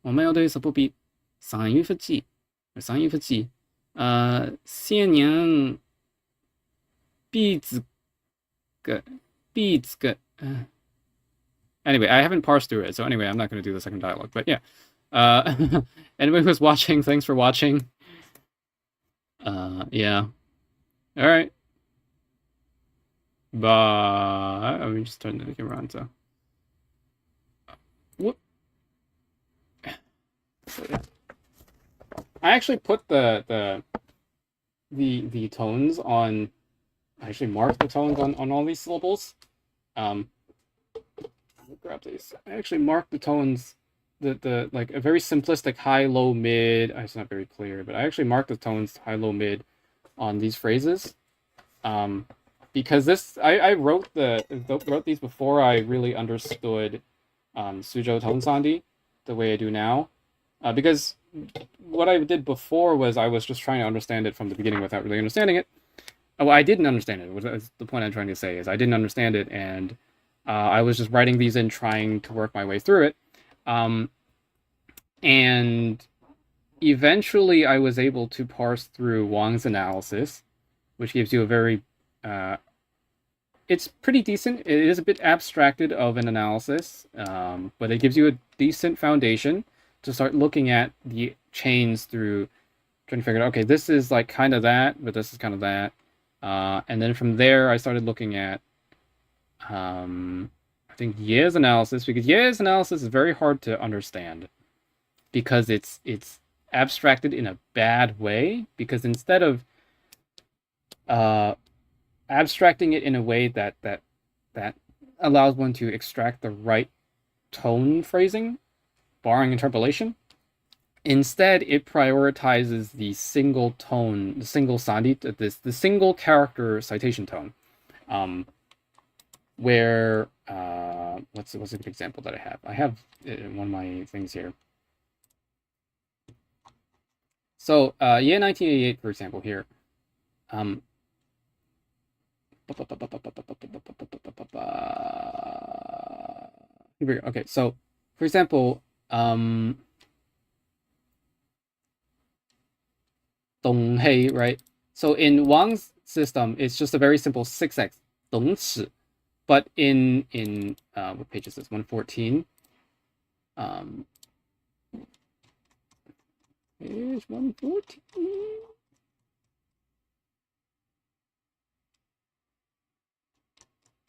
我们要对 support beat 上一发记，先娘 beats 个 Anyway, I haven't parsed through it, so anyway, I'm not going to do the second dialogue. But yeah, anybody who's watching, thanks for watching. Yeah. All right. Bye. Let me just turn the camera on. So, whoop. So, yeah. I actually put the tones on. I actually marked the tones on all these syllables. Grab these. I actually marked the tones, the like a very simplistic high, low, mid. It's not very clear, but I actually marked the tones high, low, mid on these phrases, because this I wrote these before I really understood Suzhou tone sandi the way I do now, because what I did before was I was just trying to understand it from the beginning without really understanding it. Well, I didn't understand it. That's the point I'm trying to say is I didn't understand it, and I was just writing these in, trying to work my way through it. And eventually I was able to parse through Wang's analysis, which gives you a very... it's pretty decent. It is a bit abstracted of an analysis, but it gives you a decent foundation to start looking at the chains through, trying to figure out, okay, this is like kind of that, but this is kind of that. And then from there, I started looking at I think Ye's analysis, because Ye's analysis is very hard to understand because it's abstracted in a bad way, because instead of abstracting it in a way that allows one to extract the right tone phrasing, barring interpolation, instead it prioritizes the single tone, the single sandi, the single character citation tone. Where what's a good example that I have? I have one of my things here. So Ye 1988, for example, here. Here we go. Okay, so for example, Donghei, right? So in Wang's system, it's just a very simple 6x, Dongchi. But in what page is this? 114. Page 114.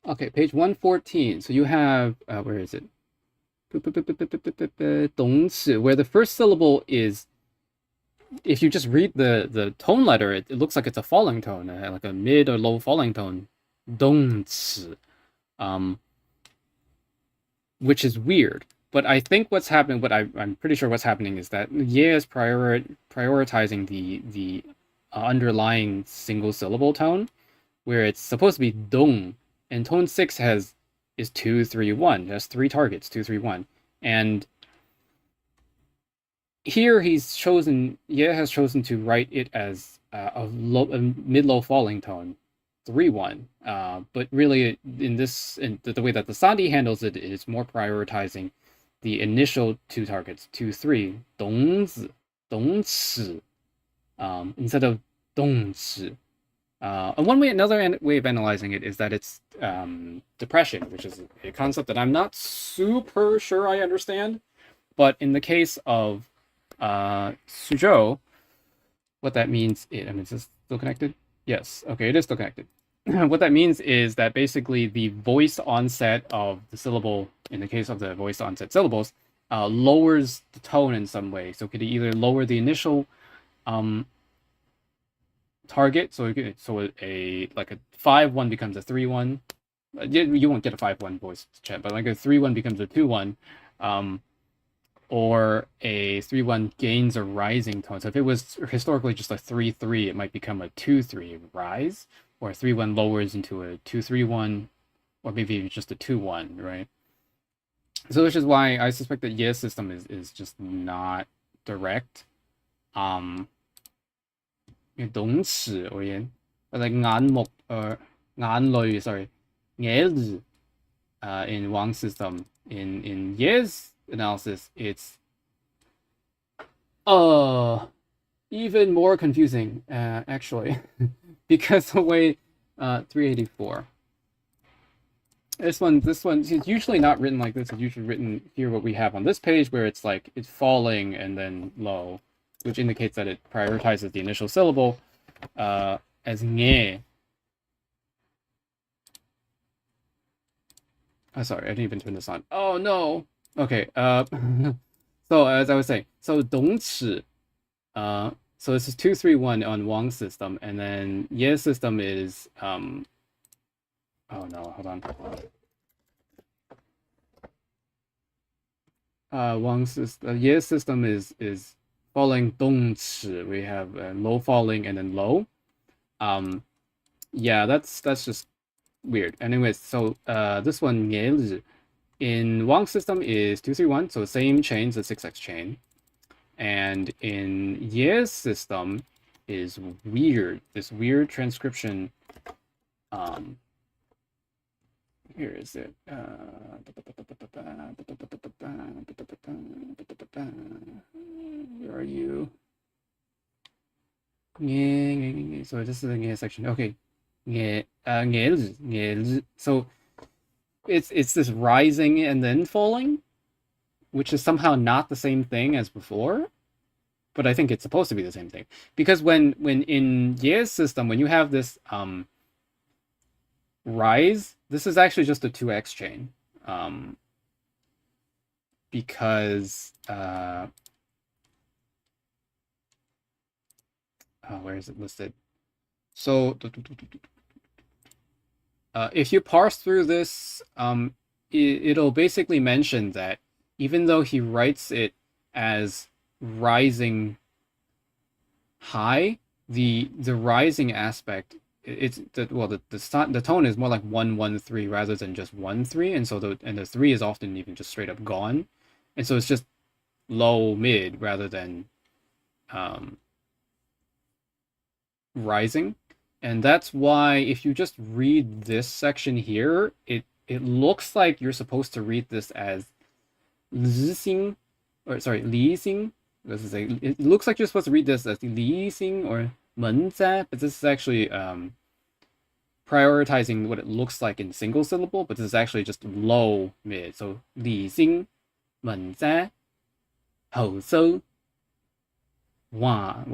Okay, page 114. So you have where is it? Dongchi, where the first syllable is, if you just read the tone letter, it looks like it's a falling tone, like a mid or low falling tone. Dongchi. Which is weird, but I think what's happening, I'm pretty sure what's happening is that Ye is prioritizing the underlying single syllable tone, where it's supposed to be dong, and tone 6 is 2 3 1. That's 3 targets, 2 3 1, and here Ye has chosen to write it as a mid-low falling tone, 3-1, but really in the way that the sandi handles it is more prioritizing the initial 2 targets, 2 3, dongzi, dongchi, instead of dongchi. Another way of analyzing it is that it's depression, which is a concept that I'm not super sure I understand, but in the case of Suzhou, what that means is this still connected? Yes, okay, it is still connected. What that means is that basically the voiced onset of the syllable, in the case of the voiced onset syllables, lowers the tone in some way. So it could either lower the initial target, so a 5-1 becomes a 3-1. You won't get a 5-1 voice chat, but like a 3-1 becomes a 2-1, or a 3-1 gains a rising tone. So if it was historically just a 3-3, it might become a 2-3 rise, or a 3-1 lowers into a 2-3-1, or maybe just a 2-1, right? So which is why I suspect that Ye's system is just not direct. 動詞而言，或者眼淚 sorry 眼淚 in Wang's system In Ye's analysis, it's even more confusing, actually, because the way 384. This one is usually not written like this. It's usually written here what we have on this page, where it's like it's falling and then low, which indicates that it prioritizes the initial syllable as nge. Oh, sorry, I didn't even turn this on. Oh no. Okay. So as I was saying, so 懂齿, so this is 231 on Wang's system, and then Ye's system is oh no, hold on. Ye's system is falling 懂齿. We have low falling and then low. Yeah, that's just weird. Anyways, so this one 也 in Wang's system is 231, so same chain, the 6x chain. And in Ye's system is weird. This weird transcription. Here is it. Where are you? So this is the Nye section. Okay. So it's this rising and then falling, which is somehow not the same thing as before, but I think it's supposed to be the same thing. Because when in Ye's system, when you have this rise, this is actually just a 2x chain. Because where is it listed? So if you parse through this, it'll basically mention that even though he writes it as rising high, the rising aspect, it's the tone is more like 1-1-3 rather than just 1-3, and so the 3 is often even just straight up gone, and so it's just low mid rather than rising. And that's why if you just read this section here, it looks like you're supposed to read this as Li Xing. It looks like you're supposed to read this as Li Xing or Men Zai, but this is actually prioritizing what it looks like in single syllable, but this is actually just low mid. So Li Xing, Men Zai, Hou Sou, Wa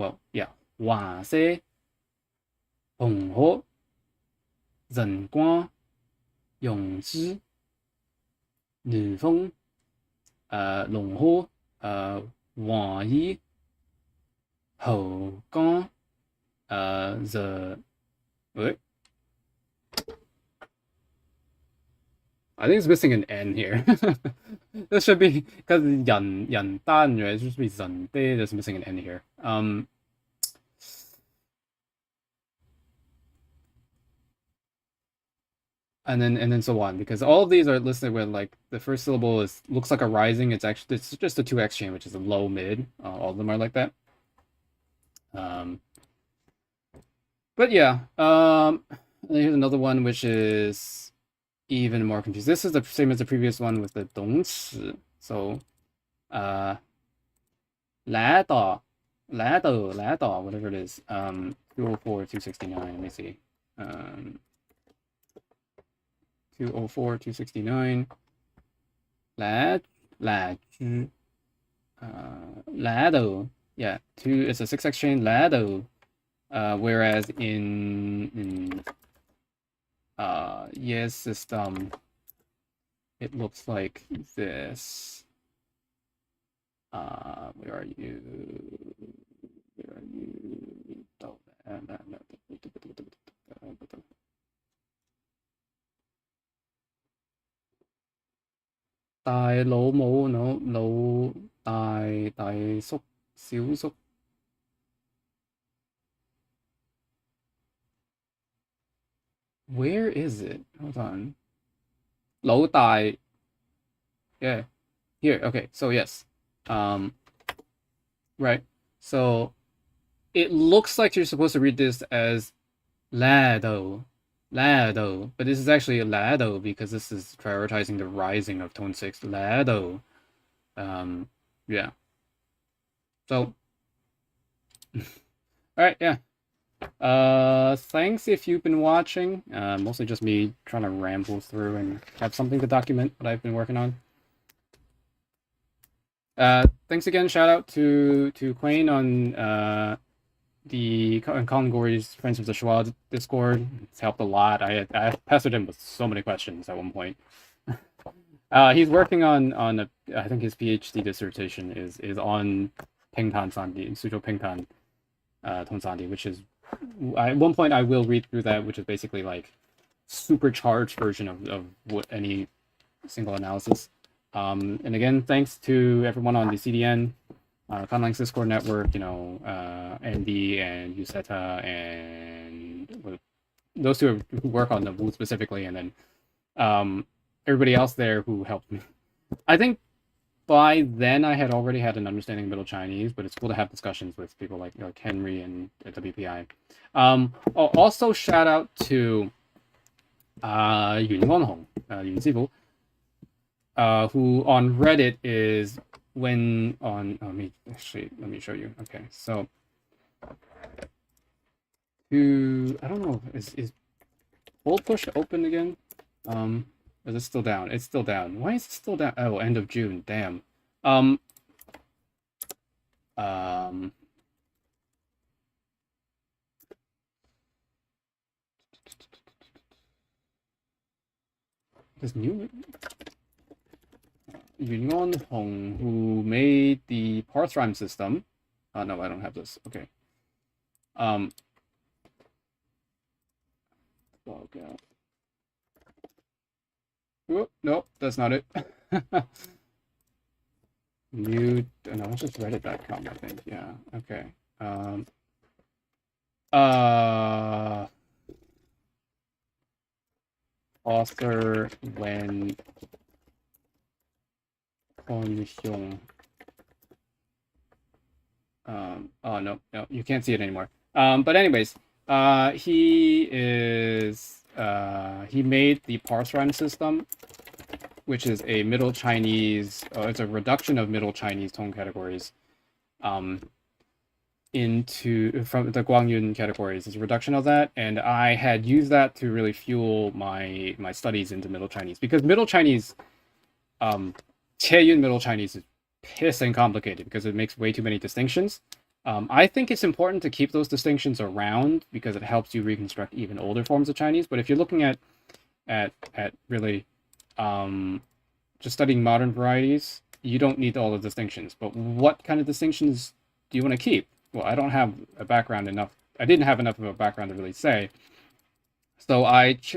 Se, Hong Ho, Zhen Guan, Yong Zhi, Nu Feng, Long Ho, Wang Yi, Hou Gang, wait. I think it's missing an N here. This should be because yan dan, right? It should be zhen de. There's missing an N here. And then so on, because all of these are listed with like the first syllable looks like a rising. It's just a 2x chain, which is a low mid. All of them are like that. But yeah, here's another one which is even more confused. This is the same as the previous one with the 动词. So, 来到, whatever it is. 204, 269. Let me see. 204, 269. 来居. 来到. Yeah, it's a 6x chain. 来到. Whereas in Ye's system, it looks like this. Where are you? Where are you? Đại老母, no, 老大叔, 小叔. Where is it? Hold on. 老大. Yeah. Here. Okay. So yes. Right. So it looks like you're supposed to read this as lado. Lado, but this is actually Lado because this is prioritizing the rising of tone 6. Lado. Yeah. So, alright, yeah. Thanks if you've been watching. Mostly just me trying to ramble through and have something to document what I've been working on. Thanks again, shout out to Quayne on the Colin Gory's Friends of the Schwa Discord. It's helped a lot. I pestered him with so many questions at one point. He's working on I think his PhD dissertation is on Pingtan Sandi, Suzhou Pingtan Tonsandi, which is at one point I will read through that, which is basically like supercharged version of what any single analysis. And again, thanks to everyone on the CDN, Conlang's Discord network, Andy and Yuseta and those two who work on the Wu specifically, and then everybody else there who helped me. I think by then I had already had an understanding of Middle Chinese, but it's cool to have discussions with people like Henry and WPI. Also shout out to Yun Wonhong, Yun Zivu, who on Reddit is when on let me show you. Okay, so I don't know, is Bold Push open again? Is it still down? It's still down. Why is it still down? Oh, end of June. Damn. This new Yun Hong, who made the parse rhyme system. No, I don't have this. Okay. Log out. Oh, nope, that's not it. No, it's just reddit.com, I think. Yeah, okay. Author Wen Konhyung. Oh, no, you can't see it anymore. But anyways, he made the parse rhyme system, which is a Middle Chinese, it's a reduction of Middle Chinese tone categories from the Guangyun categories. It's a reduction of that, and I had used that to really fuel my studies into Middle Chinese, because Middle Chinese, Qieyun Middle Chinese is pissing complicated because it makes way too many distinctions. I think it's important to keep those distinctions around because it helps you reconstruct even older forms of Chinese. But if you're looking at really just studying modern varieties, you don't need all the distinctions. But what kind of distinctions do you want to keep? Well, I don't have a background enough. I didn't have enough of a background to really say. So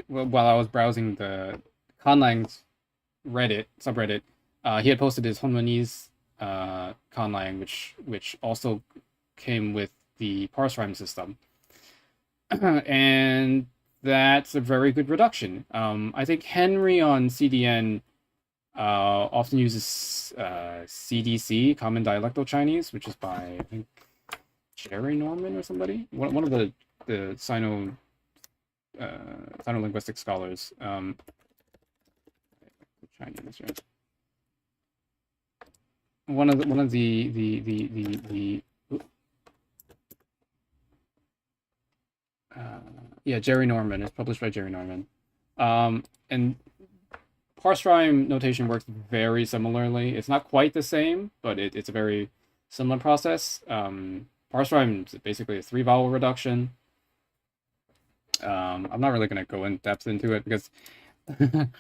while I was browsing the Conlang's Reddit subreddit, he had posted his Hunmanese Conlang, which also came with the parse rhyme system, and that's a very good reduction. I think Henry on CDN often uses CDC, Common Dialectal Chinese, which is by, I think, Jerry Norman or somebody, one of the Sino-linguistic scholars. Chinese, right? One of the Jerry Norman. It's published by Jerry Norman. And parse rhyme notation works very similarly. It's not quite the same, but it's a very similar process. Parse rhyme is basically a 3-vowel reduction. I'm not really going to go in depth into it because Yun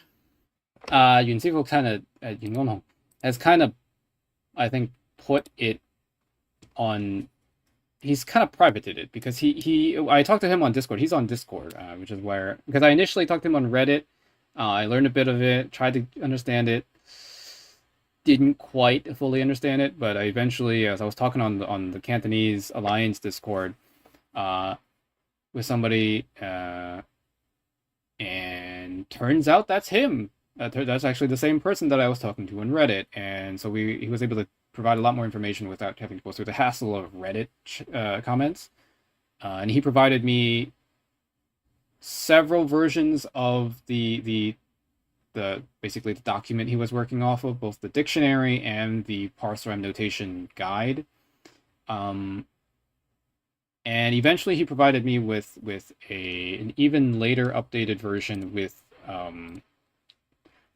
Zifu has kind of, I think, put it on. He's kind of privated it because I talked to him on Discord. He's on Discord, which is where, because I initially talked to him on Reddit. I learned a bit of it, tried to understand it, didn't quite fully understand it, but I eventually, as I was talking on the Cantonese Alliance Discord with somebody, and turns out that's him. That's actually the same person that I was talking to on Reddit, and so he was able to provide a lot more information without having to go through the hassle of Reddit comments. And he provided me several versions of the basically the document he was working off of, both the dictionary and the parser notation guide. And eventually he provided me with an even later updated version with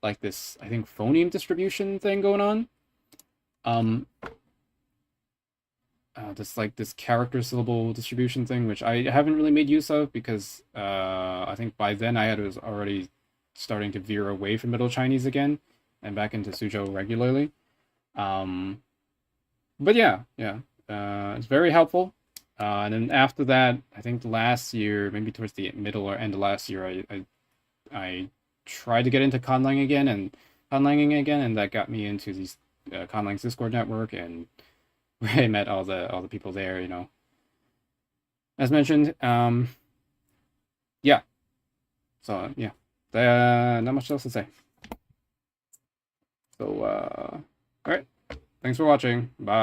like this, I think, phoneme distribution thing going on. This character syllable distribution thing, which I haven't really made use of because I think by then I was already starting to veer away from Middle Chinese again and back into Suzhou regularly. But yeah, it's very helpful. And then after that, I think last year, maybe towards the middle or end of last year, I tried to get into conlanging again, and that got me into these Conlang's Discord network, and where I met all the people there, you know. As mentioned, yeah. So yeah, not much else to say. So all right, thanks for watching. Bye.